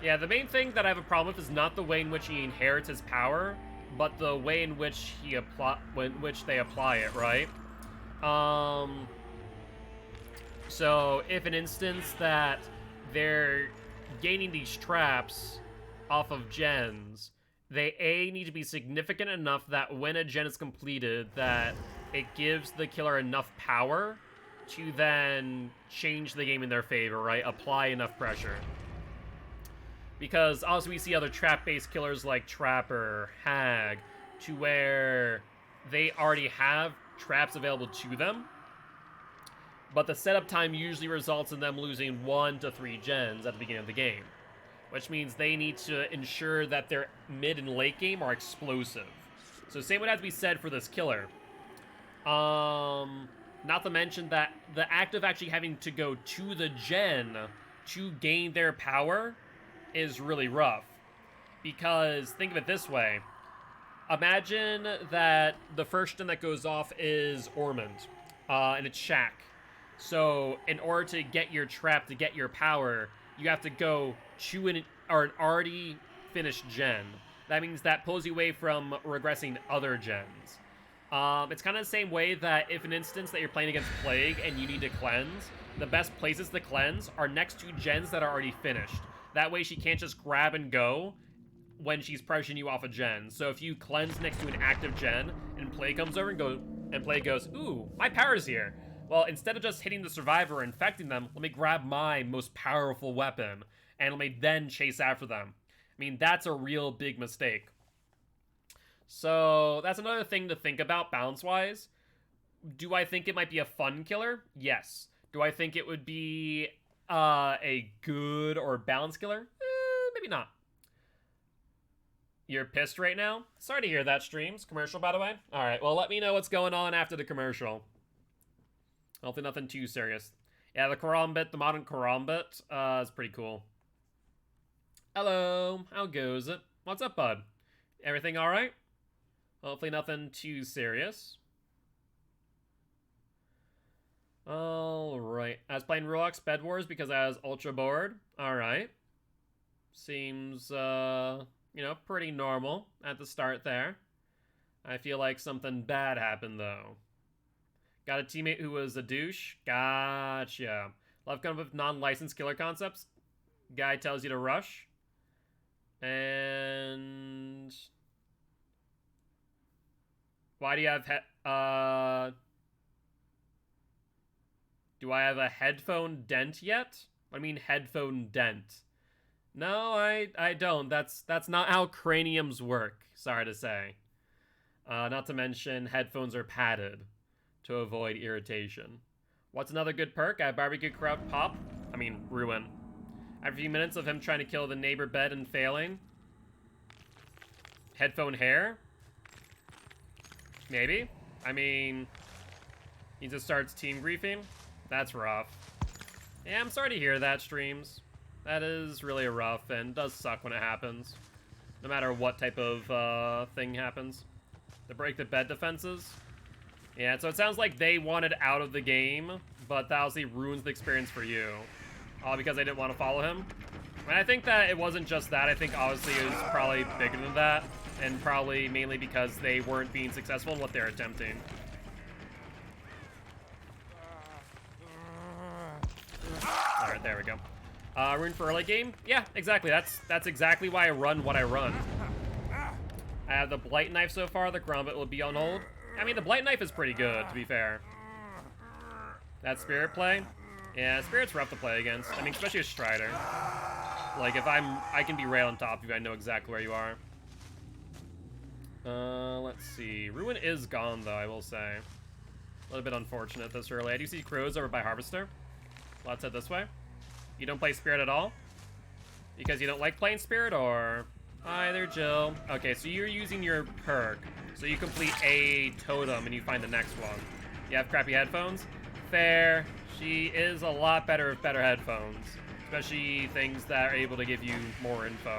S1: Yeah, the main thing that I have a problem with is not the way in which he inherits his power, but the way in which they apply it, right? So if an instance that they're gaining these traps off of gens, they need to be significant enough that when a gen is completed, that it gives the killer enough power to then change the game in their favor, right? Apply enough pressure. Because also we see other trap-based killers like Trapper, Hag, to where they already have traps available to them, but the setup time usually results in them losing 1 to 3 gens at the beginning of the game, which means they need to ensure that their mid and late game are explosive. So same would have to be said for this killer. Not to mention that the act of actually having to go to the gen to gain their power is really rough. Because think of it this way. Imagine that the first gen that goes off is Ormond, and it's Shack. So in order to get your trap, to get your power, you have to go to an already finished gen. That means that pulls you away from regressing other gens. It's kind of the same way that if an instance that you're playing against Plague and you need to cleanse, the best places to cleanse are next to gens that are already finished. That way she can't just grab and go when she's pressuring you off a gen. So if you cleanse next to an active gen and Plague comes over and Plague goes, ooh, my power's here. Well, instead of just hitting the survivor or infecting them, let me grab my most powerful weapon and let me then chase after them. I mean, that's a real big mistake. So that's another thing to think about balance-wise. Do I think it might be a fun killer? Yes. Do I think it would be a good or balanced killer? Maybe not. You're pissed right now? Sorry to hear that, streams. Commercial, by the way? Alright, well, let me know what's going on after the commercial. Hopefully nothing too serious. Yeah, the Karambit, the modern Karambit, is pretty cool. Hello, how goes it? What's up, bud? Everything alright? Hopefully nothing too serious. Alright. I was playing Roblox Bed Wars because I was ultra bored. Alright. Seems, you know, pretty normal at the start there. I feel like something bad happened, though. Got a teammate who was a douche? Gotcha. Love coming up with non-licensed killer concepts. Guy tells you to rush. And... why do you have do I have a headphone dent yet? What do you mean headphone dent? No, I don't. That's not how craniums work, sorry to say. Not to mention headphones are padded to avoid irritation. What's another good perk? I have barbecue crowd pop. I mean, ruin. After a few minutes of him trying to kill the neighbor bed and failing. Headphone hair? Maybe. I mean, he just starts team griefing. That's rough. Yeah, I'm sorry to hear that, streams. That is really rough and does suck when it happens. No matter what type of thing happens. To break the bed defenses. Yeah, so it sounds like they wanted out of the game, but that obviously ruins the experience for you. All because they didn't want to follow him. And I think that it wasn't just that. I think obviously it was probably bigger than that. And probably mainly because they weren't being successful in what they're attempting. Alright, there we go. Rune for early game? Yeah, exactly. That's exactly why I run what I run. I have the Blight Knife so far. The Grumbit will be on hold. I mean, the Blight Knife is pretty good, to be fair. That Spirit play? Yeah, Spirit's rough to play against. I mean, especially a Strider. Like, if I can be right on top of you, I know exactly where you are. Let's see. Ruin is gone, though, I will say. A little bit unfortunate this early. I do see Crows over by Harvester. Let's head this way. You don't play Spirit at all? Because you don't like playing Spirit, or... Hi there, Jill. Okay, so you're using your perk. So you complete a totem and you find the next one. You have crappy headphones? Fair. She is a lot better with better headphones. Especially things that are able to give you more info.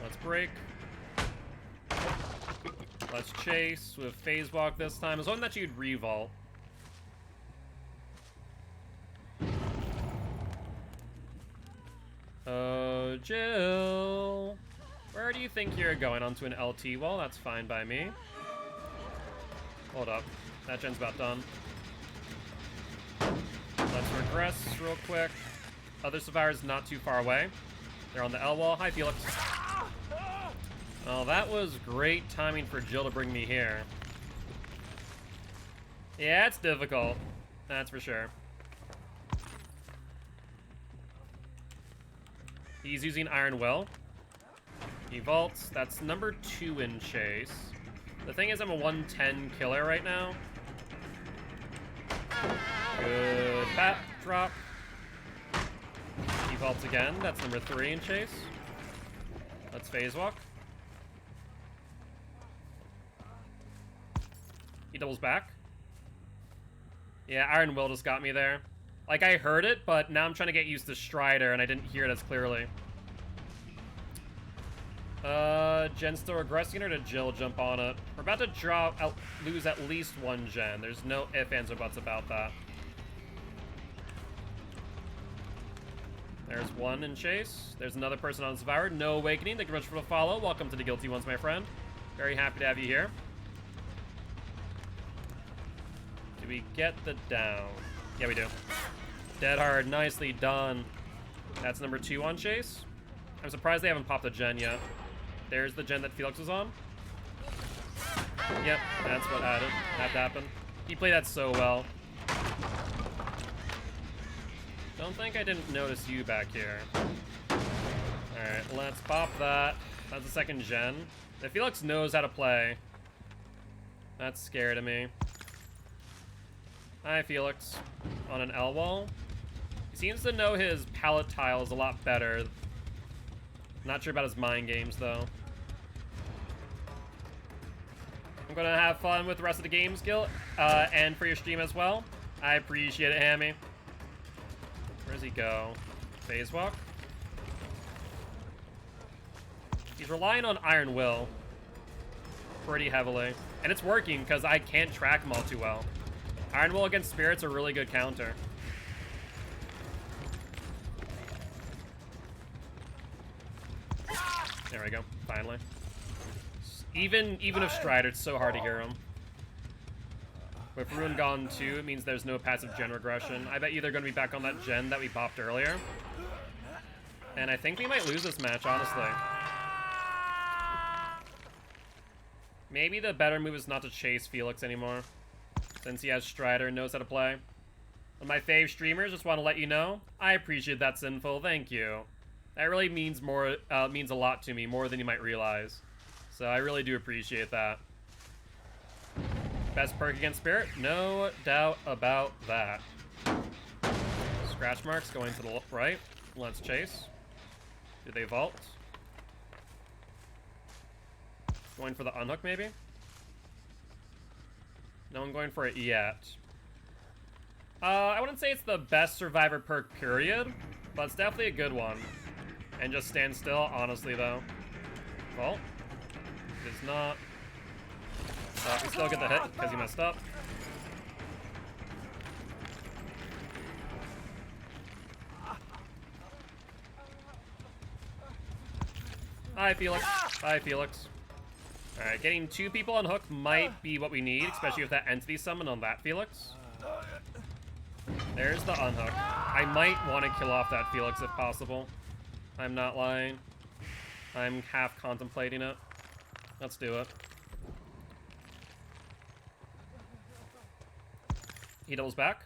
S1: Let's break. Let's chase with Phase Walk this time. I was hoping that you'd revolt. Oh, Jill. Where do you think you're going? Onto an LT wall? That's fine by me. Hold up. That gen's about done. Let's regress real quick. Other survivors not too far away. They're on the L wall. Hi, Felix. Oh, that was great timing for Jill to bring me here. Yeah, it's difficult. That's for sure. He's using Iron Will. He vaults. That's number 2 in chase. The thing is, I'm a 110 killer right now. Good bat drop. He vaults again. That's number 3 in chase. Let's phase walk. He doubles back. Yeah, Iron Will just got me there. Like, I heard it, but now I'm trying to get used to Strider, and I didn't hear it as clearly. Jen's still regressing, or did Jill jump on it? We're about to lose at least one Gen. There's no ifs, ands, or buts about that. There's one in chase. There's another person on Survivor. No Awakening. Thank you very much for the follow. Welcome to the Guilty Ones, my friend. Very happy to have you here. Do we get the down? Yeah, we do. Dead hard. Nicely done. That's number 2 on chase. I'm surprised they haven't popped the Gen yet. There's the Gen that Felix was on. Yep, that's what had to happen. He played that so well. Don't think I didn't notice you back here. Alright, let's pop that. That's the second Gen. If Felix knows how to play, that's scary to me. Hi, Felix. On an L wall. He seems to know his palette tiles a lot better. Not sure about his mind games, though. I'm gonna have fun with the rest of the games, Gil, and for your stream as well. I appreciate it, Hammy. Where does he go? Phase walk? He's relying on Iron Will pretty heavily. And it's working, because I can't track him all too well. Iron Will against Spirit's a really good counter. There we go, finally. Even if Strider, it's so hard to hear him. With Ruin gone too, it means there's no passive Gen regression. I bet you they're going to be back on that Gen that we popped earlier. And I think we might lose this match, honestly. Maybe the better move is not to chase Felix anymore, since he has Strider and knows how to play. One of my fave streamers, just want to let you know, I appreciate that, Sinful, thank you. That really means means a lot to me, more than you might realize. So I really do appreciate that. Best perk against Spirit? No doubt about that. Scratch marks going to the right. Let's chase. Do they vault? Going for the unhook, maybe? No one going for it yet. I wouldn't say it's the best Survivor perk, period, but it's definitely a good one. And just stand still, honestly, though. Well, it is not. We still get the hit because he messed up. Hi, Felix. Hi, Felix. Alright, getting 2 people on hook might be what we need, especially with that entity summon on that Felix. There's the unhook. I might want to kill off that Felix if possible. I'm not lying. I'm half contemplating it. Let's do it. He doubles back.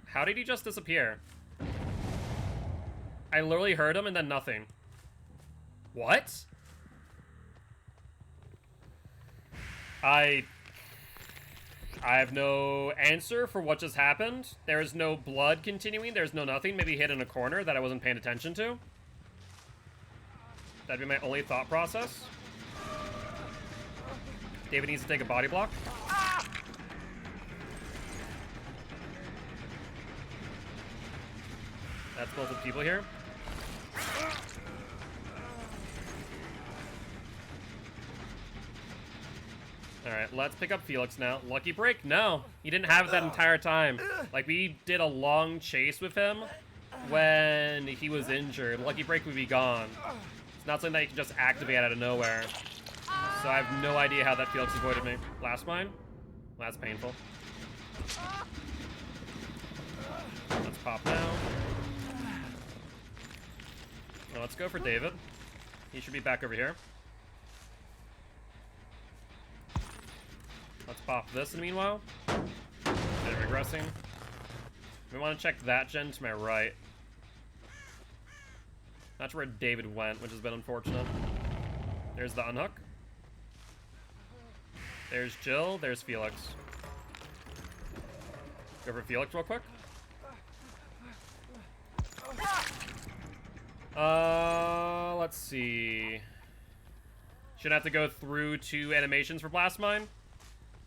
S1: How did he just disappear? I literally heard him and then nothing. What? I have no answer for what just happened. There is no blood continuing. There's no nothing. Maybe he hid in a corner that I wasn't paying attention to. That'd be my only thought process. David needs to take a body block. That's multiple people here. Alright, let's pick up Felix now. Lucky break? No. He didn't have it that entire time. Like, we did a long chase with him when he was injured. Lucky break would be gone. It's not something that you can just activate out of nowhere. So I have no idea how that Felix avoided me. Last mine? Well, that's painful. Let's pop now. Well, let's go for David. He should be back over here. Let's pop this in the meanwhile. They're regressing. We want to check that gen to my right. Not sure where David went, which has been unfortunate. There's the unhook. There's Jill. There's Felix. Go for Felix real quick. Let's see. Should have to go through 2 animations for Blast Mine.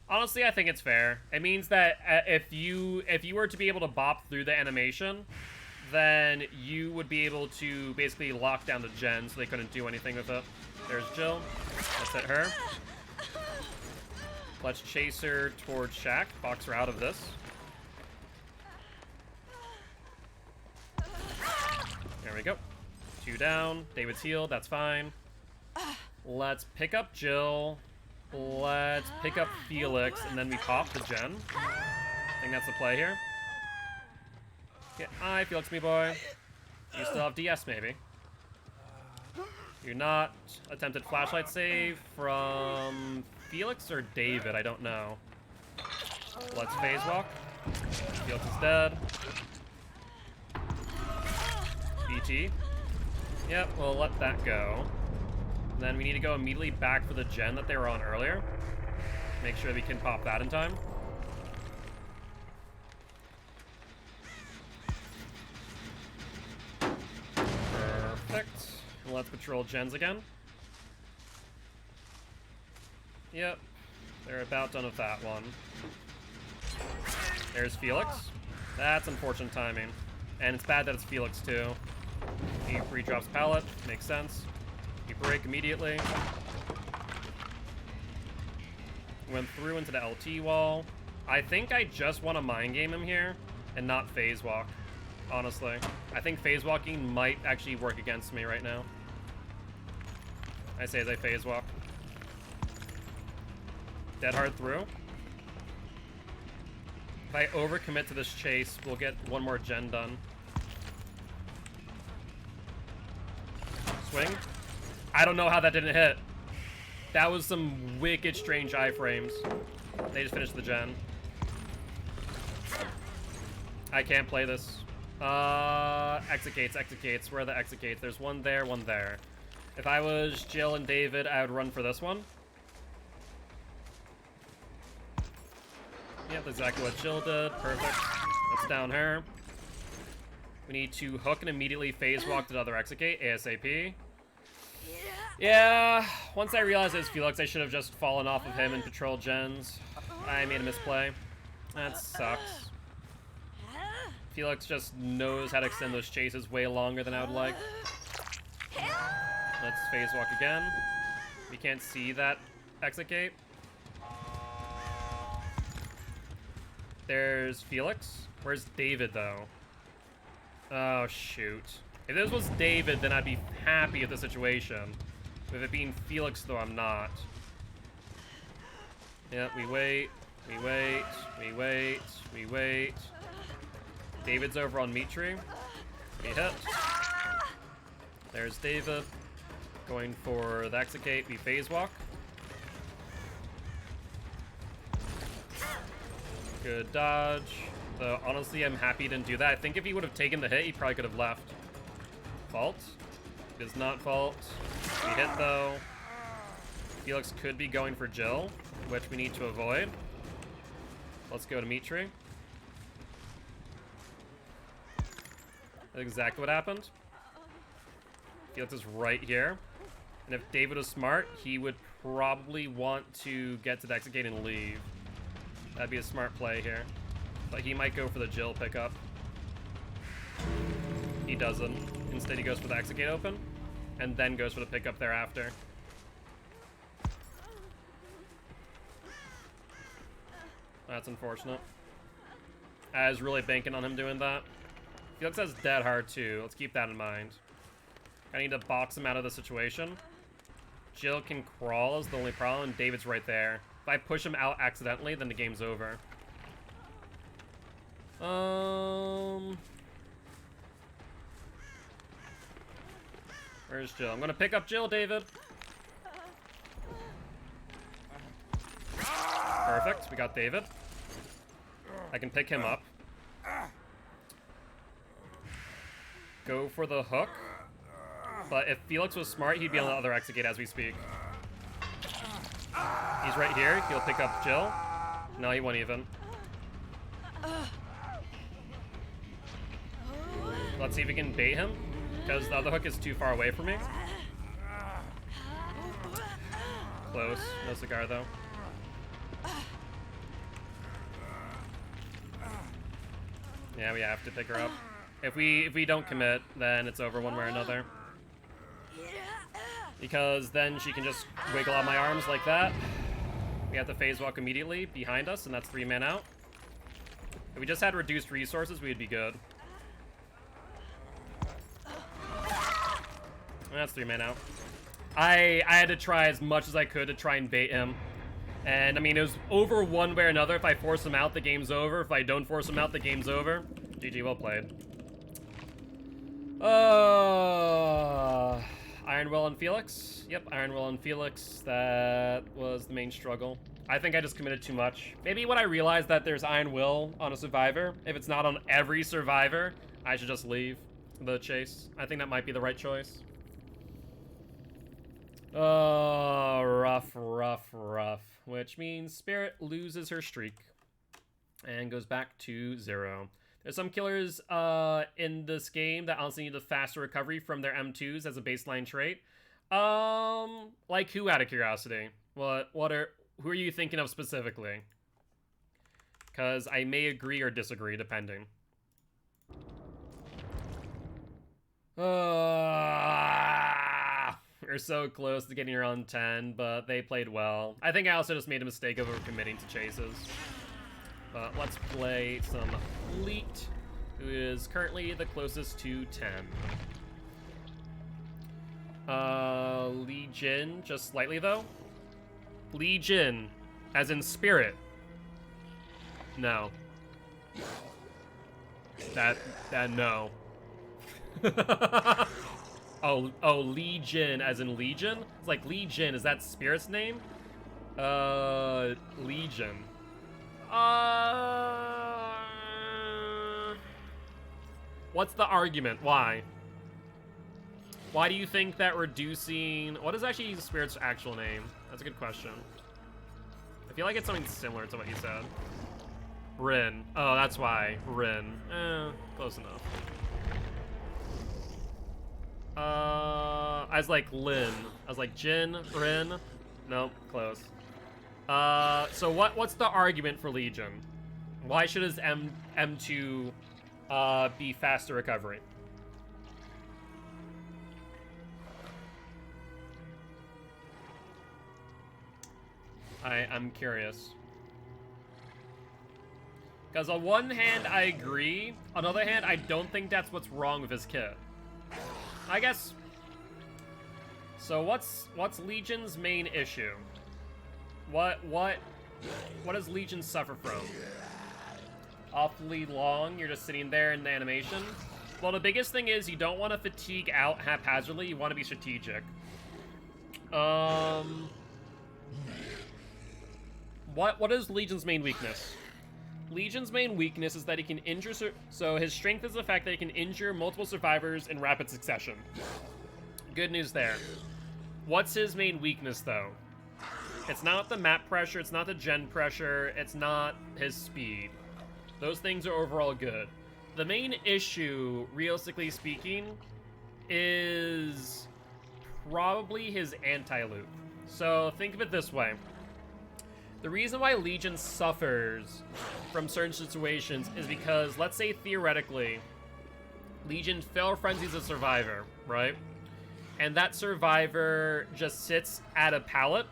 S1: Honestly, I think it's fair. It means that if you were to be able to bop through the animation, then you would be able to basically lock down the gen so they couldn't do anything with it. There's Jill. Let's hit her. Let's chase her towards Shaq. Box her out of this. There we go. 2 down. David's healed. That's fine. Let's pick up Jill. Let's pick up Felix, and then we pop the gen. I think that's the play here. Get eye, Felix, me boy. You still have DS, maybe. You're not. Attempted flashlight save from Felix or David, I don't know. Let's phase walk. Felix is dead. BT. Yep, we'll let that go. And then we need to go immediately back for the gen that they were on earlier. Make sure we can pop that in time. Perfect. And let's patrol gens again. Yep. They're about done with that one. There's Felix. That's unfortunate timing. And it's bad that it's Felix, too. He re-drops pallet. Makes sense. We break immediately. Went through into the LT wall. I think I just want to mind game him here and not phase walk, honestly. I think phase walking might actually work against me right now. I say as I phase walk. Dead hard through. If I overcommit to this chase, we'll get 1 more gen done. Swing. I don't know how that didn't hit. That was some wicked strange iframes. They just finished the gen. I can't play this. Execates. Where are the execates? There's one there, one there. If I was Jill and David, I would run for this one. Yep, that's exactly what Jill did. Perfect. Let's down her. We need to hook and immediately phase walk to the other execate ASAP. Yeah, once I realized it was Felix, I should have just fallen off of him and patrolled gens. I made a misplay. That sucks. Felix just knows how to extend those chases way longer than I would like. Let's phase walk again. We can't see that execate. There's Felix. Where's David, though? Oh, shoot. If this was David, then I'd be happy with the situation. With it being Felix, though, I'm not. Yeah, we wait. David's over on meat tree. He hit. There's David. Going for the execute. We phase walk. Good dodge. Though honestly, I'm happy he didn't do that. I think if he would have taken the hit, he probably could have left. Fault. It is not fault. We hit though. Felix could be going for Jill, which we need to avoid. Let's go to meat tree. That's exactly what happened. Felix is right here. And if David was smart, he would probably want to get to the exit gate and leave. That'd be a smart play here. But he might go for the Jill pickup. He doesn't. Instead, he goes for the exit gate open, and then goes for the pickup thereafter. That's unfortunate. I was really banking on him doing that. Felix has dead hard too. Let's keep that in mind. I need to box him out of the situation. Jill can crawl is the only problem, and David's right there. If I push him out accidentally, then the game's over. Where's Jill? I'm gonna pick up Jill, David. Perfect, we got David. I can pick him up. Go for the hook. But if Felix was smart, he'd be on the other exit gate as we speak. He's right here. He'll pick up Jill. No, he won't even. Let's see if we can bait him, because the other hook is too far away from me. Close. No cigar, though. Yeah, we have to pick her up. If we don't commit, then it's over one way or another. Because then she can just wiggle out my arms like that. We have to phase walk immediately behind us, and that's 3 men out. If we just had reduced resources, we'd be good. That's 3 men out. I had to try as much as I could to try and bait him. And, I mean, it was over one way or another. If I force him out, the game's over. If I don't force him out, the game's over. GG, well played. Iron Will and Felix. Yep, Iron Will and Felix. That was the main struggle. I think I just committed too much. Maybe when I realized that there's Iron Will on a survivor, if it's not on every survivor, I should just leave the chase. I think that might be the right choice. Oh, rough, rough, rough. Which means Spirit loses her streak and goes back to 0. There's some killers in this game that honestly need a faster recovery from their M2s as a baseline trait. Like who, out of curiosity? Who are you thinking of specifically? Because I may agree or disagree, depending. We're so close to getting around 10, but they played well. I think I also just made a mistake of overcommitting to chases. But let's play some Fleet, who is currently the closest to 10. Legion, just slightly though. Legion, as in spirit. No. That no. Oh, Legion, as in Legion? It's like Legion, is that Spirit's name? Legion. What's the argument? Why? Why do you think that reducing... What is actually Spirit's actual name? That's a good question. I feel like it's something similar to what you said. Rin. Oh, that's why. Rin. Close enough. I was like Lin. I was like Jin, Rin. Nope, close. So what's the argument for Legion? Why should his M2 be faster recovery? I'm curious. Because on one hand, I agree. On the other hand, I don't think that's what's wrong with his kit. I guess. So what's Legion's main issue? What does Legion suffer from? awfully long. You're just sitting there in the animation. Well, the biggest thing is you don't want to fatigue out haphazardly. You want to be strategic. What is Legion's main weakness? Legion's main weakness is that he can injure... So his strength is the fact that he can injure multiple survivors in rapid succession. Good news there. What's his main weakness, though? It's not the map pressure, it's not the gen pressure, it's not his speed. Those things are overall good. The main issue, realistically speaking, is probably his anti-loop. So think of it this way. The reason why Legion suffers from certain situations is because, let's say theoretically, Legion Feral Frenzy's a survivor, right? And that survivor just sits at a pallet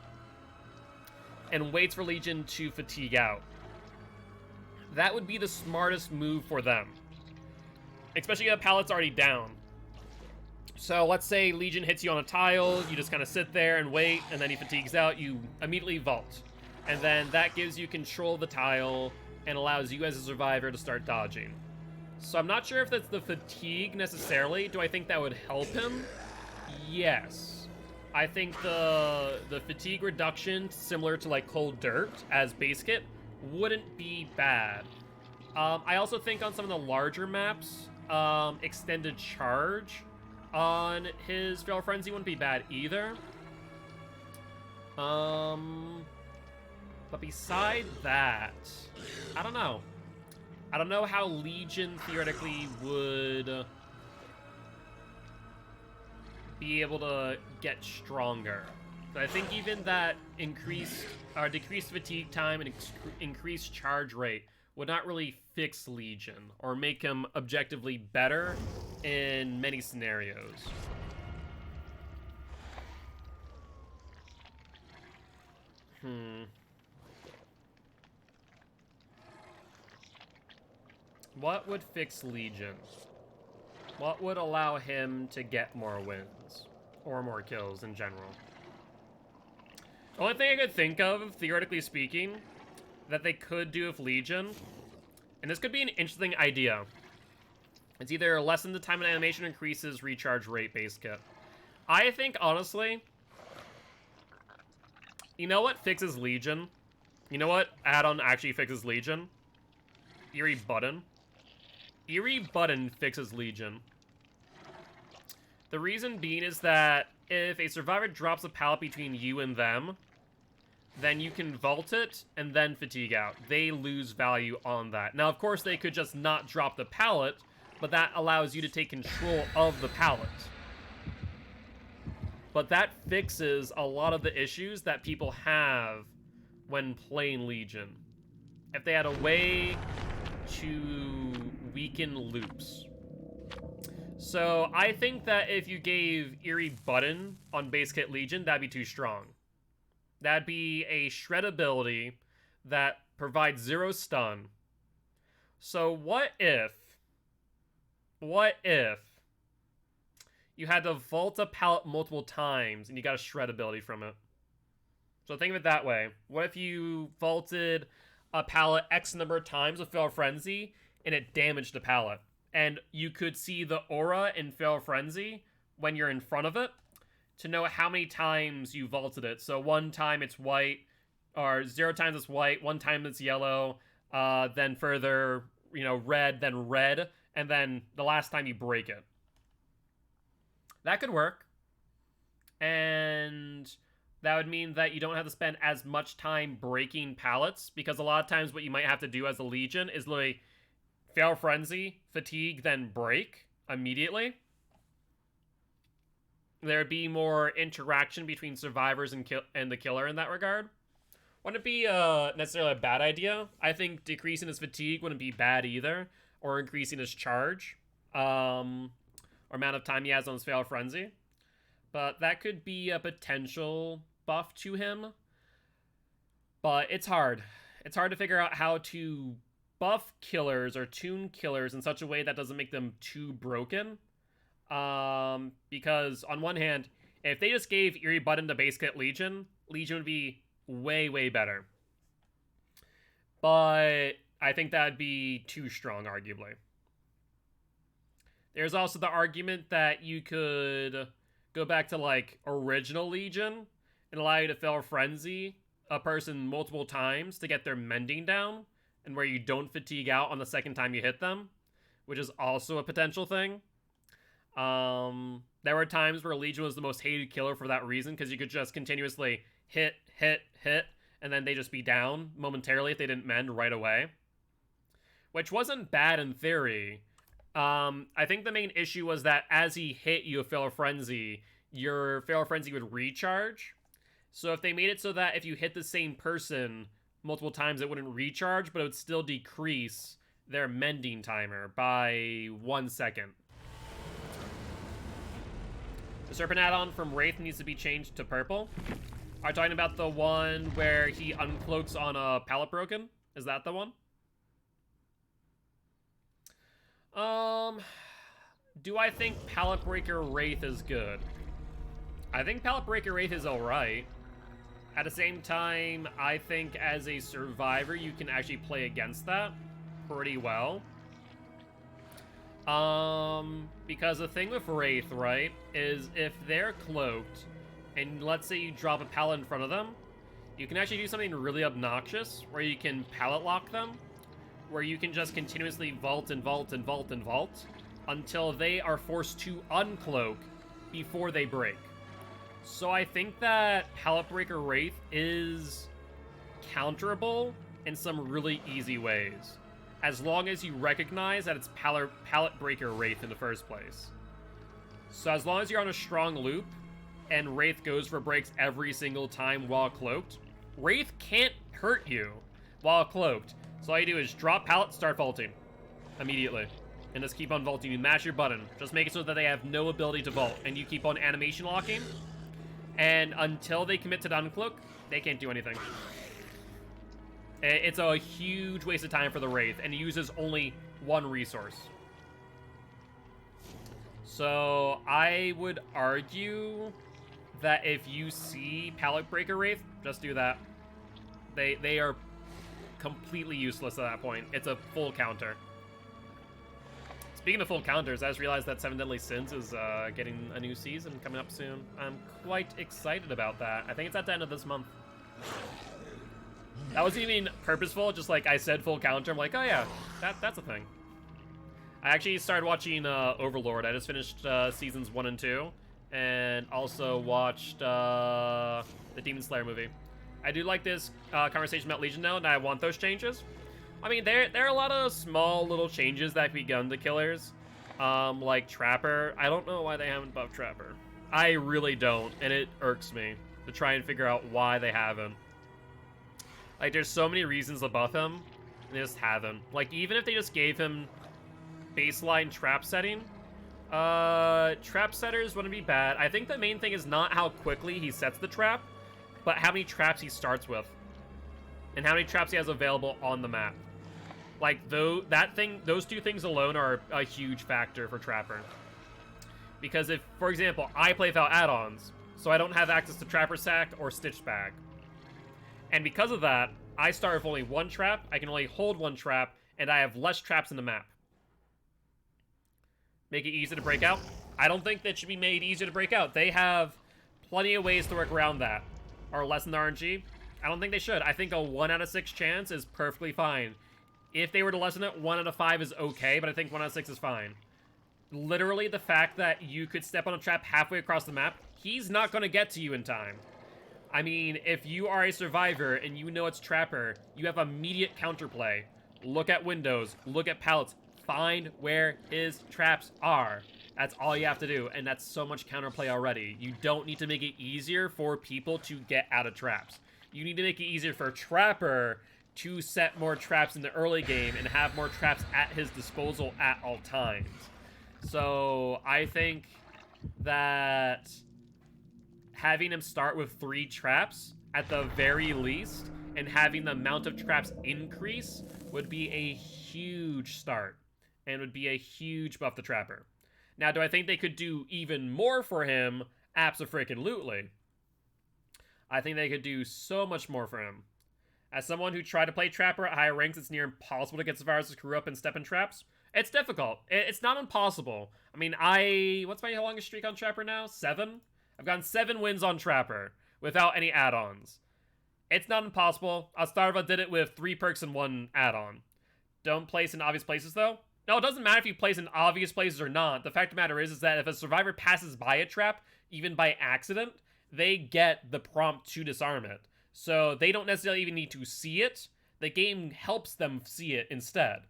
S1: and waits for Legion to fatigue out. That would be the smartest move for them. Especially if a pallet's already down. So let's say Legion hits you on a tile, you just kind of sit there and wait, and then he fatigues out, you immediately vault. And then that gives you control of the tile and allows you as a survivor to start dodging. So I'm not sure if that's the fatigue necessarily. Do I think that would help him? Yes. I think the fatigue reduction, similar to like Cold Dirt as base kit, wouldn't be bad. I also think on some of the larger maps, extended charge on his Feral Frenzy wouldn't be bad either. But beside that, I don't know. I don't know how Legion theoretically would be able to get stronger. But I think even that increased or decreased fatigue time and increased charge rate would not really fix Legion or make him objectively better in many scenarios. What would fix Legion? What would allow him to get more wins? Or more kills in general? The only thing I could think of, theoretically speaking, that they could do with Legion, and this could be an interesting idea. It's either lessen the time and animation, increases recharge rate base kit. I think, honestly, you know what fixes Legion? You know what add-on actually fixes Legion? Eerie Button. Eerie Button fixes Legion. The reason being is that if a survivor drops a pallet between you and them, then you can vault it and then fatigue out. They lose value on that. Now, of course, they could just not drop the pallet, but that allows you to take control of the pallet. But that fixes a lot of the issues that people have when playing Legion. If they had a way to weaken loops. So I think that if you gave Eerie Button on base kit Legion, that'd be too strong. That'd be a shred ability that provides 0 stun. So what if you had to vault a pallet multiple times and you got a shred ability from it? So think of it that way. What if you vaulted a pallet X number of times with Feral Frenzy and it damaged the pallet? And you could see the aura in Feral Frenzy when you're in front of it to know how many times you vaulted it. So 1 time it's white, or 0 times it's white, 1 time it's yellow, then further, you know, red, and then the last time you break it. That could work. And that would mean that you don't have to spend as much time breaking pallets, because a lot of times what you might have to do as a Legion is literally Feral Frenzy, fatigue, then break immediately. There'd be more interaction between survivors and the killer in that regard. Wouldn't it be necessarily a bad idea? I think decreasing his fatigue wouldn't be bad either, or increasing his charge, or amount of time he has on his Feral Frenzy. But that could be a potential buff to him. But it's hard. It's hard to figure out how to buff killers or tune killers in such a way that doesn't make them too broken. Because on one hand, if they just gave Eerie Button to base kit Legion would be way, way better. But I think that'd be too strong, arguably. There's also the argument that you could go back to, like, original Legion and allow you to Feral Frenzy a person multiple times to get their mending down, and where you don't fatigue out on the second time you hit them, which is also a potential thing. There were times where Legion was the most hated killer for that reason, because you could just continuously hit, and then they just be down momentarily if they didn't mend right away. Which wasn't bad in theory. I think the main issue was that as he hit you with Feral Frenzy, your Feral Frenzy would recharge. So if they made it so that if you hit the same person multiple times, it wouldn't recharge, but it would still decrease their mending timer by 1 second. The Serpent add-on from Wraith needs to be changed to purple. Are you talking about the one where he uncloaks on a pallet broken? Is that the one? Do I think Pallet Breaker Wraith is good? I think Pallet Breaker Wraith is alright. At the same time, I think as a survivor, you can actually play against that pretty well. Because the thing with Wraith, right, is if they're cloaked, and let's say you drop a pallet in front of them, you can actually do something really obnoxious, where you can pallet lock them, where you can just continuously vault and vault and vault and vault until they are forced to uncloak before they break. So I think that Pallet Breaker Wraith is counterable in some really easy ways, as long as you recognize that it's Pallet Breaker Wraith in the first place. So as long as you're on a strong loop, and Wraith goes for breaks every single time while cloaked, Wraith can't hurt you while cloaked. So all you do is drop pallet, start vaulting immediately, and just keep on vaulting. You mash your button, just make it so that they have no ability to vault, and you keep on animation locking, and until they commit to the uncloak, they can't do anything. It's a huge waste of time for the Wraith, and it uses only one resource. So I would argue that if you see Pallet Breaker Wraith, just do that. They are completely useless at that point. It's a full counter. Speaking of full counters, I just realized that 7 Deadly Sins is getting a new season coming up soon. I'm quite excited about that. I think it's at the end of this month. That wasn't even purposeful, just like I said full counter. I'm like, oh yeah, that's a thing. I actually started watching Overlord. I just finished seasons 1 and 2, and also watched the Demon Slayer movie. I do like this conversation about Legion now, and I want those changes. I mean, there are a lot of small little changes that can be done to killers, like Trapper. I don't know why they haven't buffed Trapper. I really don't, and it irks me to try and figure out why they haven't. Like, there's so many reasons to buff him, and they just haven't. Like, even if they just gave him baseline trap setting, trap setters wouldn't be bad. I think the main thing is not how quickly he sets the trap, but how many traps he starts with, and how many traps he has available on the map. Like, those two things alone are a huge factor for Trapper. Because if, for example, I play without add-ons, so I don't have access to Trapper Sack or Stitch Bag. And because of that, I start with only one trap, I can only hold one trap, and I have less traps in the map. Make it easy to break out? I don't think that should be made easier to break out. They have plenty of ways to work around that. Or lessen the RNG. I don't think they should. I think a 1 out of 6 chance is perfectly fine. If they were to lessen it, 1 out of 5 is okay, but I think 1 out of 6 is fine. Literally, the fact that you could step on a trap halfway across the map, he's not going to get to you in time. I mean, if you are a survivor and you know it's Trapper, you have immediate counterplay. Look at windows, look at pallets, find where his traps are. That's all you have to do, and that's so much counterplay already. You don't need to make it easier for people to get out of traps. You need to make it easier for Trapper to set more traps in the early game and have more traps at his disposal at all times. So I think that having him start with 3 traps at the very least and having the amount of traps increase would be a huge start and would be a huge buff to Trapper. Now, do I think they could do even more for him? Abso-freaking-lutely. I think they could do so much more for him. As someone who tried to play Trapper at higher ranks, it's near impossible to get survivors to screw up and step in traps. It's difficult. It's not impossible. I mean, what's my longest streak on Trapper now? 7? I've gotten 7 wins on Trapper without any add-ons. It's not impossible. Astarva did it with 3 perks and 1 add-on. Don't place in obvious places, though. No, it doesn't matter if you place in obvious places or not. The fact of the matter is that if a survivor passes by a trap, even by accident, they get the prompt to disarm it. So they don't necessarily even need to see it. The game helps them see it instead.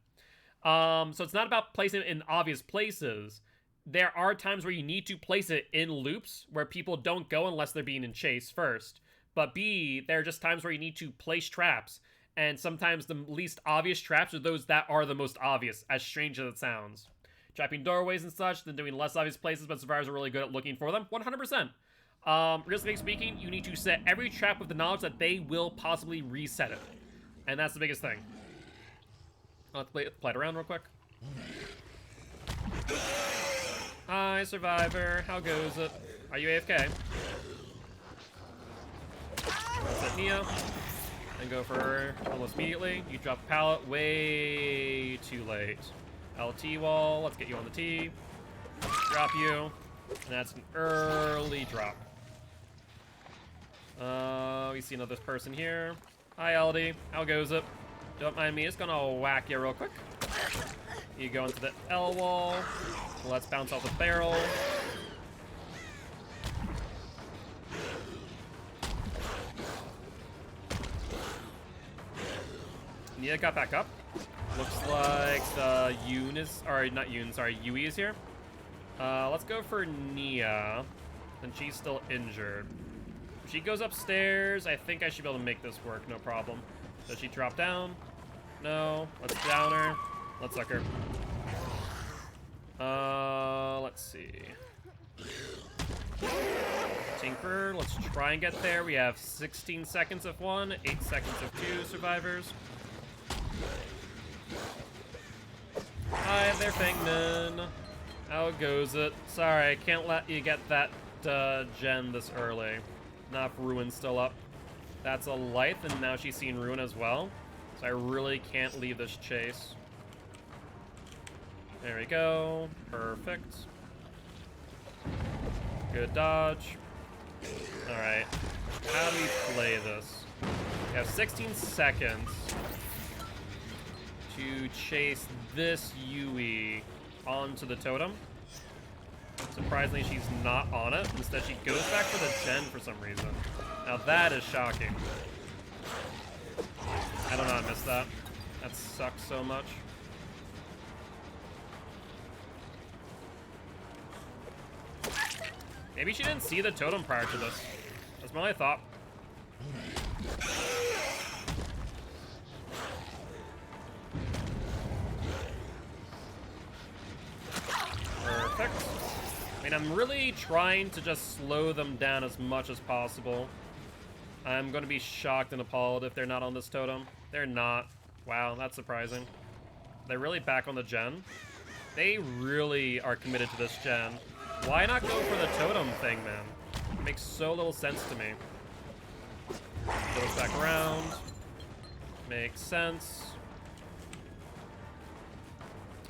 S1: So it's not about placing it in obvious places. There are times where you need to place it in loops where people don't go unless they're being in chase first. But B, there are just times where you need to place traps. And sometimes the least obvious traps are those that are the most obvious, as strange as it sounds. Trapping doorways and such, then doing less obvious places, but survivors are really good at looking for them. 100%. Realistically speaking, you need to set every trap with the knowledge that they will possibly reset it. And that's the biggest thing. Let's play it around real quick. Hi, Survivor. How goes it? Are you AFK? Set Nia. And go for her almost immediately. You drop the pallet way too late. LT wall. Let's get you on the T. Drop you. And that's an early drop. We see another person here. Hi, LD. How goes it? Don't mind me. Just gonna whack you real quick. You go into the L wall. Let's bounce off the barrel. Nia got back up. Looks like the Yui is here. Let's go for Nia. And she's still injured. If she goes upstairs, I think I should be able to make this work, no problem. Does she drop down? No. Let's down her. Let's suck her. Let's see. Tinker, let's try and get there. We have 16 seconds of 1, 8 seconds of 2 survivors. Hi there, Fangman. How goes it? Sorry, I can't let you get that gen this early. Not if Ruin's still up. That's a Lythe, and now she's seen Ruin as well. So I really can't leave this chase. There we go. Perfect. Good dodge. Alright. How do we play this? We have 16 seconds to chase this Yui onto the totem. Surprisingly, she's not on it. Instead, she goes back for the gen for some reason. Now that is shocking. I don't know how I missed that. That sucks so much. Maybe she didn't see the totem prior to this. That's my only thought. Perfect. I mean, I'm really trying to just slow them down as much as possible. I'm going to be shocked and appalled if they're not on this totem. They're not. Wow, that's surprising. They're really back on the gen. They really are committed to this gen. Why not go for the totem thing, man? It makes so little sense to me. Goes back around. Makes sense.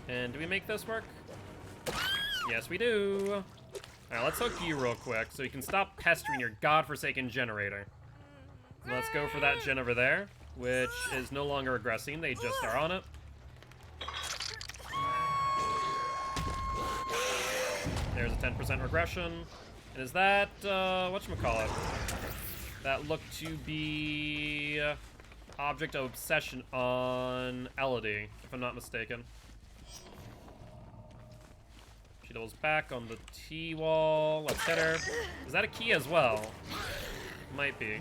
S1: And do we make this work? Yes, we do. Alright, let's hook you real quick so you can stop pestering your godforsaken generator. Let's go for that gen over there, which is no longer regressing. They just are on it. There's a 10% regression. And is that, whatchamacallit? That looked to be Object of Obsession on Elodie, if I'm not mistaken. She doubles back on the T-wall. Let's hit her. Is that a key as well? Might be.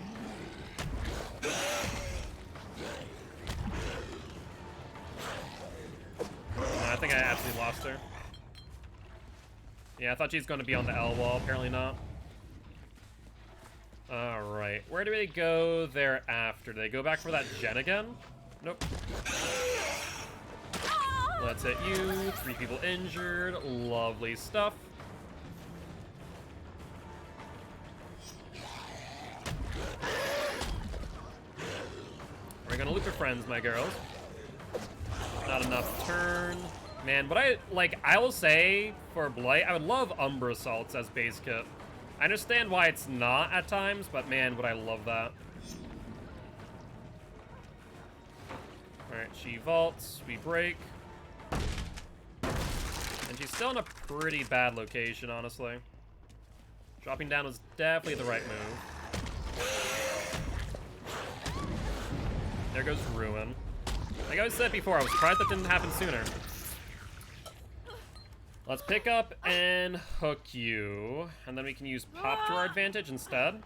S1: No, I think I actually lost her. Yeah, I thought she was going to be on the L wall. Apparently not. Alright. Where do they go thereafter? Do they go back for that gen again? Nope. Let's hit you. 3 people injured. Lovely stuff. gonna loop your friends, my girls. Not enough turn. Man, but I will say, for Blight, I would love Umbra Salts as base kit. I understand why it's not at times, but man, would I love that. Alright, she vaults, we break. And she's still in a pretty bad location, honestly. Dropping down was definitely the right move. There goes Ruin. Like I said before, I was surprised that didn't happen sooner. Let's pick up and hook you, and then we can use Pop to our advantage instead.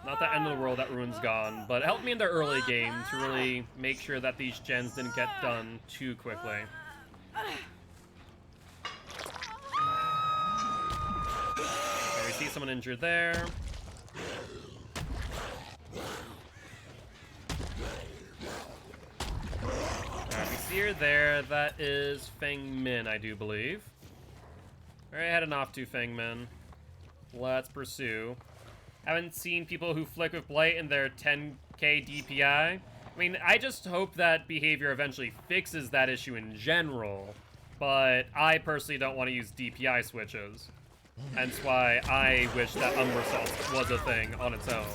S1: Not the end of the world that Ruin's gone, but it helped me in the early game to really make sure that these gens didn't get done too quickly. Okay, we see someone injured there. Alright, we see her there. That is Feng Min, I do believe. Alright, heading off to Feng Min. Let's pursue. Haven't seen people who flick with Blight in their 10k DPI. I mean, I just hope that behavior eventually fixes that issue in general, but I personally don't want to use DPI switches. Hence why I wish that Umbra Salt was a thing on its own.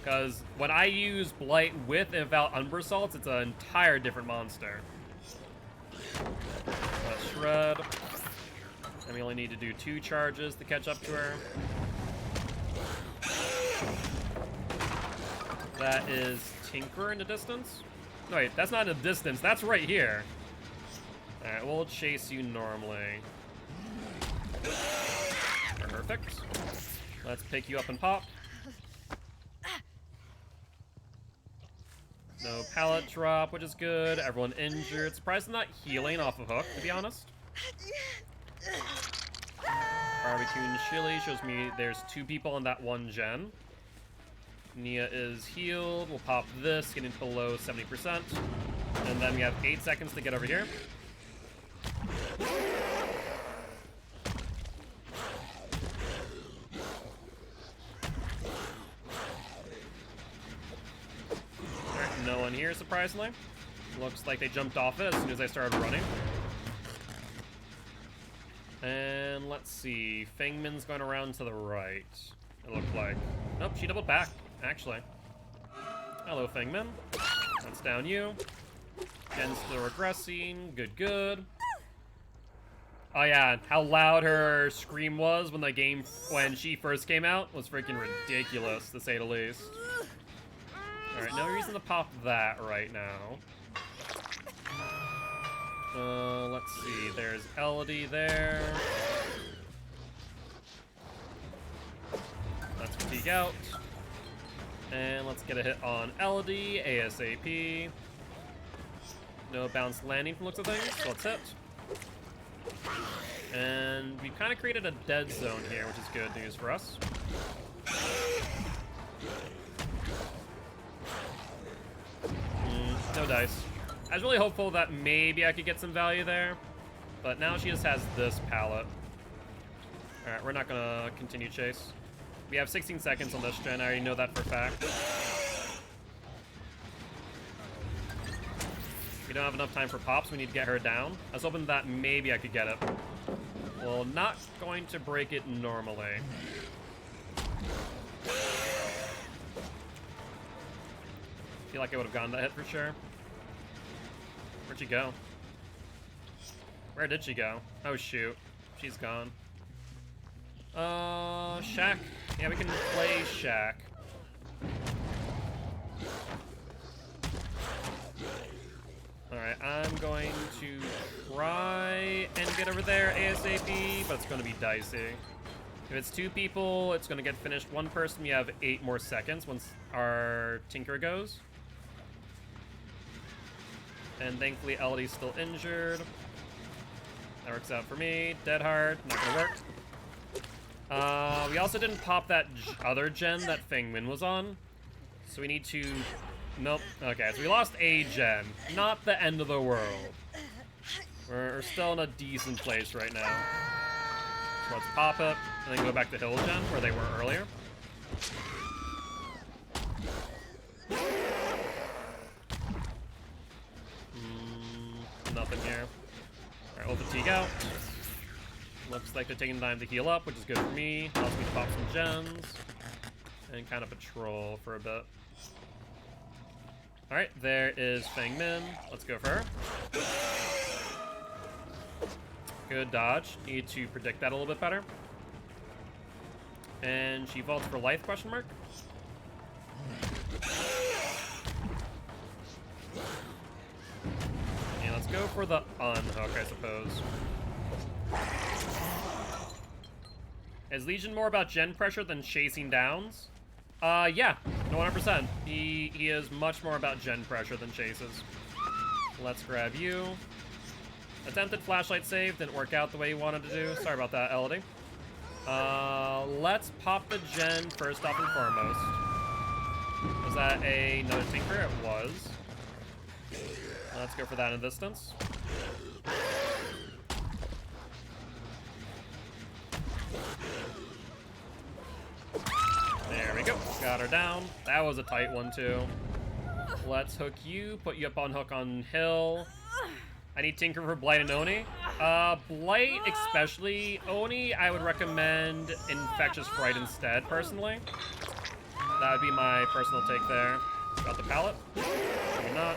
S1: Because when I use Blight with and without Umbra Salts, it's an entire different monster. Let's shred. And we only need to do 2 charges to catch up to her. That is Tinker in the distance? No, wait, that's not in the distance. That's right here. Alright, we'll chase you normally. Perfect. Let's pick you up and pop. No pallet drop, which is good. Everyone injured. Surprised I'm not healing off of hook, to be honest. Barbecue and chili shows me there's 2 people in that 1 gen. Nia is healed. We'll pop this, getting below 70%. And then we have 8 seconds to get over here. Alright, no one here, surprisingly. Looks like they jumped off it as soon as I started running. And let's see. Feng Min's going around to the right, it looked like. Nope, she doubled back, actually. Hello, Feng Min. That's down you. Gen's still regressing. Good, good. Oh yeah, how loud her scream was when she first came out was freaking ridiculous, to say the least. Alright, no reason to pop that right now. Let's see, there's Elodie there. Let's peek out. And let's get a hit on Elodie, ASAP. No bounce landing from looks of things, so let's hit. And we've kind of created a dead zone here, which is good news for us. No dice. I was really hopeful that maybe I could get some value there, but now she just has this pallet. Alright, we're not gonna continue chase. We have 16 seconds on this gen, I already know that for a fact. We don't have enough time for pops, we need to get her down. I was hoping that maybe I could get it. Well, not going to break it normally. Feel like I would have gotten that hit for sure. Where'd she go? Where did she go? Oh shoot, she's gone. Shaq. Yeah, we can play Shaq. Alright, I'm going to try and get over there ASAP, but it's going to be dicey. If it's 2 people, it's going to get finished 1 person. We have 8 more seconds once our Tinker goes. And thankfully, Elodie's still injured. That works out for me. Dead hard, not gonna work. We also didn't pop that other gen that Feng Min was on. So we need to... Nope. Okay, so we lost a gen. Not the end of the world. We're still in a decent place right now. So let's pop it, and then go back to Hill Gen, where they were earlier. nothing here. Alright, we'll fatigue out. Looks like they're taking time to heal up, which is good for me. Allows me to pop some gems. And kind of patrol for a bit. Alright, there is Fang Min. Let's go for her. Good dodge. Need to predict that a little bit better. And she vaults for life, question mark? And let's go for the unhook, I suppose. Is Legion more about gen pressure than chasing downs? Yeah, 100%. He is much more about gen pressure than chases. Let's grab you. Attempted flashlight save, didn't work out the way you wanted to do. Sorry about that, Elodie. Let's pop the gen first off and foremost. Was that another tinker? It was. Let's go for that in distance. There we go. Got her down. That was a tight one, too. Let's hook you. Put you up on hook on hill. I need Tinker for Blight and Oni. Blight especially. Oni, I would recommend Infectious Fright instead, personally. That would be my personal take there. Got the pallet. Maybe not.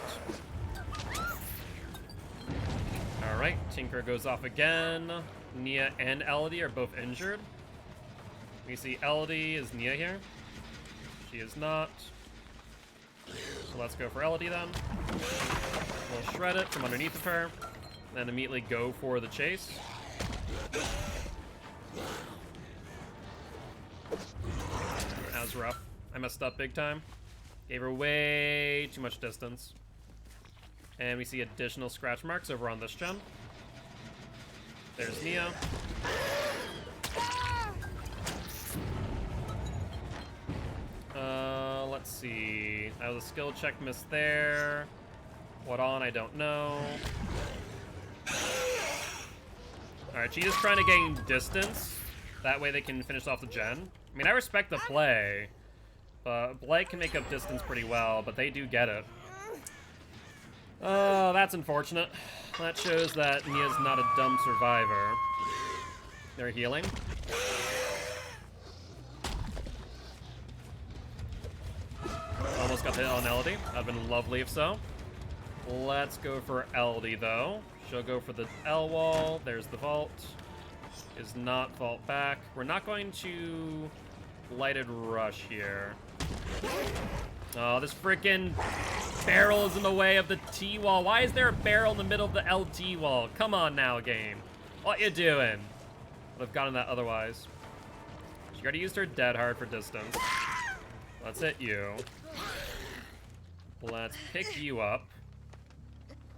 S1: Alright, Tinker goes off again. Nia and Elodie are both injured. We see Elodie. Is Nia here? She is not. So let's go for Elodie then. We'll shred it from underneath of her. Then immediately go for the chase. That was rough. I messed up big time. Gave her way too much distance. And we see additional scratch marks over on this gen. There's Nia. Let's see. That was a skill check miss there. What on? I don't know. Alright, she's just trying to gain distance. That way they can finish off the gen. I mean, I respect the play. But Blight can make up distance pretty well, but they do get it. Oh, that's unfortunate. That shows that Nia's not a dumb survivor. They're healing. Almost got the hit on Elodie. That'd been lovely if so. Let's go for Elodie, though. She'll go for the L wall. There's the vault. Is not vault back. We're not going to lighted rush here. Oh, this freaking barrel is in the way of the T wall. Why is there a barrel in the middle of the LT wall? Come on now, game. What you doing? Would have gotten that otherwise. She already used her dead hard for distance. Let's hit you. Let's pick you up.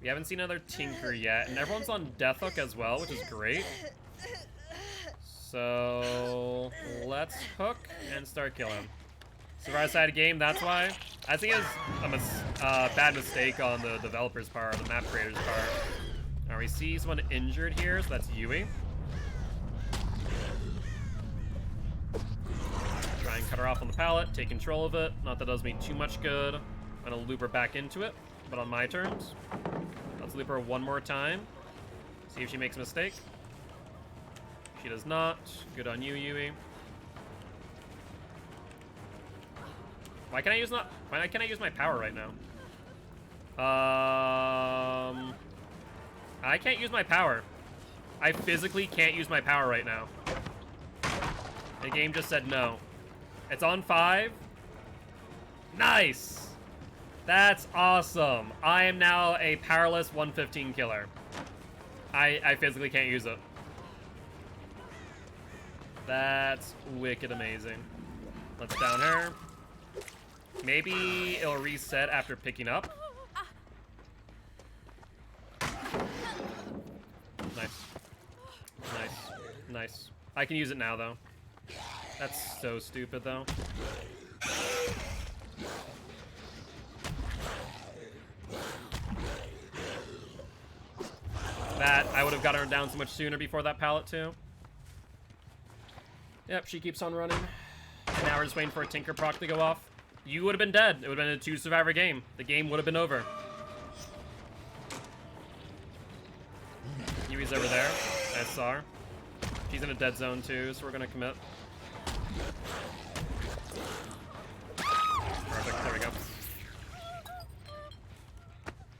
S1: We haven't seen another Tinker yet, and everyone's on Death Hook as well, which is great. So let's hook and start killing. Surprise side game, that's why. I think it's a bad mistake on the developer's part, the map creator's part. Now we see someone injured here, so that's Yui. Try and cut her off on the pallet, take control of it. Not that does me too much good. I'm gonna loop her back into it, but on my terms. Let's loop her one more time. See if she makes a mistake. She does not. Good on you, Yui. Why can't I use my power right now? I can't use my power. I physically can't use my power right now. The game just said no. It's on 5. Nice! That's awesome. I am now a powerless 115 killer. I physically can't use it. That's wicked amazing. Let's down her. Maybe it'll reset after picking up. Nice. Nice. Nice. I can use it now, though. That's so stupid, though. That, I would have gotten her down so much sooner before that pallet, too. Yep, she keeps on running. And now we're just waiting for a Tinker proc to go off. You would have been dead. It would have been a 2-survivor game. The game would have been over. Tree's over there. I saw her. She's in a dead zone too, so we're gonna commit. Perfect, there we go.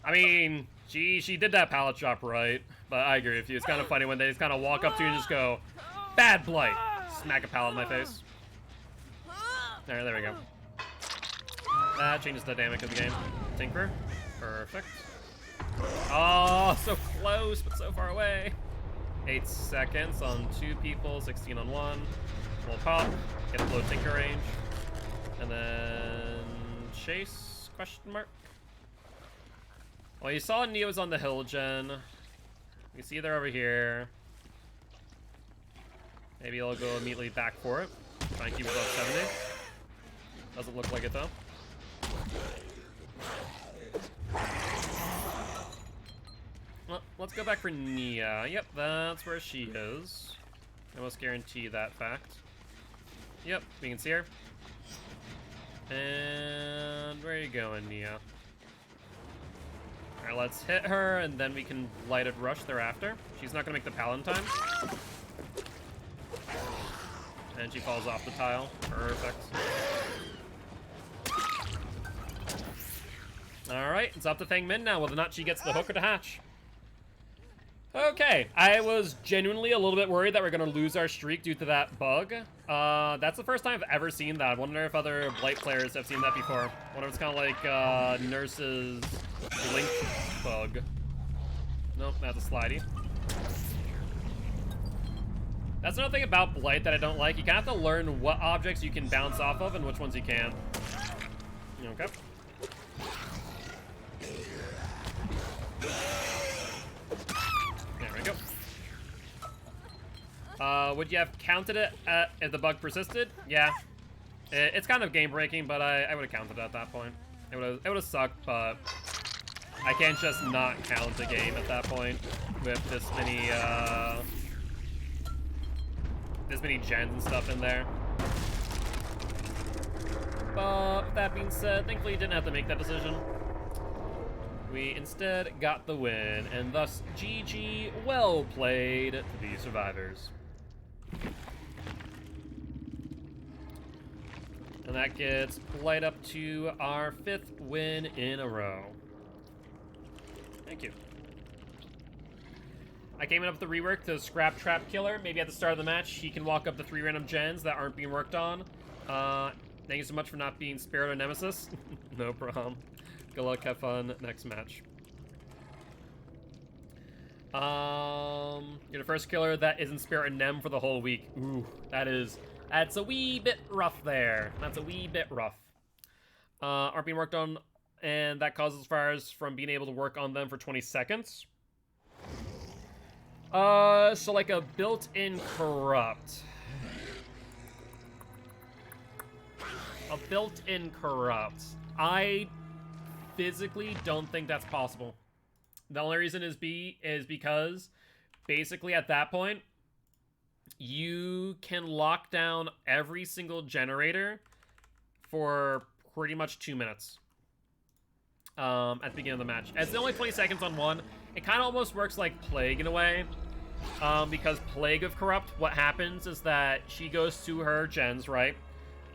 S1: I mean, she did that pallet drop right, but I agree with you. It's kind of funny when they just kind of walk up to you and just go, bad blight. Smack a pallet in my face. There we go. That changes the dynamic of the game. Tinker. Perfect. Oh, so close, but so far away. 8 seconds on 2 people, 16 on 1. We'll pop, get a low Tinker range. And then chase, question mark. Well, you saw Neo was on the hill gen. You see they're over here. Maybe I'll go immediately back for it. Try and keep it above 70. Doesn't look like it though. Well, let's go back for Nia. Yep, that's where she is. I almost guarantee that fact. Yep, we can see her. And where are you going, Nia? Alright, let's hit her, and then we can lighted rush thereafter. She's not gonna make the Paladin time. And she falls off the tile. Perfect. Alright, it's up to Fang Min now, whether or not she gets the hook or the hatch. Okay, I was genuinely a little bit worried that we're gonna lose our streak due to that bug. That's the first time I've ever seen that. I wonder if other Blight players have seen that before. I wonder if it's kind of like Nurse's Blink bug. Nope, that's a slidey. That's another thing about Blight that I don't like. You kind of have to learn what objects you can bounce off of and which ones you can't. Okay. There we go. Would you have counted it if the bug persisted? Yeah. It's kind of game breaking, but I would have counted it at that point. It would have sucked, but I can't just not count a game at that point with this many gens and stuff in there. But with that being said, thankfully you didn't have to make that decision. We instead got the win, and thus GG, well played to the survivors. And that gets Blight up to our 5th win in a row. Thank you. I came in up with the rework to Scrap Trap Killer. Maybe at the start of the match, he can walk up to 3 random gens that aren't being worked on. Thank you so much for not being Spirit or Nemesis. No problem. Good luck, have fun, next match. You're the first killer that isn't Spirit or Nem for the whole week. Ooh, that's a wee bit rough there. That's a wee bit rough. Aren't being worked on, and that causes fires from being able to work on them for 20 seconds. So like a built-in corrupt. A built-in corrupt. I physically don't think that's possible. The only reason is because basically at that point you can lock down every single generator for pretty much 2 minutes at the beginning of the match. It's only 20 seconds on one. It kind of almost works like Plague in a way, because Plague of Corrupt, what happens is that she goes to her gens, right?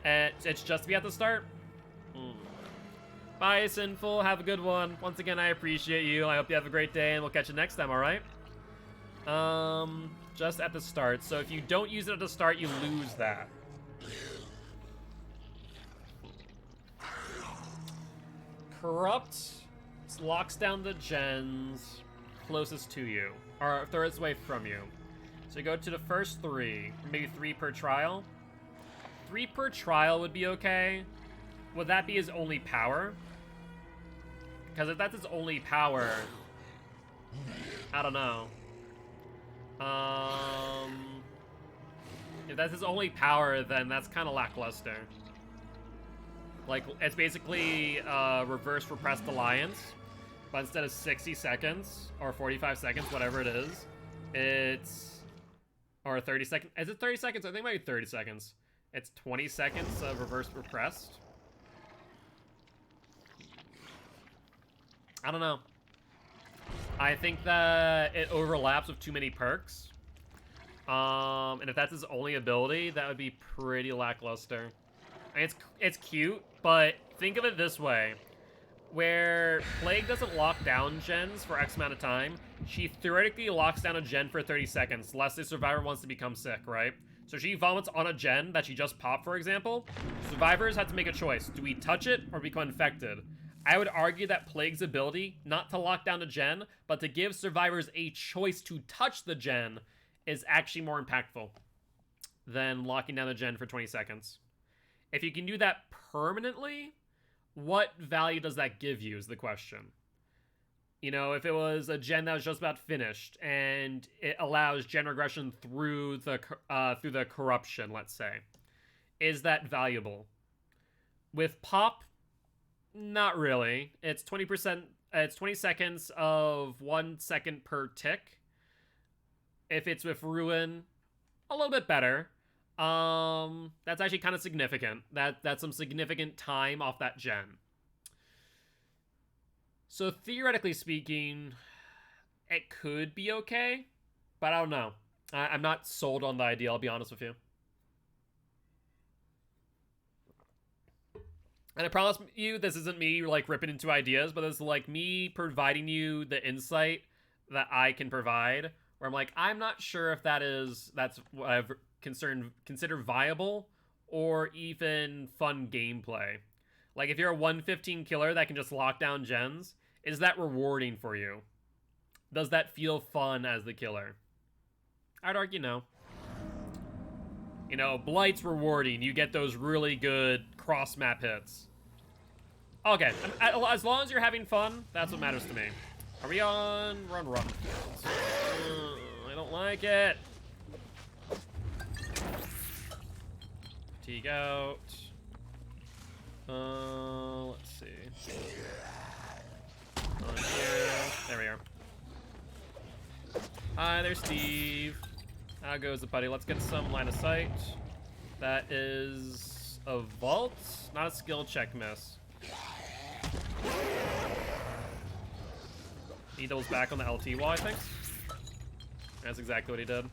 S1: And it's just to be at the start. Bye, Sinful. Have a good one. Once again, I appreciate you. I hope you have a great day, and we'll catch you next time, alright? Just at the start. So if you don't use it at the start, you lose that. Corrupt locks down the gens closest to you, or furthest away from you. So you go to the first 3, maybe 3 per trial. 3 per trial would be okay. Would that be his only power? Because if that's his only power, I don't know. If that's his only power, then that's kind of lackluster. Like, it's basically reverse repressed alliance, but instead of 60 seconds or 45 seconds, whatever it is, it's, or 30 seconds. Is it 30 seconds? I think maybe 30 seconds. It's 20 seconds of reverse repressed. I don't know. I think that it overlaps with too many perks. And if that's his only ability, that would be pretty lackluster. I mean, it's cute, but think of it this way. Where Plague doesn't lock down gens for X amount of time, she theoretically locks down a gen for 30 seconds, unless the survivor wants to become sick, right? So she vomits on a gen that she just popped, for example. Survivors have to make a choice. Do we touch it or become infected? I would argue that Plague's ability, not to lock down a gen, but to give survivors a choice to touch the gen, is actually more impactful than locking down a gen for 20 seconds. If you can do that permanently, what value does that give you is the question. You know, if it was a gen that was just about finished and it allows gen regression through the corruption, let's say, is that valuable? With Pop, not really. It's 20%. It's 20 seconds of 1 second per tick. If it's with Ruin, a little bit better. That's actually kind of significant. That's some significant time off that gen. So theoretically speaking, it could be okay, but I don't know. I'm not sold on the idea, I'll be honest with you. And I promise you, this isn't me like ripping into ideas, but this is like me providing you the insight that I can provide, where I'm like, I'm not sure if that's what I've consider viable or even fun gameplay. Like, if you're a 115 killer that can just lock down gens, is that rewarding for you? Does that feel fun as the killer? I'd argue no. You know, Blight's rewarding. You get those really good cross-map hits. Okay, as long as you're having fun, that's what matters to me. Are we on run? I don't like it. Fatigue out. Let's see. On here. There we are. Hi there, Steve. How goes the buddy? Let's get some line of sight. That is a vault, not a skill check miss. He doubles back on the LT wall, I think. That's exactly what he did.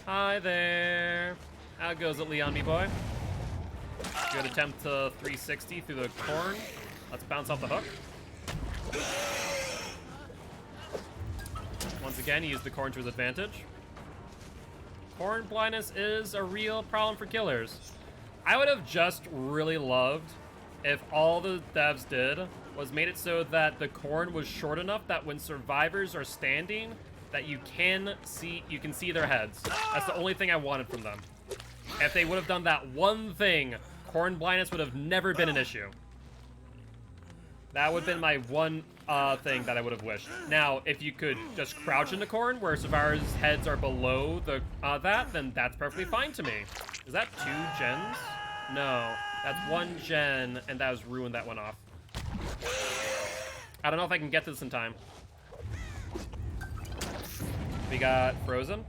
S1: Hi there. How goes it, Leon, me boy? Good attempt to 360 through the corn. Let's bounce off the hook. Once again, he used the corn to his advantage. Corn blindness is a real problem for killers. I would have just really loved if all the devs did was made it so that the corn was short enough that when survivors are standing, that you can see their heads. That's the only thing I wanted from them. If they would have done that one thing, corn blindness would have never been an issue. That would have been my one thing that I would have wished. Now, if you could just crouch in the corn where survivors' heads are below the then that's perfectly fine to me. Is that 2 gens? No, that's 1 gen, and that was ruined. That went off. I don't know if I can get this in time. We got frozen.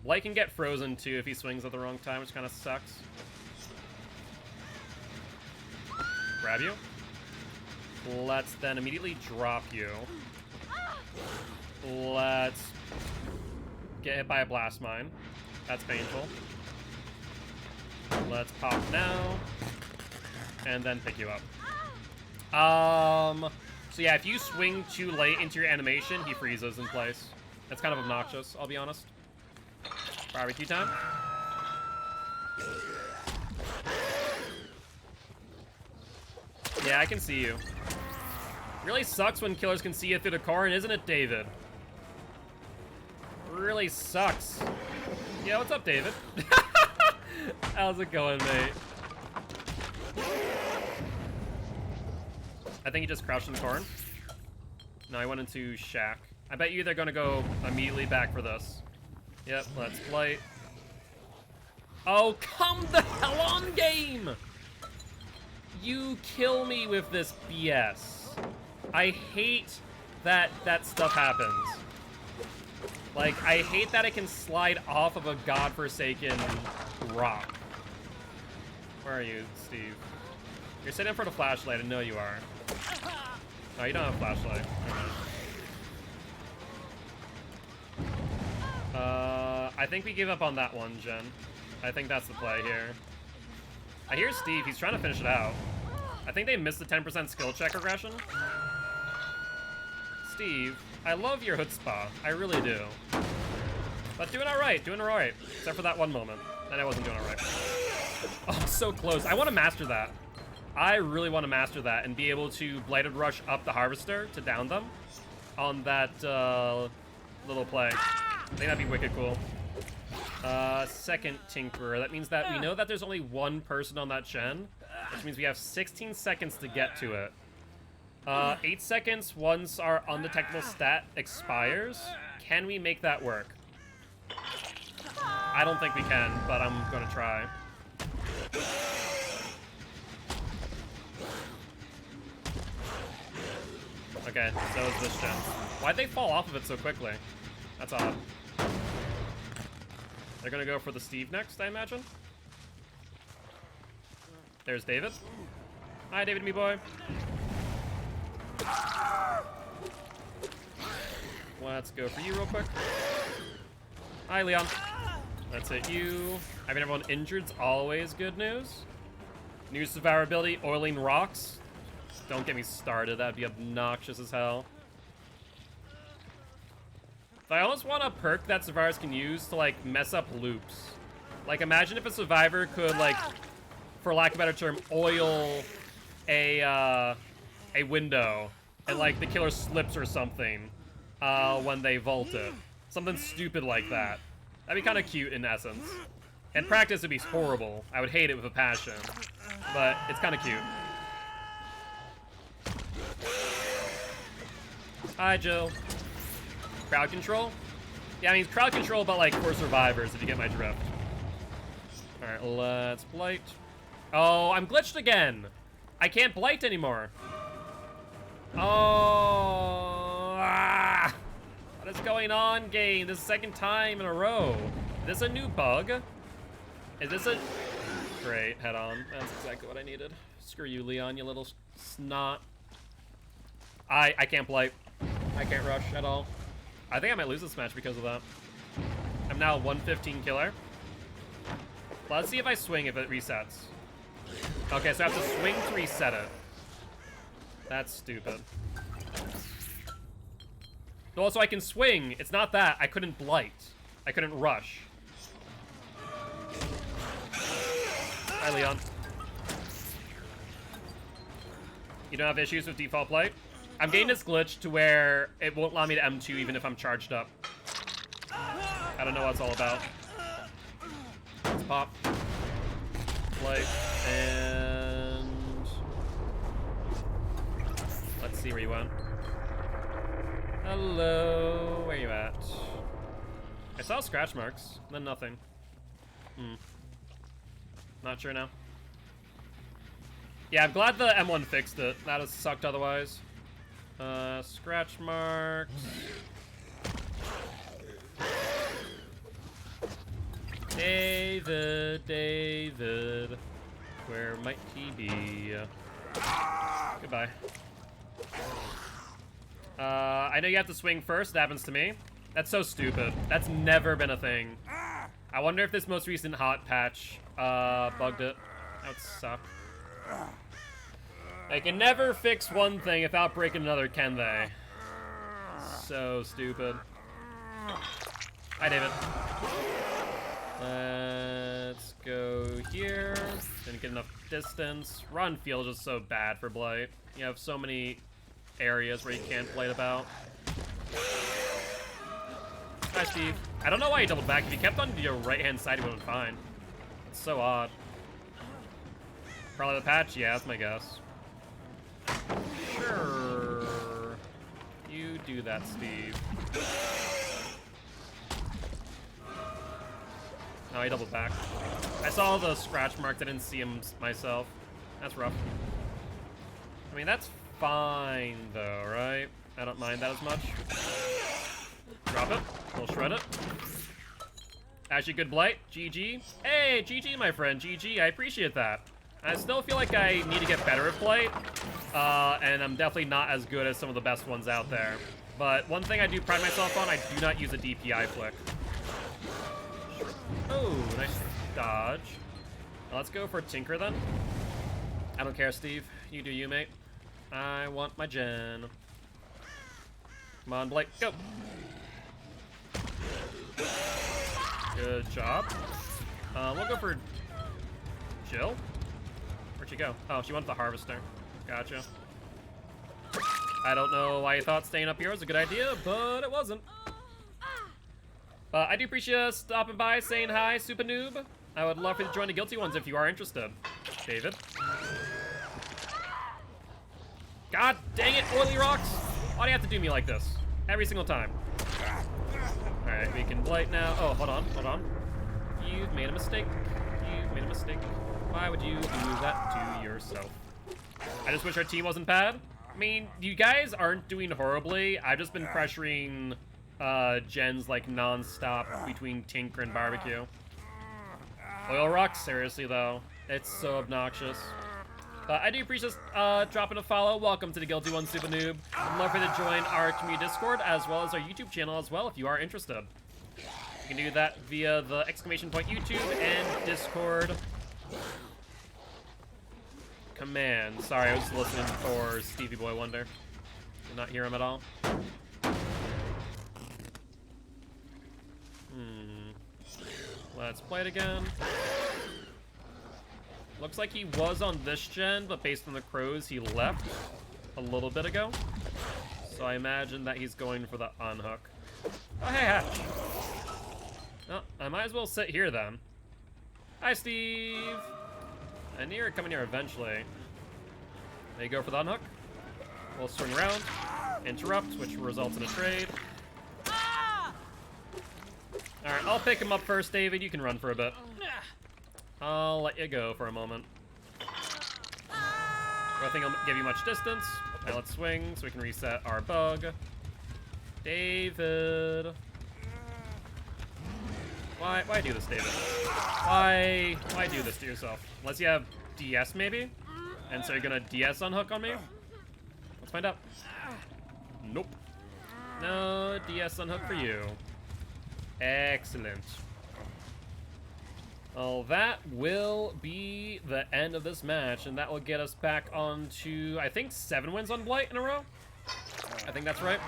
S1: Light can get frozen too if he swings at the wrong time, which kind of sucks. Grab you. Let's then immediately drop you. Let's get hit by a blast mine. That's painful. Let's pop now. And then pick you up. So yeah, if you swing too late into your animation, he freezes in place. That's kind of obnoxious, I'll be honest. Barbecue time. Yeah, I can see you. Really sucks when killers can see you through the corn, isn't it, David? Really sucks. Yeah, what's up, David? How's it going, mate? I think he just crouched in the corn. No, he went into shack. I bet you they're gonna go immediately back for this. Yep, let's blight. Oh, come the hell on, game! You kill me with this BS. I hate that stuff happens. Like, I hate that it can slide off of a godforsaken rock. Where are you, Steve? You're sitting in front of the flashlight. I know you are. Oh, you don't have a flashlight. I think we give up on that one, Jen. I think that's the play here. I hear Steve. He's trying to finish it out. I think they missed the 10% skill check regression. Steve, I love your chutzpah. I really do. But doing all right. Doing all right. Except for that one moment. Then I wasn't doing all right. Oh, so close. I want to master that. I really want to master that and be able to Blighted Rush up the Harvester to down them on that little play. I think that'd be wicked cool. Second Tinkerer. That means that we know that there's only one person on that gen, which means we have 16 seconds to get to it. 8 seconds once our undetectable stat expires. Can we make that work? I don't think we can, but I'm gonna try. Okay, so is this gen. Why'd they fall off of it so quickly? That's odd. They're gonna go for the Steve next, I imagine. There's David. Hi, David, me boy. Let's go for you real quick. Hi, Leon. That's it, you. Having everyone injured's always good news. New survivability, oiling rocks. Don't get me started, that'd be obnoxious as hell. I almost want a perk that survivors can use to, like, mess up loops. Like, imagine if a survivor could, like, for lack of a better term, oil a window, and, like, the killer slips or something when they vault it. Something stupid like that. That'd be kind of cute in essence. In practice, it'd be horrible. I would hate it with a passion. But it's kind of cute. Hi, Jill. Crowd control? Yeah, I mean, crowd control, but, like, for survivors, if you get my drift. Alright, let's blight. Oh, I'm glitched again! I can't blight anymore. Oh, what is going on, game? This is the second time in a row. Is this a new bug? Is this a... Great, head on. That's exactly what I needed. Screw you, Leon, you little snot. I can't blight. I can't rush at all. I think I might lose this match because of that. I'm now 115 killer. Let's see if I swing if it resets. Okay, so I have to swing to reset it. That's stupid. Also, I can swing. It's not that. I couldn't blight. I couldn't rush. Hi, Leon. You don't have issues with default blight? I'm getting this glitch to where it won't allow me to M2 even if I'm charged up. I don't know what it's all about. Let's pop. Blight. And... let's see where you went. Hello, where you at? I saw scratch marks, then nothing. Not sure now. Yeah, I'm glad the M1 fixed it. That has sucked otherwise. Scratch marks. David, David, where might he be? Goodbye. I know you have to swing first. It happens to me. That's so stupid. That's never been a thing. I wonder if this most recent hot patch bugged it. That would suck. They can never fix one thing without breaking another, can they? So stupid. Hi, David. Let's go here. Didn't get enough distance. Run field is just so bad for blight. You have so many areas where you can't blight about. Hi, Steve. I don't know why he doubled back. If he kept on your right-hand side, he would have been fine. It's so odd. Probably the patch? Yeah, that's my guess. Sure. You do that, Steve. No, he doubled back. I saw the scratch mark. I didn't see him myself. That's rough. I mean, that's fine, though, right? I don't mind that as much. Drop it. We'll shred it. Actually, good blight. GG. Hey, GG, my friend. GG. I appreciate that. I still feel like I need to get better at blight. and I'm definitely not as good as some of the best ones out there. But one thing I do pride myself on, I do not use a DPI flick. Oh, nice dodge. Well, let's go for Tinker then. I don't care, Steve. You do you, mate. I want my gen. Come on, Blake, go. Good job. We'll go for Jill. Where'd she go? Oh, she went to the Harvester. Gotcha. I don't know why you thought staying up here was a good idea, but it wasn't. I do appreciate you stopping by, saying hi, Super Noob. I would love for you to join the Guilty ones if you are interested. David. God dang it, Oily Rocks! Why do you have to do me like this? Every single time. Alright, we can blight now. Oh, hold on, hold on. You've made a mistake. You've made a mistake. Why would you do that to yourself? I just wish our team wasn't bad. I mean, you guys aren't doing horribly. I've just been pressuring gens like non-stop between Tinker and Barbecue. Oil Rock, seriously though. It's so obnoxious. I do appreciate dropping a follow. Welcome to the Guilty One Super Noob. I'd love for you to join our community Discord as well as our YouTube channel as well if you are interested. You can do that via the exclamation point YouTube and Discord command. Sorry, I was listening for Stevie Boy Wonder. Did not hear him at all. Let's play it again. Looks like he was on this gen, but based on the crows, he left a little bit ago. So I imagine that he's going for the unhook. Oh, hey, Hatch. Oh, I might as well sit here then. Hi, Steve. I knew you were coming here eventually. There you go for the unhook. We'll swing around, interrupt, which results in a trade. Alright, I'll pick him up first, David. You can run for a bit. I'll let you go for a moment. I don't think I'll give you much distance. Now let's swing so we can reset our bug. David. Why do this, David? Why do this to yourself? Unless you have DS maybe? And so you're gonna DS unhook on me? Let's find out. Nope. No DS unhook for you. Excellent. Well, that will be the end of this match, and that will get us back on to, I think, 7 wins on Blight in a row? I think that's right.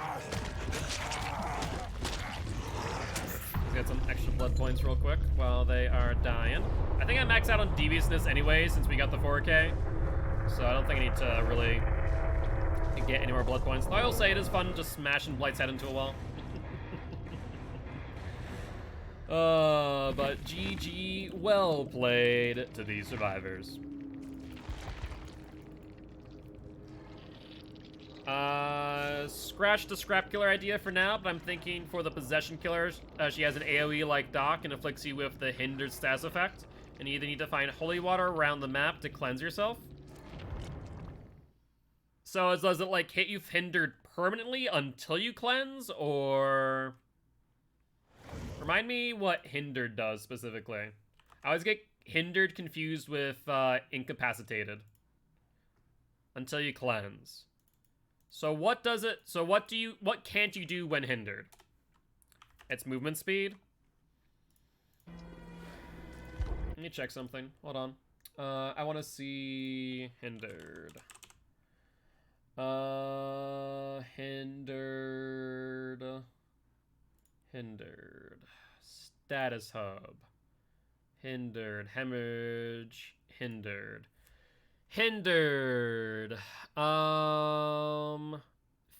S1: Let's get some extra blood points real quick while they are dying. I think I maxed out on deviousness anyway since we got the 4K, so I don't think I need to really get any more blood points. Though I will say it is fun just smashing Blight's head into a wall. But GG, well played to these survivors. Scratch the scrap killer idea for now, but I'm thinking for the possession killer, she has an AoE like Doc and afflicts you with the hindered status effect, and you either need to find holy water around the map to cleanse yourself. So does it like hit you hindered permanently until you cleanse, or... Remind me what hindered does specifically. I always get hindered confused with incapacitated. Until you cleanse. So what does it, so what can't you do when hindered? It's movement speed. Let me check something, hold on. I wanna see hindered. Hindered. Status hub. Hindered. Hemorrhage. Hindered. 15%,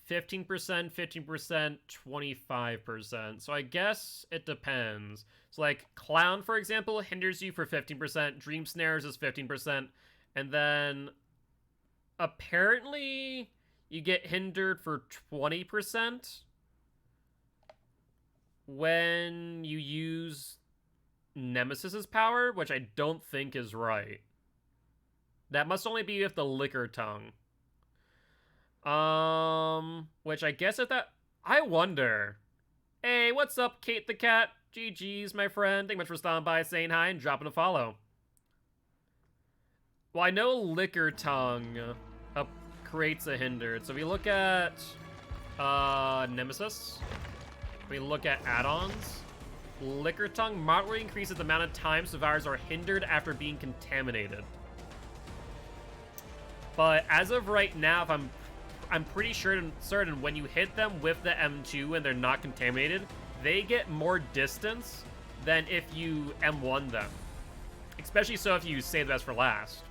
S1: 15%, 25%. So I guess it depends. So like Clown, for example, hinders you for 15%. Dream Snares is 15%. And then apparently you get hindered for 20%. When you use Nemesis's power, which I don't think is right. That must only be with the Liquor Tongue. Which I guess if that... I wonder. Hey, what's up, Kate the Cat? GG's, my friend. Thank you much for stopping by, saying hi, and dropping a follow. Well, I know Liquor Tongue creates a hindered. So we look at Nemesis. We look at add-ons. Liquor Tongue moderately increases the amount of time survivors are hindered after being contaminated. But as of right now, if I'm pretty certain when you hit them with the M2 and they're not contaminated, they get more distance than if you M1 them. Especially so if you save the best for last.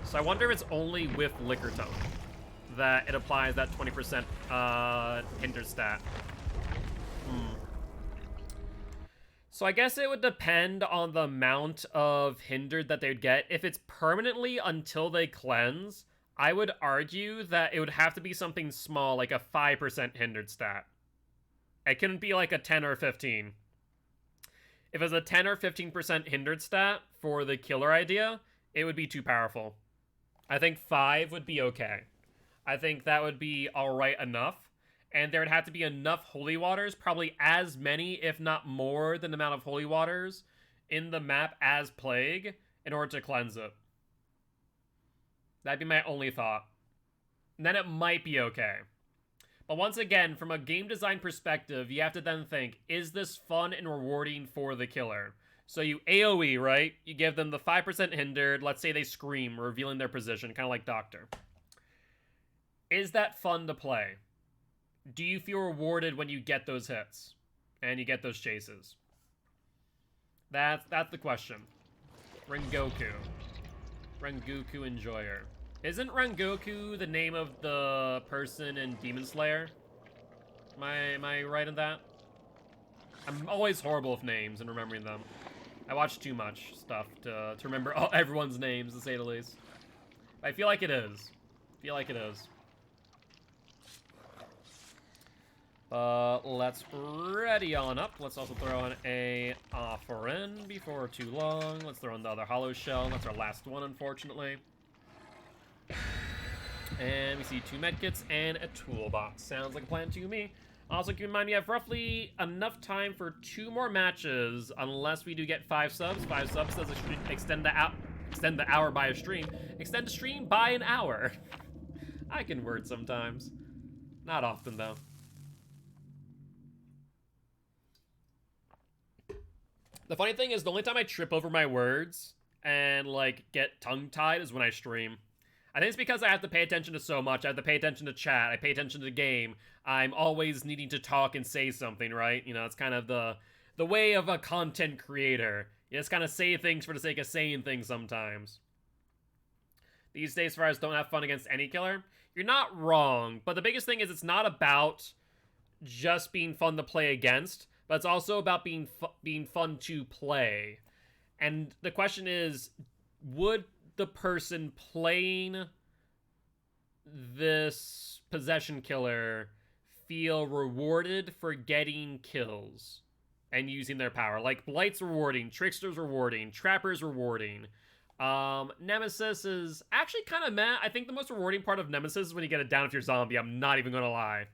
S1: So I wonder if it's only with Liquor Tongue that it applies that 20% hinder stat. So I guess it would depend on the amount of hindered that they would get. If it's permanently until they cleanse, I would argue that it would have to be something small, like a 5% hindered stat. It couldn't be like a 10 or 15. If it's a 10 or 15% hindered stat for the killer idea, it would be too powerful. I think 5 would be okay. I think that would be alright enough. And there would have to be enough holy waters, probably as many, if not more, than the amount of holy waters in the map as Plague in order to cleanse it. That'd be my only thought. And then it might be okay. But once again, from a game design perspective, you have to then think, is this fun and rewarding for the killer? So you AoE, right? You give them the 5% hindered, let's say they scream, revealing their position, kind of like Doctor. Is that fun to play? Do you feel rewarded when you get those hits? And you get those chases? That's the question. Rengoku. Rengoku Enjoyer. Isn't Rengoku the name of the person in Demon Slayer? Am I right in that? I'm always horrible with names and remembering them. I watch too much stuff to remember everyone's names, to say the least. I feel like it is. Let's ready on up. Let's also throw in a offering before too long. Let's throw in the other hollow shell. That's our last one, unfortunately. And we see 2 medkits and a toolbox. Sounds like a plan to me. Also, keep in mind, we have roughly enough time for 2 more matches, unless we do get 5 subs. 5 subs does extend the hour by a stream. Extend the stream by an hour. I can word sometimes. Not often, though. The funny thing is, the only time I trip over my words and, like, get tongue-tied is when I stream. I think it's because I have to pay attention to so much. I have to pay attention to chat. I pay attention to the game. I'm always needing to talk and say something, right? You know, it's kind of the way of a content creator. You just kind of say things for the sake of saying things sometimes. These days, Survivors don't have fun against any killer. You're not wrong, but the biggest thing is it's not about just being fun to play against, but it's also about being fun to play. And the question is, would the person playing this possession killer feel rewarded for getting kills and using their power? Like, Blight's rewarding, Trickster's rewarding, Trapper's rewarding. Nemesis is actually kind of meh. I think the most rewarding part of Nemesis is when you get it down if you're zombie. I'm not even gonna lie.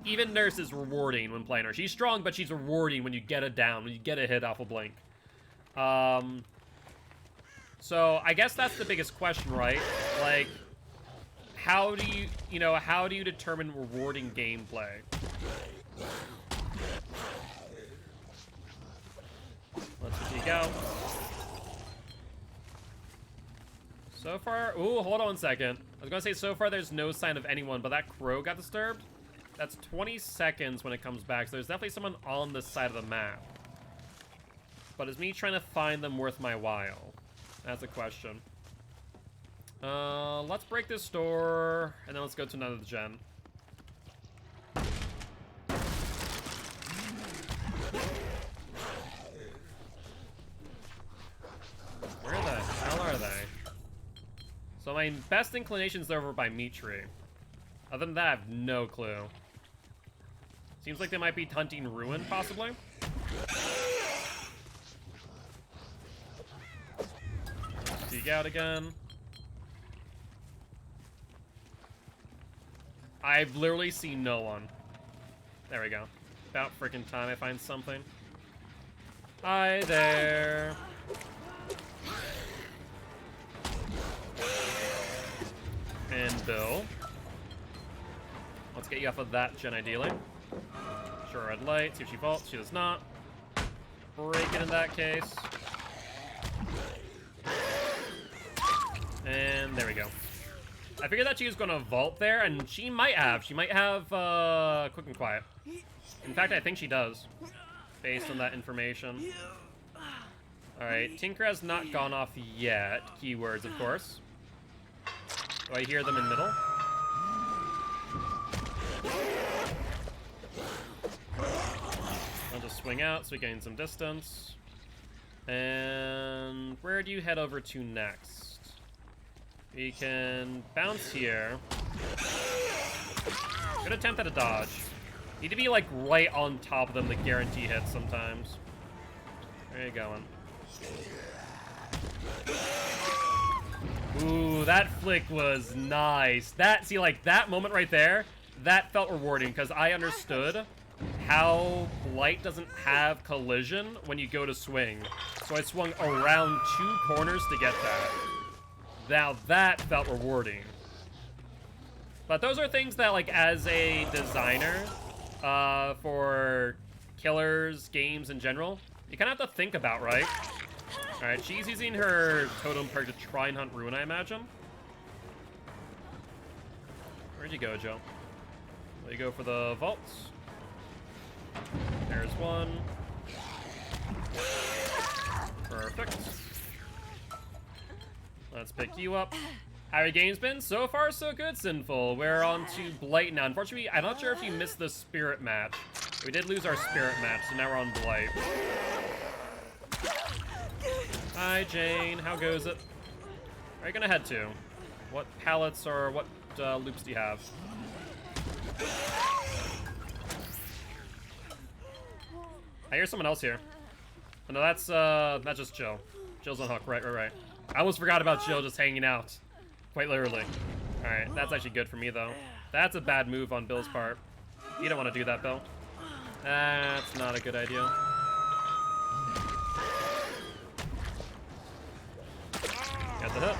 S1: Even Nurse is rewarding when playing her. She's strong, but she's rewarding when you get it down, when you get a hit off a blink. So I guess that's the biggest question, right? Like, how do you determine rewarding gameplay? Let's see you go. So far, ooh, hold on a second. I was gonna say so far there's no sign of anyone, but that crow got disturbed. That's 20 seconds when it comes back, so there's definitely someone on this side of the map. But is me trying to find them worth my while? That's a question. Let's break this door, and then let's go to another gen. Where the hell are they? So my best inclination's over by Meat Tree. Other than that, I have no clue. Seems like they might be hunting Ruin, possibly. Seek out again. I've literally seen no one. There we go. About freaking time I find something. Hi there. And Bill. Let's get you off of that gen, ideally. Sure, red light. See if she vaults. She does not. Break it in that case. And there we go. I figured that she was going to vault there, and she might have. She might have quick and quiet. In fact, I think she does, based on that information. Alright, Tinker has not gone off yet. Keywords, of course. Do I hear them in middle? I'll just swing out so we gain some distance. And where do you head over to next? We can bounce here. Good attempt at a dodge. Need to be like right on top of them to guarantee hits sometimes. Where are you going? Ooh, that flick was nice. That, see, like that moment right there, that felt rewarding because I understood how Blight doesn't have collision when you go to swing. So I swung around 2 corners to get that. Now that felt rewarding. But those are things that, like, as a designer for killers, games in general, you kind of have to think about, right? Alright, she's using her totem perk to try and hunt Ruin, I imagine. Where'd you go, Joe? Will you go for the vaults? There's one. Perfect. Let's pick you up. How are your games been? So far, so good, Sinful. We're on to Blight now. Unfortunately, I'm not sure if you missed the Spirit match. We did lose our Spirit match, so now we're on Blight. Hi, Jane. How goes it? Where are you gonna head to? What pallets or what loops do you have? I hear someone else here. Oh, no, that's just Jill. Jill's on hook. Right. I almost forgot about Jill just hanging out. Quite literally. Alright, that's actually good for me, though. That's a bad move on Bill's part. You don't want to do that, Bill. That's not a good idea. Got the hit.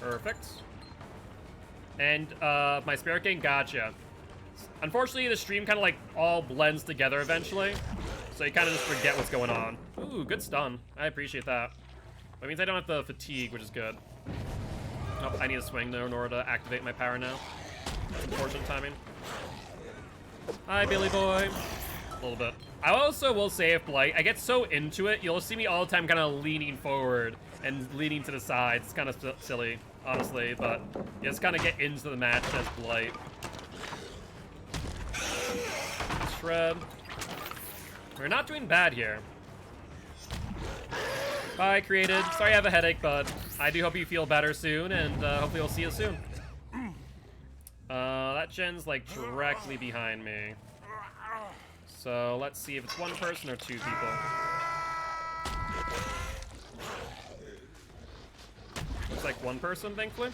S1: Perfect. And, my Spirit Gang, gotcha. Unfortunately, the stream kind of, like, all blends together eventually. So you kind of just forget what's going on. Ooh, good stun. I appreciate that. That means I don't have to fatigue, which is good. Oh, I need to swing though in order to activate my power now. That's unfortunate timing. Hi, Billy boy. A little bit. I also will say, if Blight, I get so into it, you'll see me all the time kind of leaning forward and leaning to the sides. It's kind of silly, honestly, but you just kind of get into the match as Blight. Shred. We're not doing bad here. Bye, Created. Sorry I have a headache, but I do hope you feel better soon, and hopefully we'll see you soon. That gen's, like, directly behind me. So, let's see if it's one person or 2 people. Looks like one person, thankfully.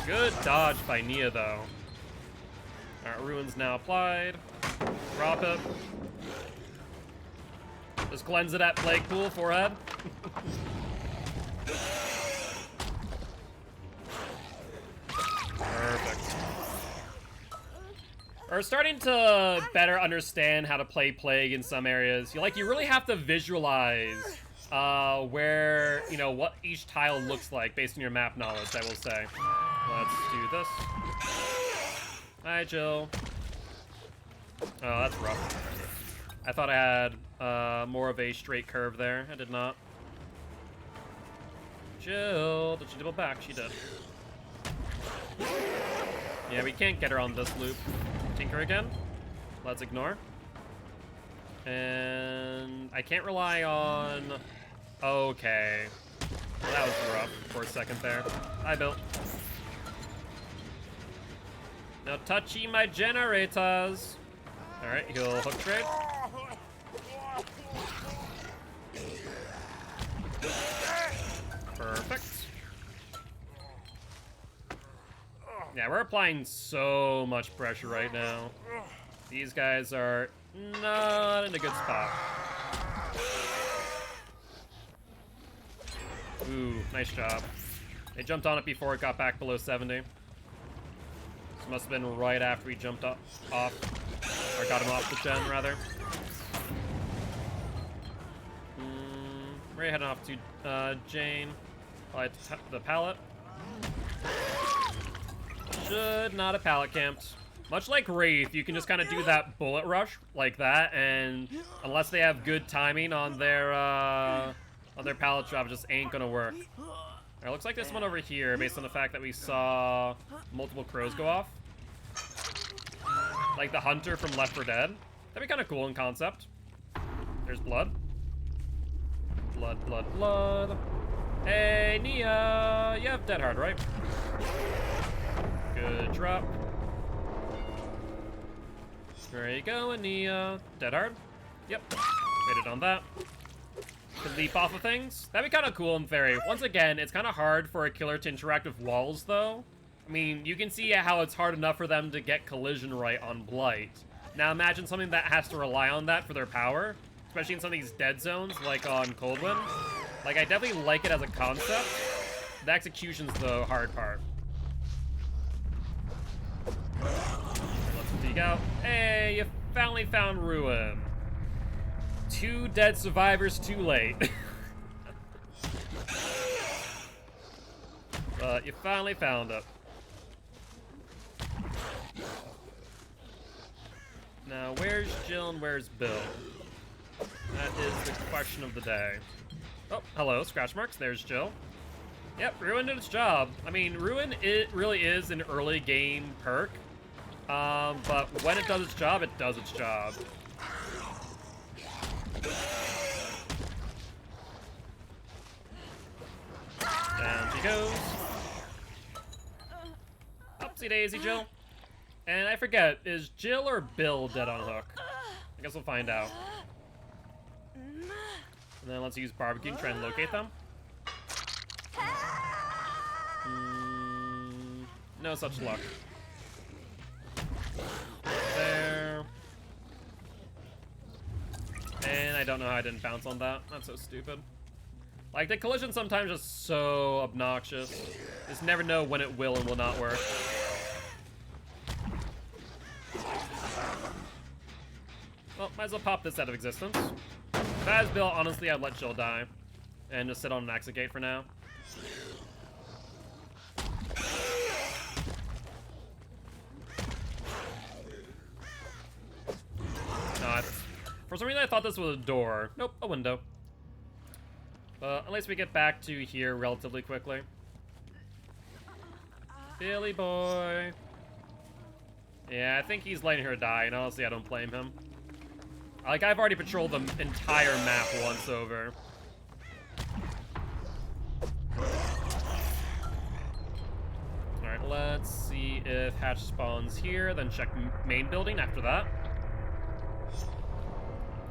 S1: Good dodge by Nia, though. Alright, Ruin's now applied. Drop it. Just cleanse it at Plague Pool, forehead. Perfect. We're starting to better understand how to play Plague in some areas. You really have to visualize where, you know, what each tile looks like based on your map knowledge, I will say. Let's do this. Hi, Jill. Oh, that's rough. I thought I had more of a straight curve there. I did not. Jill, did she double back? She did. Yeah, we can't get her on this loop. Tinker again. Let's ignore. And I can't rely on... Okay. Well, that was rough for a second there. Hi, Bill. Now touchy my generators. Alright, he'll hook trade. Perfect. Yeah, we're applying so much pressure right now. These guys are not in a good spot. Ooh, nice job. They jumped on it before it got back below 70. This must have been right after we jumped off, or got him off the gen, rather. We're heading off to Jane. Probably the pallet. Should not have pallet camped. Much like Wraith, you can just kind of do that bullet rush like that, and unless they have good timing on their pallet drop, it just ain't gonna work. Alright, looks like this one over here, based on the fact that we saw multiple crows go off. Like the hunter from Left 4 Dead. That'd be kind of cool in concept. There's blood. Blood, blood, blood. Hey, Nia! You have Dead Hard, right? Good drop. There you go, Nia. Dead Hard? Yep. Waited on that. Could leap off of things. That'd be kind of cool in theory. Once again, it's kind of hard for a killer to interact with walls, though. I mean, you can see how it's hard enough for them to get collision right on Blight. Now imagine something that has to rely on that for their power, especially in some of these dead zones, like on Coldwind. Like, I definitely like it as a concept. The execution's the hard part. Let's peek out. Hey, you finally found Ruin. 2 dead survivors too late. But you finally found it. Now, where's Jill and where's Bill? That is the question of the day. Oh, hello, scratch marks. There's Jill. Yep, Ruin did its job. I mean, Ruin, it really is an early game perk. But when it does its job, it does its job. Down she goes. Upsy daisy, Jill. And I forget, is Jill or Bill dead on hook? I guess we'll find out. And then let's use barbecue and try and locate them. No such luck. There. And I don't know how I didn't bounce on that. That's so stupid. Like, the collision sometimes is so obnoxious. Just never know when it will and will not work. Well, might as well pop this out of existence. If I was Bill, honestly, I'd let Jill die. And just sit on an exit gate for now. No, for some reason I thought this was a door. Nope, a window. But at least we get back to here relatively quickly. Billy boy. Yeah, I think he's letting her die, and honestly, I don't blame him. Like, I've already patrolled the entire map once over. Alright, let's see if Hatch spawns here, then check main building after that.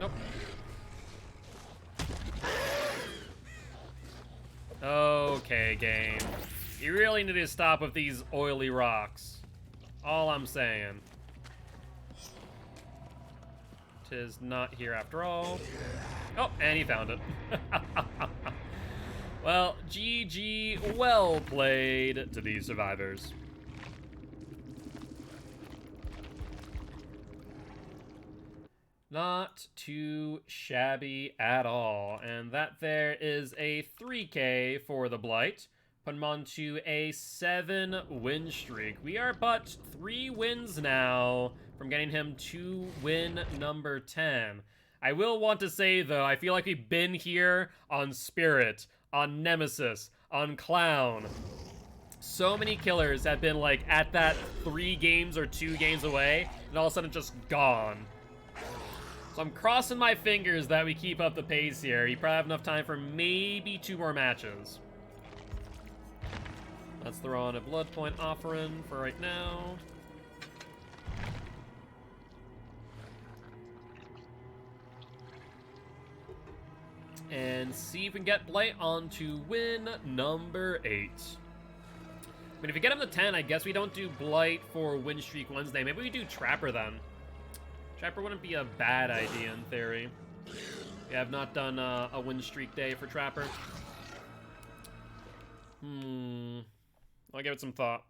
S1: Nope. Okay, game. You really need to stop with these oily rocks. All I'm saying. 'Tis not here after all. Oh, and he found it. Well, GG, well played to these survivors. Not too shabby at all. And that there is a 3K for the Blight. Put him on to a 7-win streak. We are but 3 wins now from getting him to win number 10. I will want to say, though, I feel like we've been here on Spirit, on Nemesis, on Clown. So many killers have been, like, at that 3 games or 2 games away, and all of a sudden just gone. So I'm crossing my fingers that we keep up the pace here. You probably have enough time for maybe 2 more matches. Let's throw on a blood point offering for right now. And see if we can get Blight on to win number 8. I mean, if we get him to 10, I guess we don't do Blight for Win Streak Wednesday. Maybe we do Trapper then. Trapper wouldn't be a bad idea in theory. Yeah, I've not done a Win Streak day for Trapper. I'll give it some thought.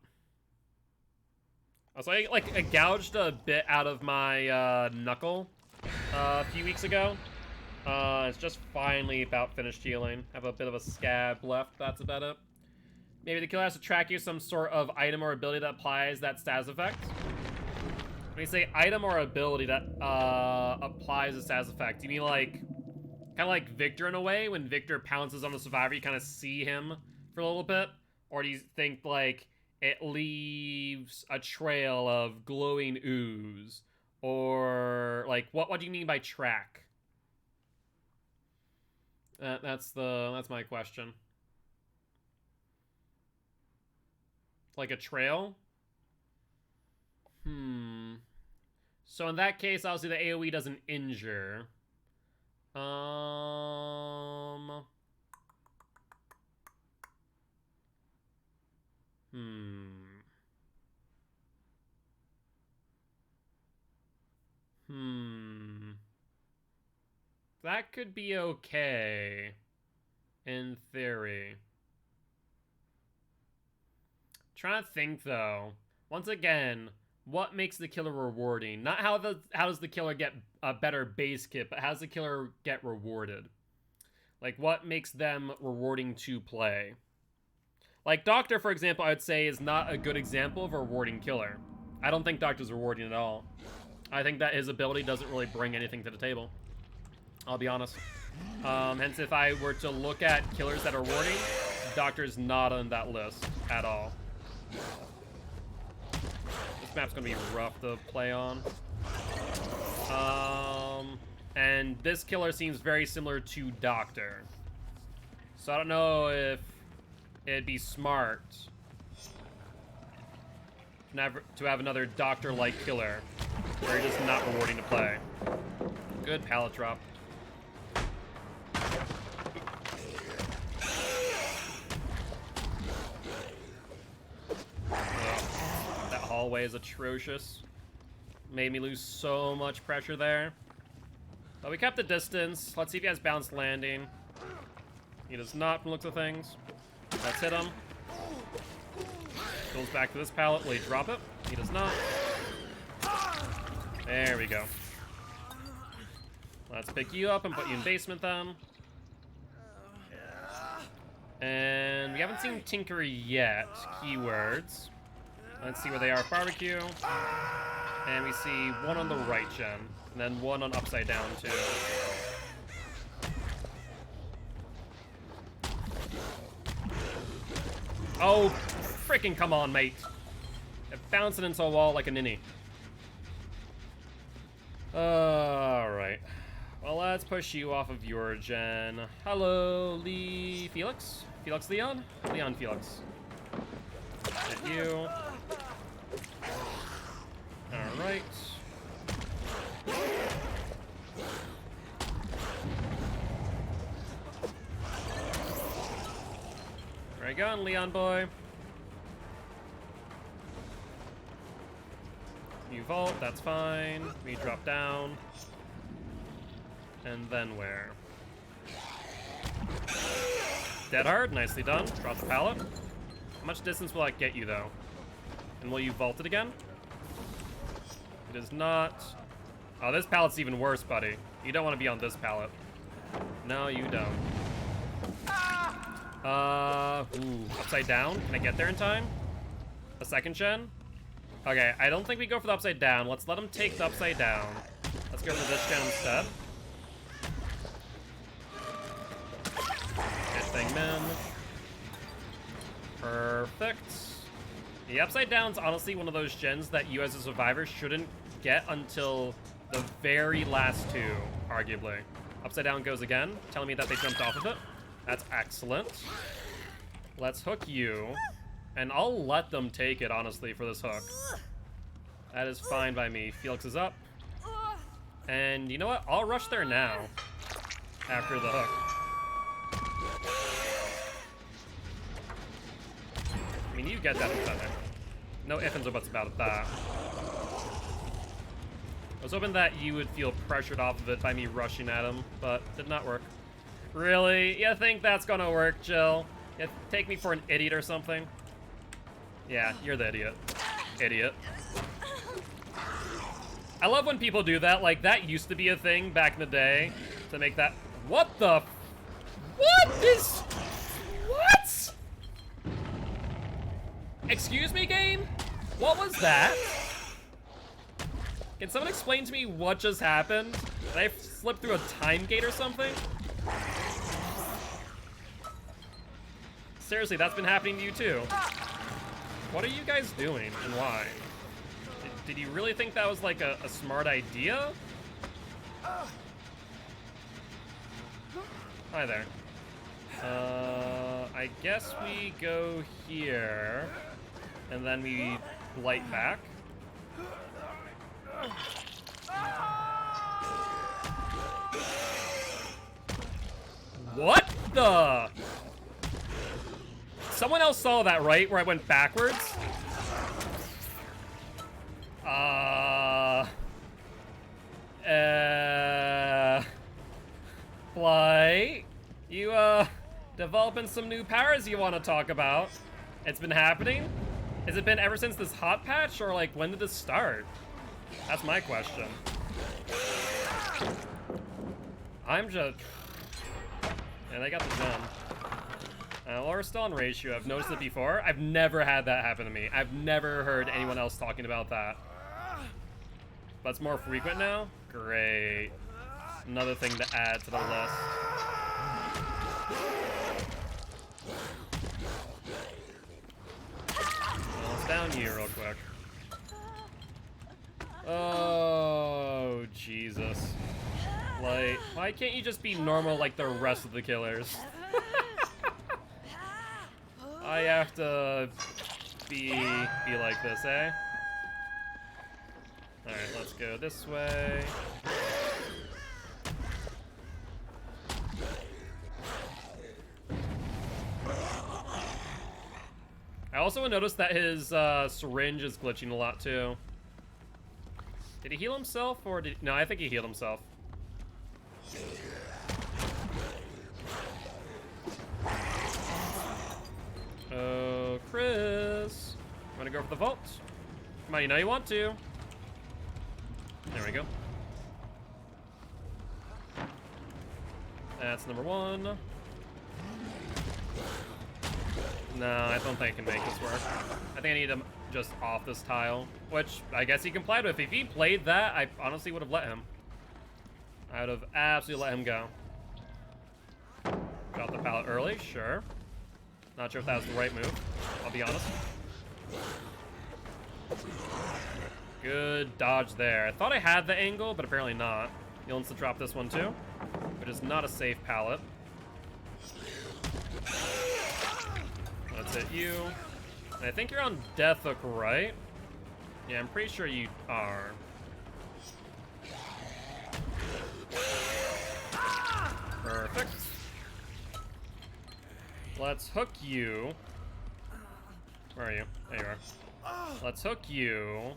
S1: Also, I gouged a bit out of my knuckle a few weeks ago. It's just finally about finished healing. Have a bit of a scab left, that's about it. Maybe the killer has to track you some sort of item or ability that applies that status effect. When you say item or ability that applies a status effect, do you mean like, kind of like Victor in a way? When Victor pounces on the survivor, you kind of see him for a little bit? Or do you think like it leaves a trail of glowing ooze? Or like, what do you mean by track? That's my question. Like a trail? So in that case, obviously the AoE doesn't injure. That could be okay. In theory. Trying to think though. Once again, what makes the killer rewarding? Not how does the killer get a better base kit, but how does the killer get rewarded? Like what makes them rewarding to play? Like Doctor, for example, I would say is not a good example of a rewarding killer. I don't think Doctor's rewarding at all. I think that his ability doesn't really bring anything to the table. I'll be honest. Hence, if I were to look at killers that are rewarding, Doctor's not on that list at all. This map's gonna be rough to play on. And this killer seems very similar to Doctor. So I don't know if it'd be smart to have another Doctor-like killer where you're just not rewarding to play. Good pallet drop. That hallway is atrocious. Made me lose so much pressure there. But we kept the distance. Let's see if he has balanced landing. He does not from the looks of things. Let's hit him. Goes back to this pallet. Will he drop it? He does not. There we go. Let's pick you up and put you in basement then. And we haven't seen Tinker yet. Keywords. Let's see where they are. Barbecue. And we see one on the right gen. And then one on upside down too. Oh, freaking come on, mate. It bouncing into a wall like a ninny. Alright. Well, let's push you off of your gen. Hello, Felix? Felix Leon? Leon Felix. Hit you. Alright. Where you going, Leon boy? You vault, that's fine. We drop down. And then where? Dead hard, nicely done. Drop the pallet. How much distance will that get you, though? And will you vault it again? It is not. Oh, this pallet's even worse, buddy. You don't want to be on this pallet. No, you don't. Upside down? Can I get there in time? A second gen? Okay, I don't think we go for the upside down. Let's let him take the upside down. Let's go for this gen instead. Good thing, man. Perfect. The upside down's honestly one of those gens that you as a survivor shouldn't get until the very last two, arguably. Upside down goes again, telling me that they jumped off of it. That's excellent. Let's hook you. And I'll let them take it, honestly, for this hook. That is fine by me. Felix is up. And you know what? I'll rush there now. After the hook. I mean, you get that in a second. No ifs, ands, or buts about that. I was hoping that you would feel pressured off of it by me rushing at him, but did not work. Really? You think that's gonna work, Jill? Take me for an idiot or something. Yeah, you're the idiot. Idiot. I love when people do that. Like, that used to be a thing back in the day to make that. What the? What is? What? Excuse me, game? What was that? Can someone explain to me what just happened? Did I slip through a time gate or something? Seriously, that's been happening to you too. What are you guys doing and why? Did you really think that was like a smart idea? Hi there. I guess we go here and then we light back. What the? Someone else saw that, right? Where I went backwards? Flight? You, developing some new powers you want to talk about? It's been happening? Has it been ever since this hot patch, or, like, when did this start? That's my question. I'm just... Yeah, they got the gem. Well, we're still on ratio. I've noticed it before. I've never had that happen to me. I've never heard anyone else talking about that. But it's more frequent now? Great. Another thing to add to the list. Well, let's down you real quick. Oh, Jesus. Like, why can't you just be normal like the rest of the killers? I have to be like this, eh? Alright, let's go this way. I also noticed that his syringe is glitching a lot too. Did he heal himself or did... No, I think he healed himself. Oh, Chris. You want to go for the vault? Come on, you know you want to. There we go. That's number one. No, I don't think I can make this work. I think I need him just off this tile, which I guess he complied with. If he played that, I honestly would have let him. I would have absolutely let him go. Drop the pallet early, sure. Not sure if that was the right move, I'll be honest. Good dodge there. I thought I had the angle, but apparently not. He wants to drop this one too, which is not a safe pallet. Let's hit you. And I think you're on death hook, right? Yeah, I'm pretty sure you are. Perfect. Let's hook you. Where are you? There you are. Let's hook you.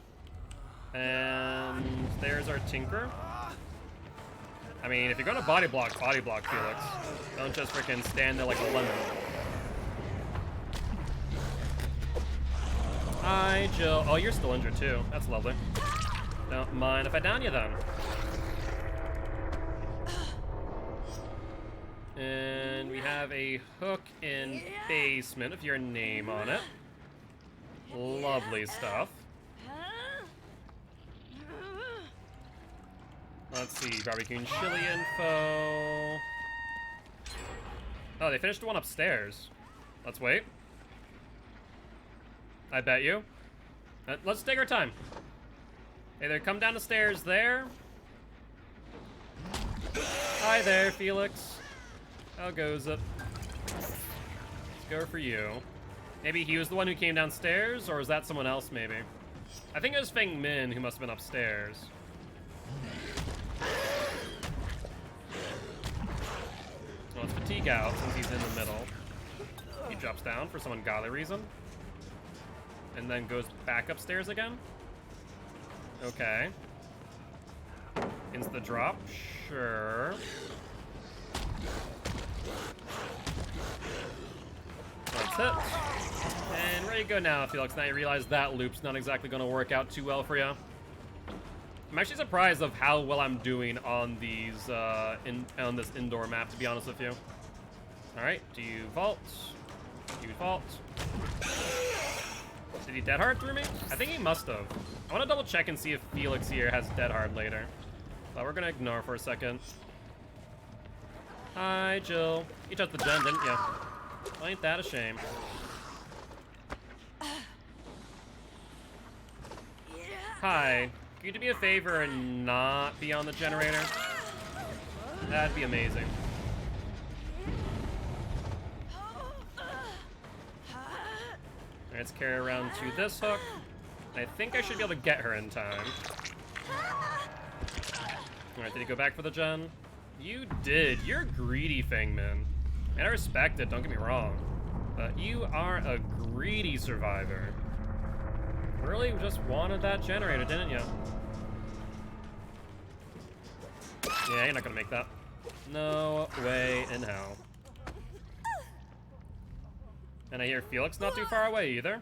S1: And there's our Tinker. I mean, if you're gonna body block, Felix. Don't just freaking stand there like a lemon. Hi, Jill. Oh, you're still injured too. That's lovely. Don't mind if I down you then. And we have a hook in basement with your name on it. Lovely stuff. Let's see, barbecue and chili info. Oh, they finished the one upstairs. Let's wait. I bet you. Let's take our time. Hey there, come down the stairs there. Hi there, Felix. How goes it? Let's go for you. Maybe he was the one who came downstairs, or was that someone else, maybe? I think it was Feng Min who must have been upstairs. Well, let's fatigue out since he's in the middle. He drops down for some ungodly reason. And then goes back upstairs again. Okay. Insta drop, sure. hit. And where you go now, Felix? Now you realize that loop's not exactly going to work out too well for you. I'm actually surprised of how well I'm doing on these on this indoor map, to be honest with you. All right, do you vault? Do you vault? Did he dead hard through me? I think he must have. I want to double check and see if Felix here has dead hard later. But we're gonna ignore for a second. Hi, Jill. You touched the gen, didn't you? Well, ain't that a shame? Hi. Can you do me a favor and not be on the generator? That'd be amazing. Let's carry around to this hook. I think I should be able to get her in time. Alright, did he go back for the gen? You did. You're greedy, Fangman. And I respect it, don't get me wrong. But you are a greedy survivor. Really just wanted that generator, didn't you? Yeah, you're not gonna make that. No way in hell. And I hear Felix not too far away either.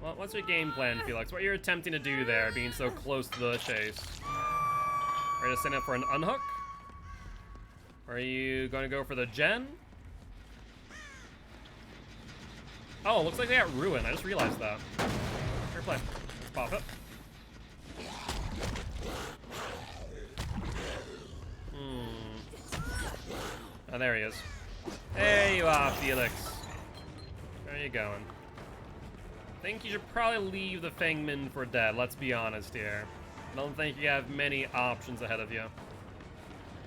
S1: Well, what's your game plan, Felix? What are you attempting to do there, being so close to the chase? Are you to send up for an unhook? Or are you going to go for the gen? Oh, looks like they got ruined. I just realized that. Fair play. Let's pop it. Oh, there he is. There you are, Felix. Where are you going? I think you should probably leave the Fangman for dead, let's be honest here. I don't think you have many options ahead of you.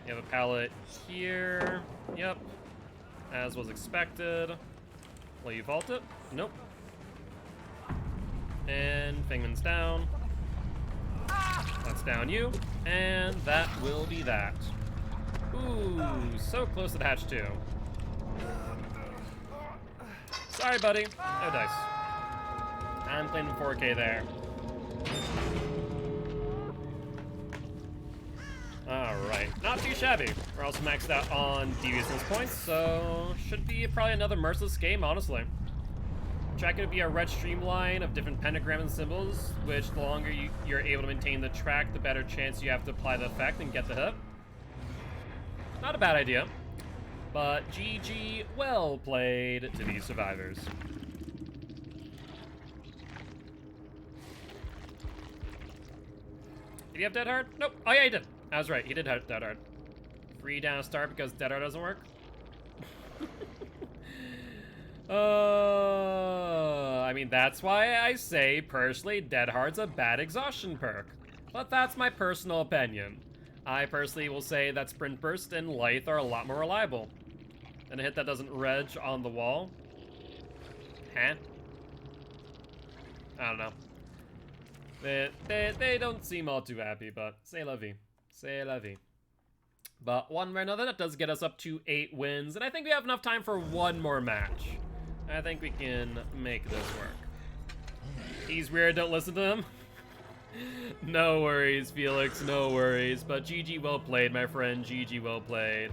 S1: You have a pallet here. Yep. As was expected. Will you vault it? Nope. And Fangman's down. That's down you. And that will be that. Ooh, so close to the hatch too. Sorry, buddy. No dice. I'm playing in 4K there. Alright, not too shabby. We're also maxed out on deviousness points, so should be probably another merciless game, honestly. Track would be a red streamline of different pentagram and symbols, which the longer you're able to maintain the track, the better chance you have to apply the effect and get the hit. Not a bad idea, but GG, well played to these survivors. Did he have dead hard? Nope. Oh yeah, he did. I was right. He did have dead hard. Free down a start because dead hard doesn't work. I mean, that's why I say, personally, dead hard's a bad exhaustion perk. But that's my personal opinion. I personally will say that Sprint Burst and Lithe are a lot more reliable. And a hit that doesn't reg on the wall. Huh? I don't know. They don't seem all too happy, but c'est la vie. C'est la vie. But one way or another, that does get us up to 8 wins, and I think we have enough time for one more match. I think we can make this work. He's weird, don't listen to him. No worries, Felix, no worries. But GG well played, my friend. GG well played.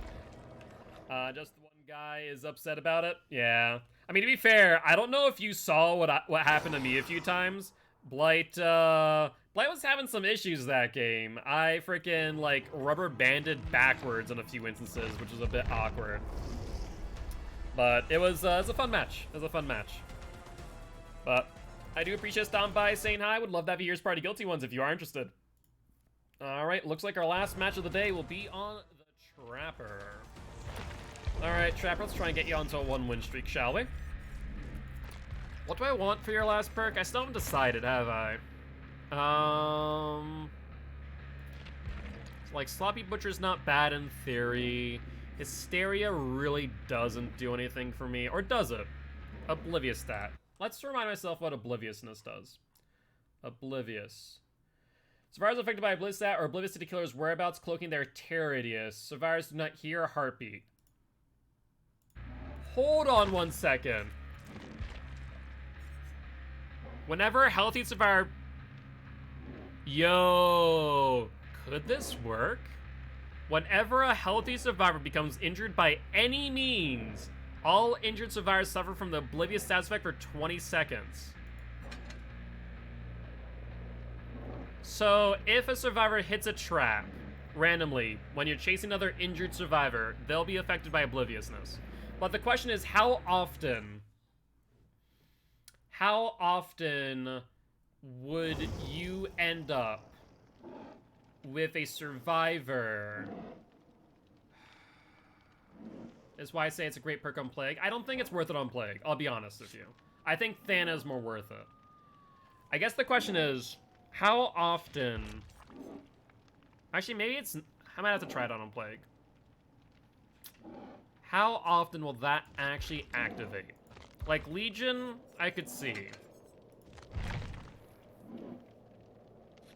S1: Just one guy is upset about it. Yeah. I mean, to be fair, I don't know if you saw what happened to me a few times. Blight was having some issues that game. I freaking, like, rubber banded backwards in a few instances, which was a bit awkward. But it was a fun match. It was a fun match. But I do appreciate stopping by, saying hi. Would love to have you here as part of Guilty Ones if you are interested. Alright, looks like our last match of the day will be on the Trapper. Alright, Trapper, let's try and get you onto a 1-win streak, shall we? What do I want for your last perk? I still haven't decided, have I? Like, Sloppy Butcher's not bad in theory. Hysteria really doesn't do anything for me. Or does it? Oblivious stat. Let's remind myself what Obliviousness does. Oblivious. Survivors affected by Oblivious stat or Oblivious City Killer's whereabouts, cloaking their terror radius. Survivors do not hear a heartbeat. Hold on one second. Whenever a healthy survivor... Yo, could this work? Whenever a healthy survivor becomes injured by any means, All injured survivors suffer from the oblivious status effect for 20 seconds. So, if a survivor hits a trap randomly when you're chasing another injured survivor, they'll be affected by obliviousness. But the question is, how often would you end up with a survivor? That's why I say it's a great perk on Plague. I don't think it's worth it on Plague, I'll be honest with you. I think Thana is more worth it. I guess the question is, how often... Actually, maybe it's... I might have to try it on Plague. How often will that actually activate? Like, Legion, I could see.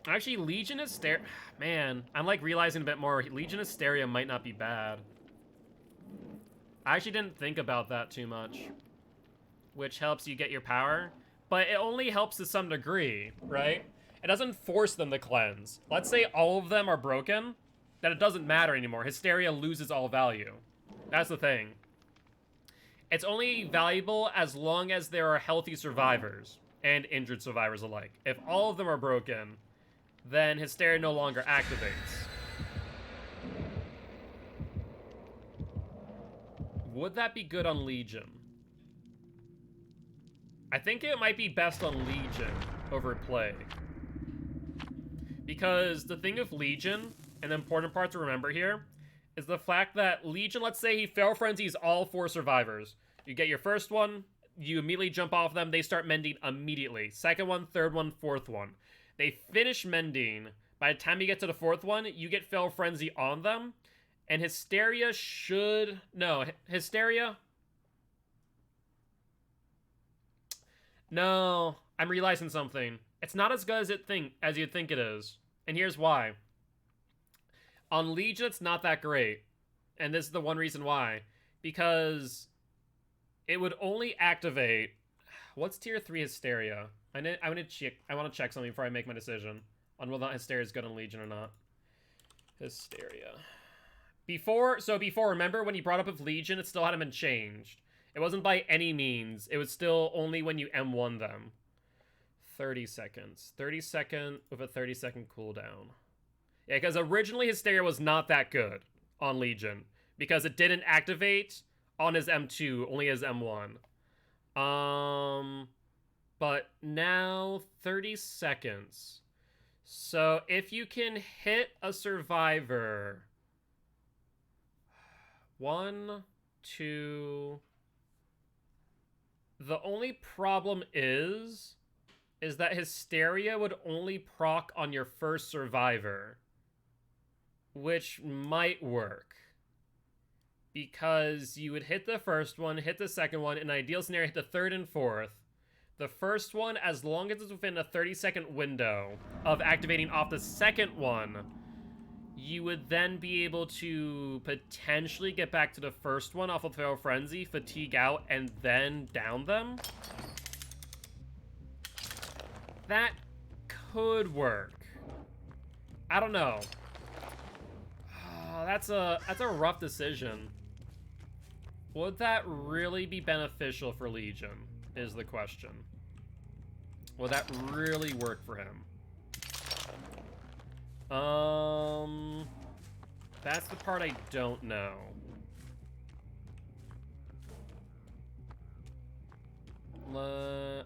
S1: Actually, Legion Hysteria... Man, I'm, like, realizing a bit more. Legion Hysteria might not be bad. I actually didn't think about that too much. Which helps you get your power. But it only helps to some degree, right? It doesn't force them to cleanse. Let's say all of them are broken, then it doesn't matter anymore. Hysteria loses all value. That's the thing. It's only valuable as long as there are healthy survivors and injured survivors alike. If all of them are broken, then Hysteria no longer activates. Would that be good on Legion? I think it might be best on Legion over Plague. Because the thing with Legion, and the important part to remember here, is the fact that Legion, let's say he Feral Frenzies all 4 survivors. You get your first one, you immediately jump off them, they start mending immediately. Second one, third one, fourth one. They finish mending. By the time you get to the 4th one, you get Feral Frenzy on them, and Hysteria should... No, Hysteria... No, I'm realizing something. It's not as good as you'd think it is. And here's why. On Legion, it's not that great. And this is the one reason why. Because it would only activate... What's tier 3 Hysteria? I want to check something before I make my decision on whether or not Hysteria is good on Legion or not. Hysteria. Before, remember when you brought up with Legion, it still hadn't been changed. It wasn't by any means. It was still only when you M1 them. 30 seconds. 30 second with a 30-second cooldown. Yeah, because originally Hysteria was not that good on Legion. Because it didn't activate on his M2, only his M1. But now 30 seconds. So if you can hit a survivor... 1, 2... The only problem is that Hysteria would only proc on your first survivor. Which might work. Because you would hit the first one, hit the second one, in an ideal scenario, hit the third and fourth. The first one, as long as it's within a 30-second window of activating off the second one, you would then be able to potentially get back to the first one off of Feral Frenzy, fatigue out, and then down them. That could work. I don't know. Oh, that's a rough decision. Would that really be beneficial for Legion, is the question. Would that really work for him? That's the part I don't know.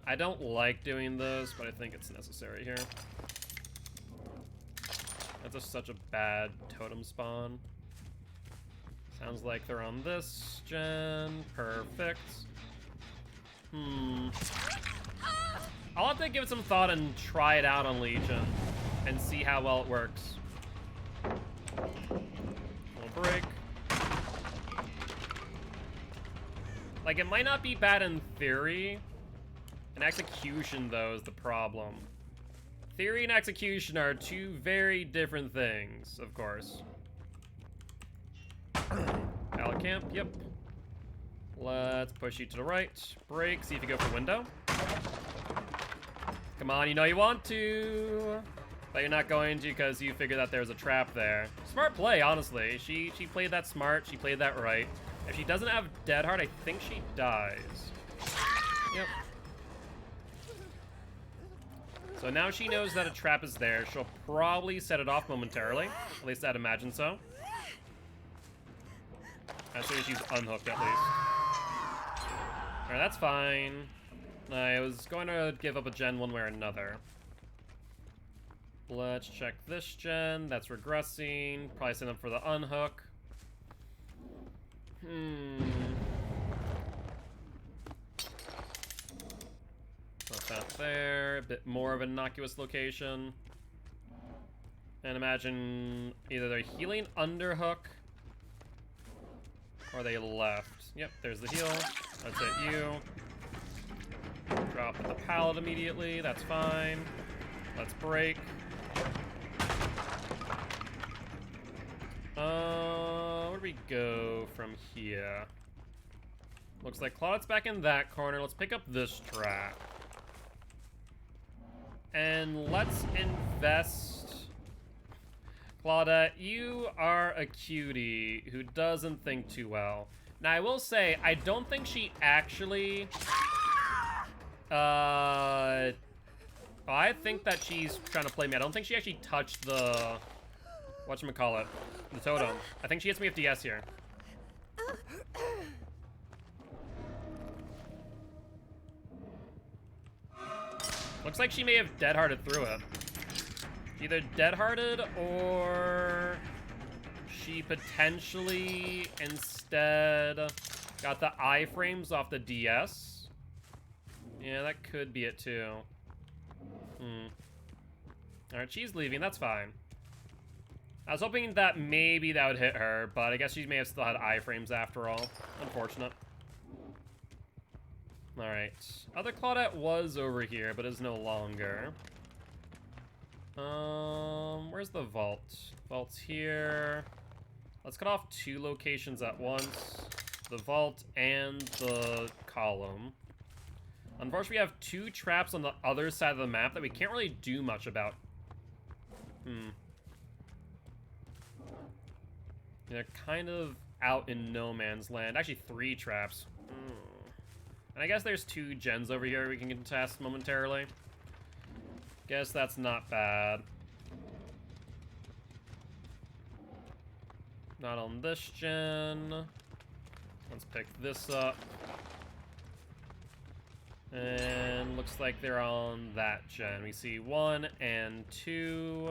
S1: I don't like doing this, but I think it's necessary here. That's just such a bad totem spawn. Sounds like they're on this gen. Perfect. I'll have to give it some thought and try it out on Legion and see how well it works. Little break. Like, it might not be bad in theory. In execution, though, is the problem. Theory and execution are two very different things, of course. Alicamp, yep. Let's push you to the right. Break, see if you go for window. Come on, you know you want to. But you're not going to because you figured that there's a trap there. Smart play, honestly. She played that smart. She played that right. If she doesn't have Dead Hard, I think she dies. Yep. So now she knows that a trap is there. She'll probably set it off momentarily. At least I'd imagine so. As soon as she's unhooked, at least. Alright, that's fine. I was going to give up a gen one way or another. Let's check this gen. That's regressing. Probably send them for the unhook. Put that there. A bit more of an innocuous location. And imagine either they're healing underhook or they left. Yep, there's the heal. Let's hit you. Drop the pallet immediately. That's fine. Let's break. Where do we go from here? Looks like Claudette's back in that corner. Let's pick up this trap. And let's invest. Claudette, you are a cutie who doesn't think too well. Now, I will say, I don't think she actually... I think that she's trying to play me. I don't think she actually touched the... whatchamacallit? The totem. I think she hits me with DS here. Looks like she may have dead-hearted through it. Either dead-hearted or she potentially instead got the iframes off the DS. Yeah, that could be it too. Alright, she's leaving, that's fine. I was hoping that maybe that would hit her, but I guess she may have still had iframes after all. Unfortunate. Alright. Other Claudette was over here, but is no longer. Where's the vault? Vault's here. Let's cut off 2 locations at once. The vault and the column. Unfortunately, we have 2 traps on the other side of the map that we can't really do much about. They're kind of out in no man's land. Actually, 3 traps. And I guess there's 2 gens over here we can contest momentarily. Guess that's not bad. Not on this gen. Let's pick this up. And looks like they're on that gen. We see 1 and 2.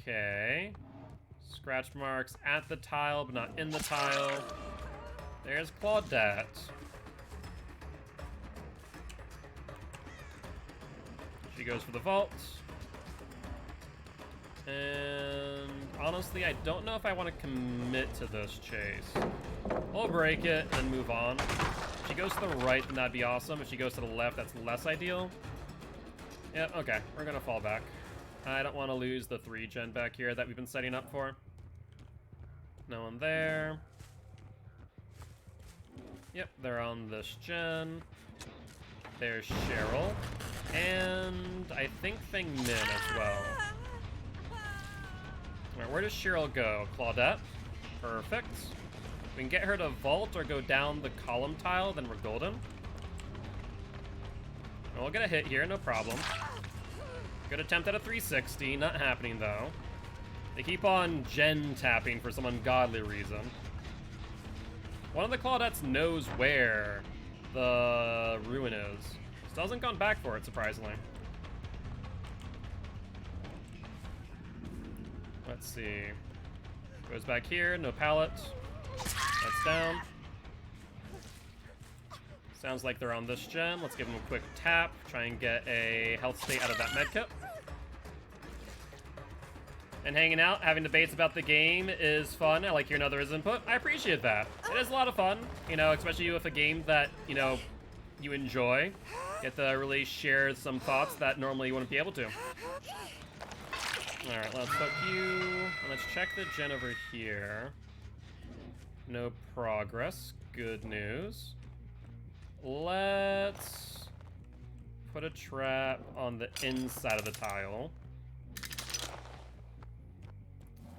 S1: Okay. Scratch marks at the tile, but not in the tile. There's Claudette. She goes for the vault. And honestly, I don't know if I want to commit to this chase. We'll break it and move on. If she goes to the right, then that'd be awesome. If she goes to the left, that's less ideal. Yeah, okay. We're gonna fall back. I don't want to lose the 3 gen back here that we've been setting up for. No one there. Yep, they're on this gen. There's Cheryl. And I think Feng Min as well. Alright, where does Cheryl go? Claudette? Perfect. We can get her to vault or go down the column tile, then we're golden. And we'll get a hit here, no problem. Good attempt at a 360, not happening though. They keep on gen tapping for some ungodly reason. One of the Claudettes knows where the ruin is. Still hasn't gone back for it, surprisingly. Let's see. Goes back here, no pallet. That's down. Sounds like they're on this gen. Let's give them a quick tap. Try and get a health state out of that medkit. And hanging out, having debates about the game is fun. I like hearing others' input. I appreciate that. It is a lot of fun, you know, especially with a game that, you know, you enjoy. Get to really share some thoughts that normally you wouldn't be able to. Alright, let's hook you. And let's check the gen over here. No progress. Good news. Let's put a trap on the inside of the tile.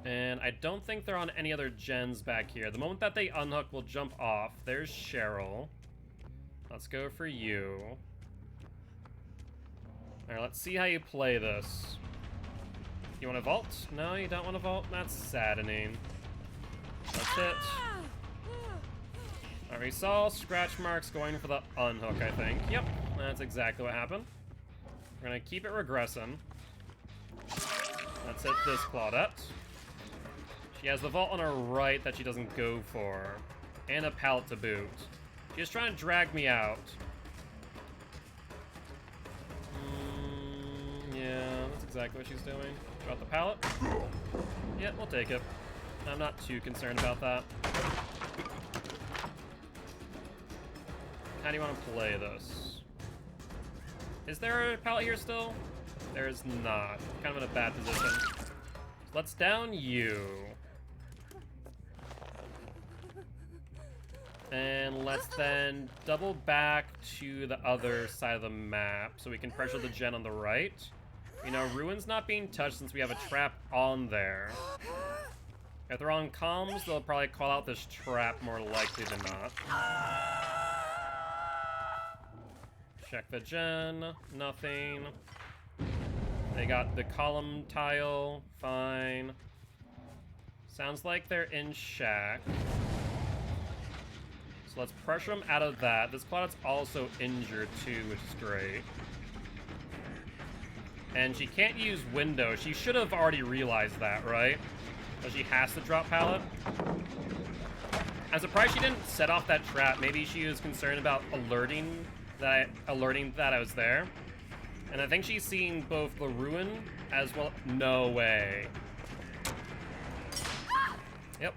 S1: And I don't think they're on any other gens back here. The moment that they unhook, we'll jump off. There's Cheryl. Let's go for you. Alright, let's see how you play this. You want to vault? No, you don't want to vault? That's saddening. That's it. Alright, we saw scratch marks going for the unhook, I think. Yep, that's exactly what happened. We're gonna keep it regressing. Let's hit this Claudette. She has the vault on her right that she doesn't go for. And a pallet to boot. She's trying to drag me out. Yeah, that's exactly what she's doing. Got the pallet? Yeah, we'll take it. I'm not too concerned about that. How do you want to play this? Is there a pallet here still? There is not. Kind of in a bad position. So let's down you. And let's then double back to the other side of the map so we can pressure the gen on the right. You know, Ruin's not being touched since we have a trap on there. If they're on comms, they'll probably call out this trap more likely than not. Check the gen. Nothing. They got the column tile. Fine. Sounds like they're in shack. So let's pressure them out of that. This Claudette's also injured too, which is great. And she can't use window. She should have already realized that, right? But she has to drop pallet. I'm surprised she didn't set off that trap. Maybe she was concerned about alerting that I was there. And I think she's seen both the Ruin as well. No way. Yep,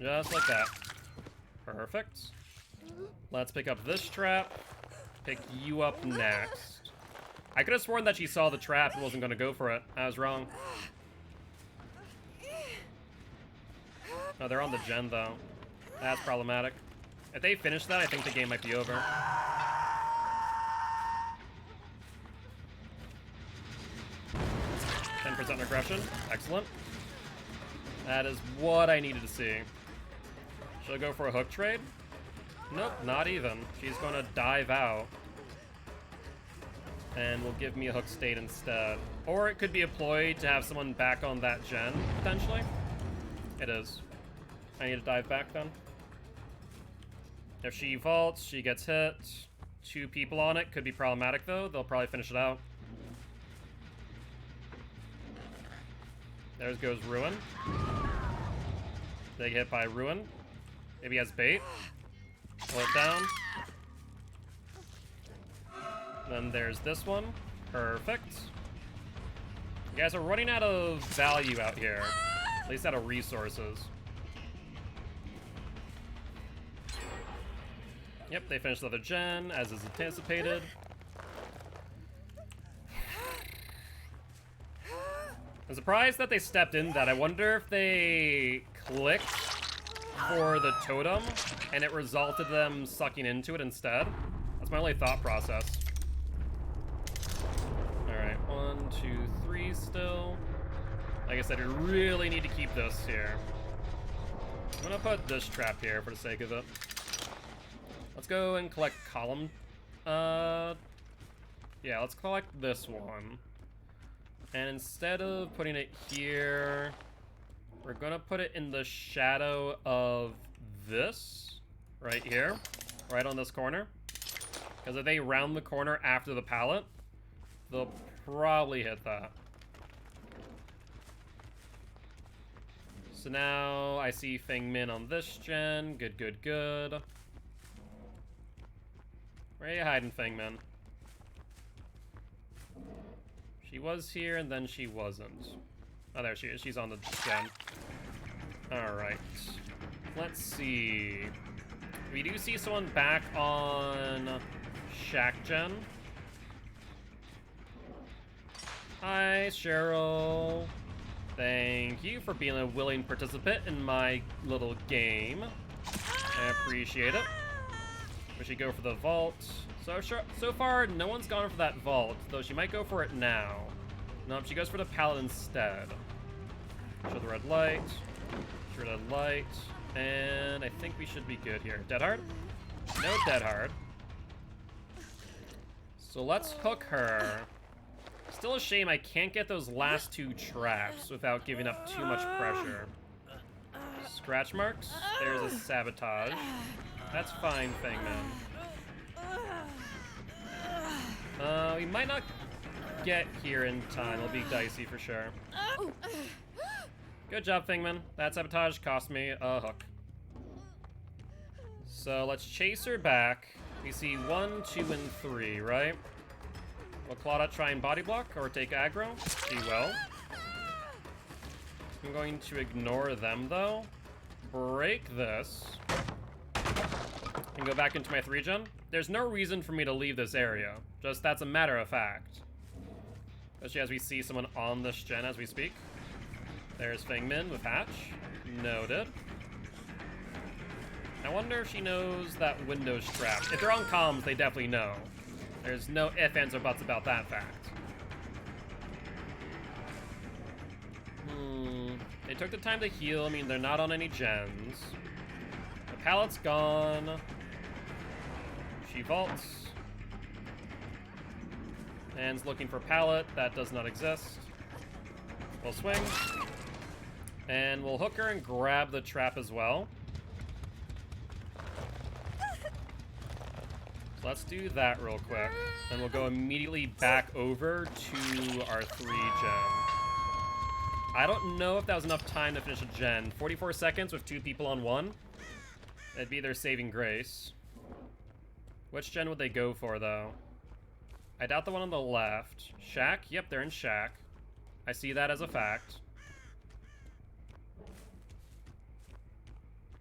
S1: just like that. Perfect. Let's pick up this trap. Pick you up next. I could have sworn that she saw the trap and wasn't going to go for it. I was wrong. Oh, they're on the gen, though. That's problematic. If they finish that, I think the game might be over. % aggression. Excellent. That is what I needed to see. Should I go for a hook trade? Nope, not even. She's going to dive out. And will give me a hook state instead. Or it could be a ploy to have someone back on that gen, potentially. It is. I need to dive back then. If she vaults, she gets hit. 2 people on it. Could be problematic, though. They'll probably finish it out. There goes Ruin. Big hit by Ruin. Maybe he has bait. Pull it down. Then there's this one. Perfect. You guys are running out of value out here. At least out of resources. Yep, they finished the other gen, as is anticipated. I'm surprised that they stepped in that. I wonder if they clicked for the totem and it resulted them sucking into it instead. That's my only thought process. Alright, 1, 2, 3 still. Like I said, we really need to keep this here. I'm gonna put this trap here for the sake of it. Let's go and collect column. Yeah, let's collect this one. And instead of putting it here, we're gonna put it in the shadow of this, right here, right on this corner. Because if they round the corner after the pallet, they'll probably hit that. So now I see Feng Min on this gen. Good, good, good. Where are you hiding, Feng Min? She was here, and then she wasn't. Oh, there she is. She's on the gen. Alright. Let's see. We do see someone back on Shack Gen. Hi, Cheryl. Thank you for being a willing participant in my little game. I appreciate it. We should go for the vault. So far, no one's gone for that vault, though she might go for it now. Nope, she goes for the pallet instead. Show the red light. Show red light. And I think we should be good here. Dead hard? No dead hard. So let's hook her. Still a shame I can't get those last two traps without giving up too much pressure. Scratch marks. There's a sabotage. That's fine, Fangman. We might not get here in time. It'll be dicey for sure. Good job, Fangman. That sabotage cost me a hook. So let's chase her back. We see 1, 2, and 3, right? Will Claudette try and body block or take aggro? She will. I'm going to ignore them though. Break this. And go back into my 3-gen. There's no reason for me to leave this area. Just that's a matter of fact. Especially as we see someone on this gen as we speak. There's Fangmin with Hatch. Noted. I wonder if she knows that window's trapped. If they're on comms, they definitely know. There's no ifs, ands, or buts about that fact. They took the time to heal. I mean, they're not on any gens. The pallet's gone. She vaults. And's looking for pallet. That does not exist. We'll swing. And we'll hook her and grab the trap as well. So let's do that real quick. And we'll go immediately back over to our 3-gen. I don't know if that was enough time to finish a gen. 44 seconds with 2 people on 1. That'd be their saving grace. Which gen would they go for, though? I doubt the one on the left. Shack? Yep, they're in Shack. I see that as a fact.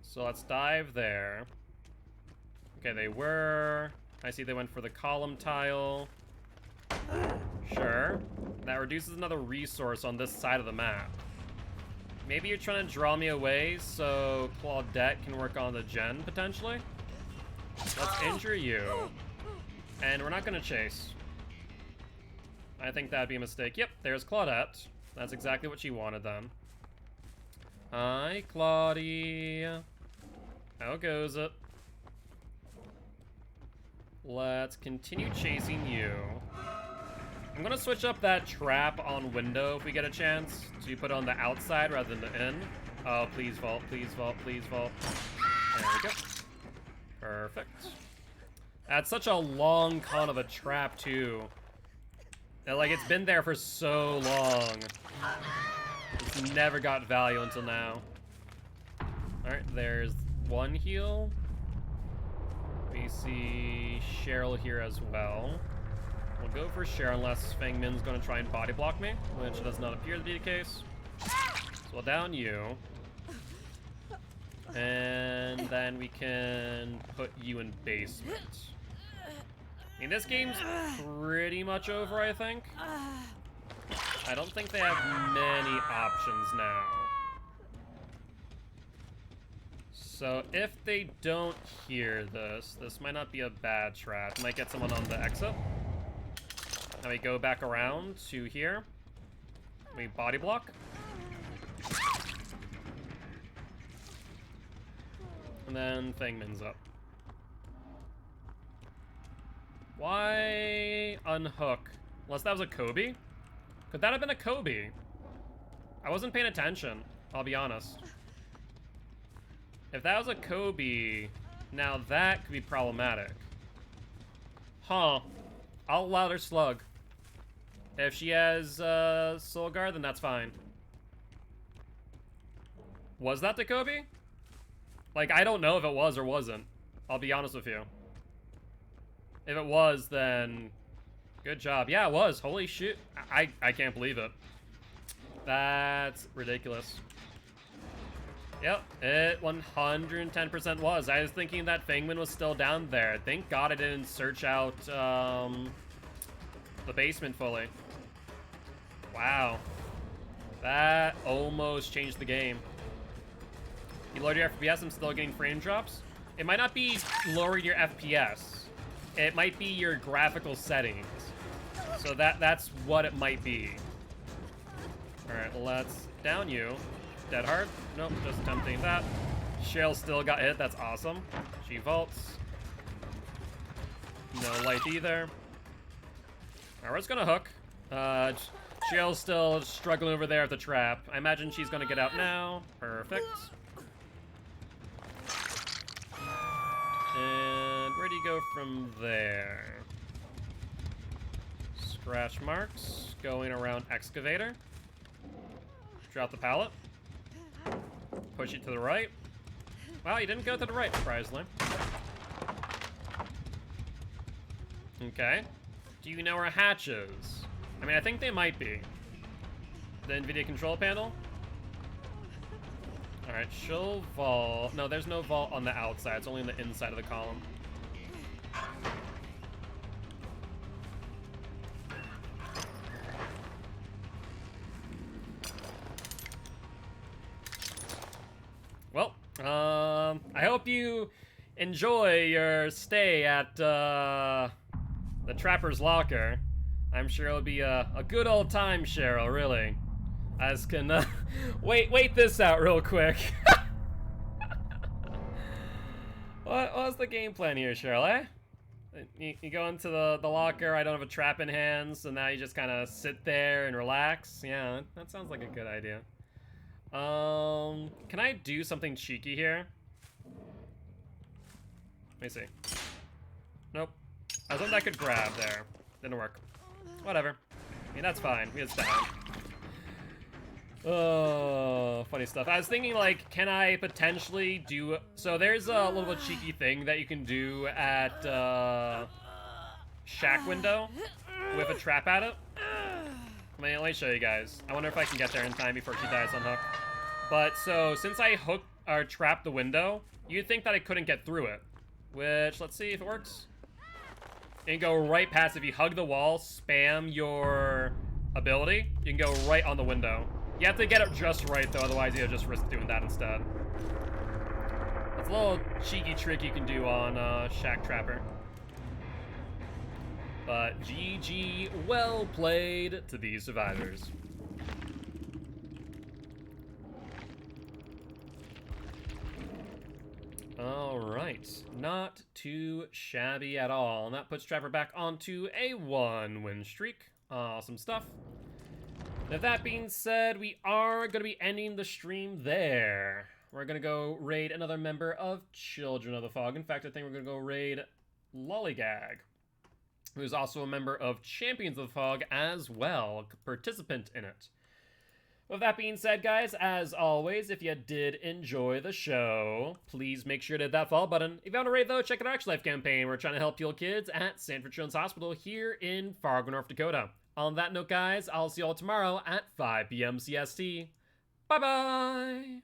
S1: So let's dive there. Okay, they were... I see they went for the column tile. Sure. That reduces another resource on this side of the map. Maybe you're trying to draw me away so Claudette can work on the gen, potentially? Let's injure you. And we're not going to chase. I think that'd be a mistake. Yep, there's Claudette. That's exactly what she wanted then. Hi, Claudie. How goes it? Let's continue chasing you. I'm gonna switch up that trap on window if we get a chance to put it on the outside rather than the in. Oh, please vault, please vault, please vault. There we go. Perfect. That's such a long con of a trap too. And, like, it's been there for so long. It's never got value until now. Alright, there's one heal. We see Cheryl here as well. We'll go for Cheryl unless Fangmin's going to try and body block me, which does not appear to be the case. So we'll down you. And then we can put you in basement. I mean, this game's pretty much over, I think. I don't think they have many options now. So if they don't hear this, this might not be a bad trap. Might get someone on the exit. Now we go back around to here. We body block. And then Fangmin's up. Why unhook? Unless that was a Kobe? Could that have been a Kobe? I wasn't paying attention, I'll be honest. If that was a Kobe, now that could be problematic. Huh. I'll allow her slug. If she has Soul Guard, then that's fine. Was that the Kobe? Like, I don't know if it was or wasn't. I'll be honest with you. If it was, then good job. Yeah, it was. Holy shit. I can't believe it. That's ridiculous. Yep, it 110% was. I was thinking that Fangmin was still down there. Thank God I didn't search out the basement fully. Wow. That almost changed the game. You lowered your FPS, I'm still getting frame drops. It might not be lowering your FPS. It might be your graphical settings. So that's what it might be. Alright, let's down you. Dead hard? Nope, just attempting that. Cheryl still got hit, that's awesome. She vaults. No light either. Alright, we're just gonna hook. Cheryl's still struggling over there at the trap. I imagine she's gonna get out now. Perfect. And where do you go from there? Scratch marks. Going around excavator. Drop the pallet. Push it to the right. Wow, you didn't go to the right, surprisingly. Okay. Do you know where hatch is? I mean, I think they might be. The NVIDIA control panel? Alright, she'll vault. No, there's no vault on the outside. It's only on the inside of the column. Well, I hope you enjoy your stay at the Trapper's Locker. I'm sure it'll be a good old time, Cheryl, really. As can, wait this out real quick. What's the game plan here, Cheryl, eh? You go into the locker, I don't have a trap in hand, so now you just kind of sit there and relax. Yeah, that sounds like a good idea. Can I do something cheeky here? Let me see. Nope. I was hoping I could grab there. Didn't work. Whatever. I mean, that's fine. We had down. Oh, funny stuff. I was thinking, like, can I potentially do... So there's a little cheeky thing that you can do at shack window with a trap at it. Let me show you guys. I wonder if I can get there in time before she dies on hook. But so since I hooked or trapped the window, you'd think that I couldn't get through it. Which, let's see if it works. You can go right past. If you hug the wall, spam your ability, you can go right on the window. You have to get it just right, though, otherwise you'll just risk doing that instead. That's a little cheeky trick you can do on Shack Trapper. But GG, well played to these survivors. Alright, not too shabby at all. And that puts Trapper back onto a 1-win streak. Awesome stuff. With that being said, we are going to be ending the stream there. We're going to go raid another member of Children of the Fog. In fact, I think we're going to go raid Lollygag, who's also a member of Champions of the Fog as well, participant in it. With that being said, guys, as always, if you did enjoy the show, please make sure to hit that follow button. If you want to raid, though, check out our Extra Life campaign. We're trying to help heal kids at Sanford Children's Hospital here in Fargo, North Dakota. On that note, guys, I'll see you all tomorrow at 5 p.m. CST. Bye-bye!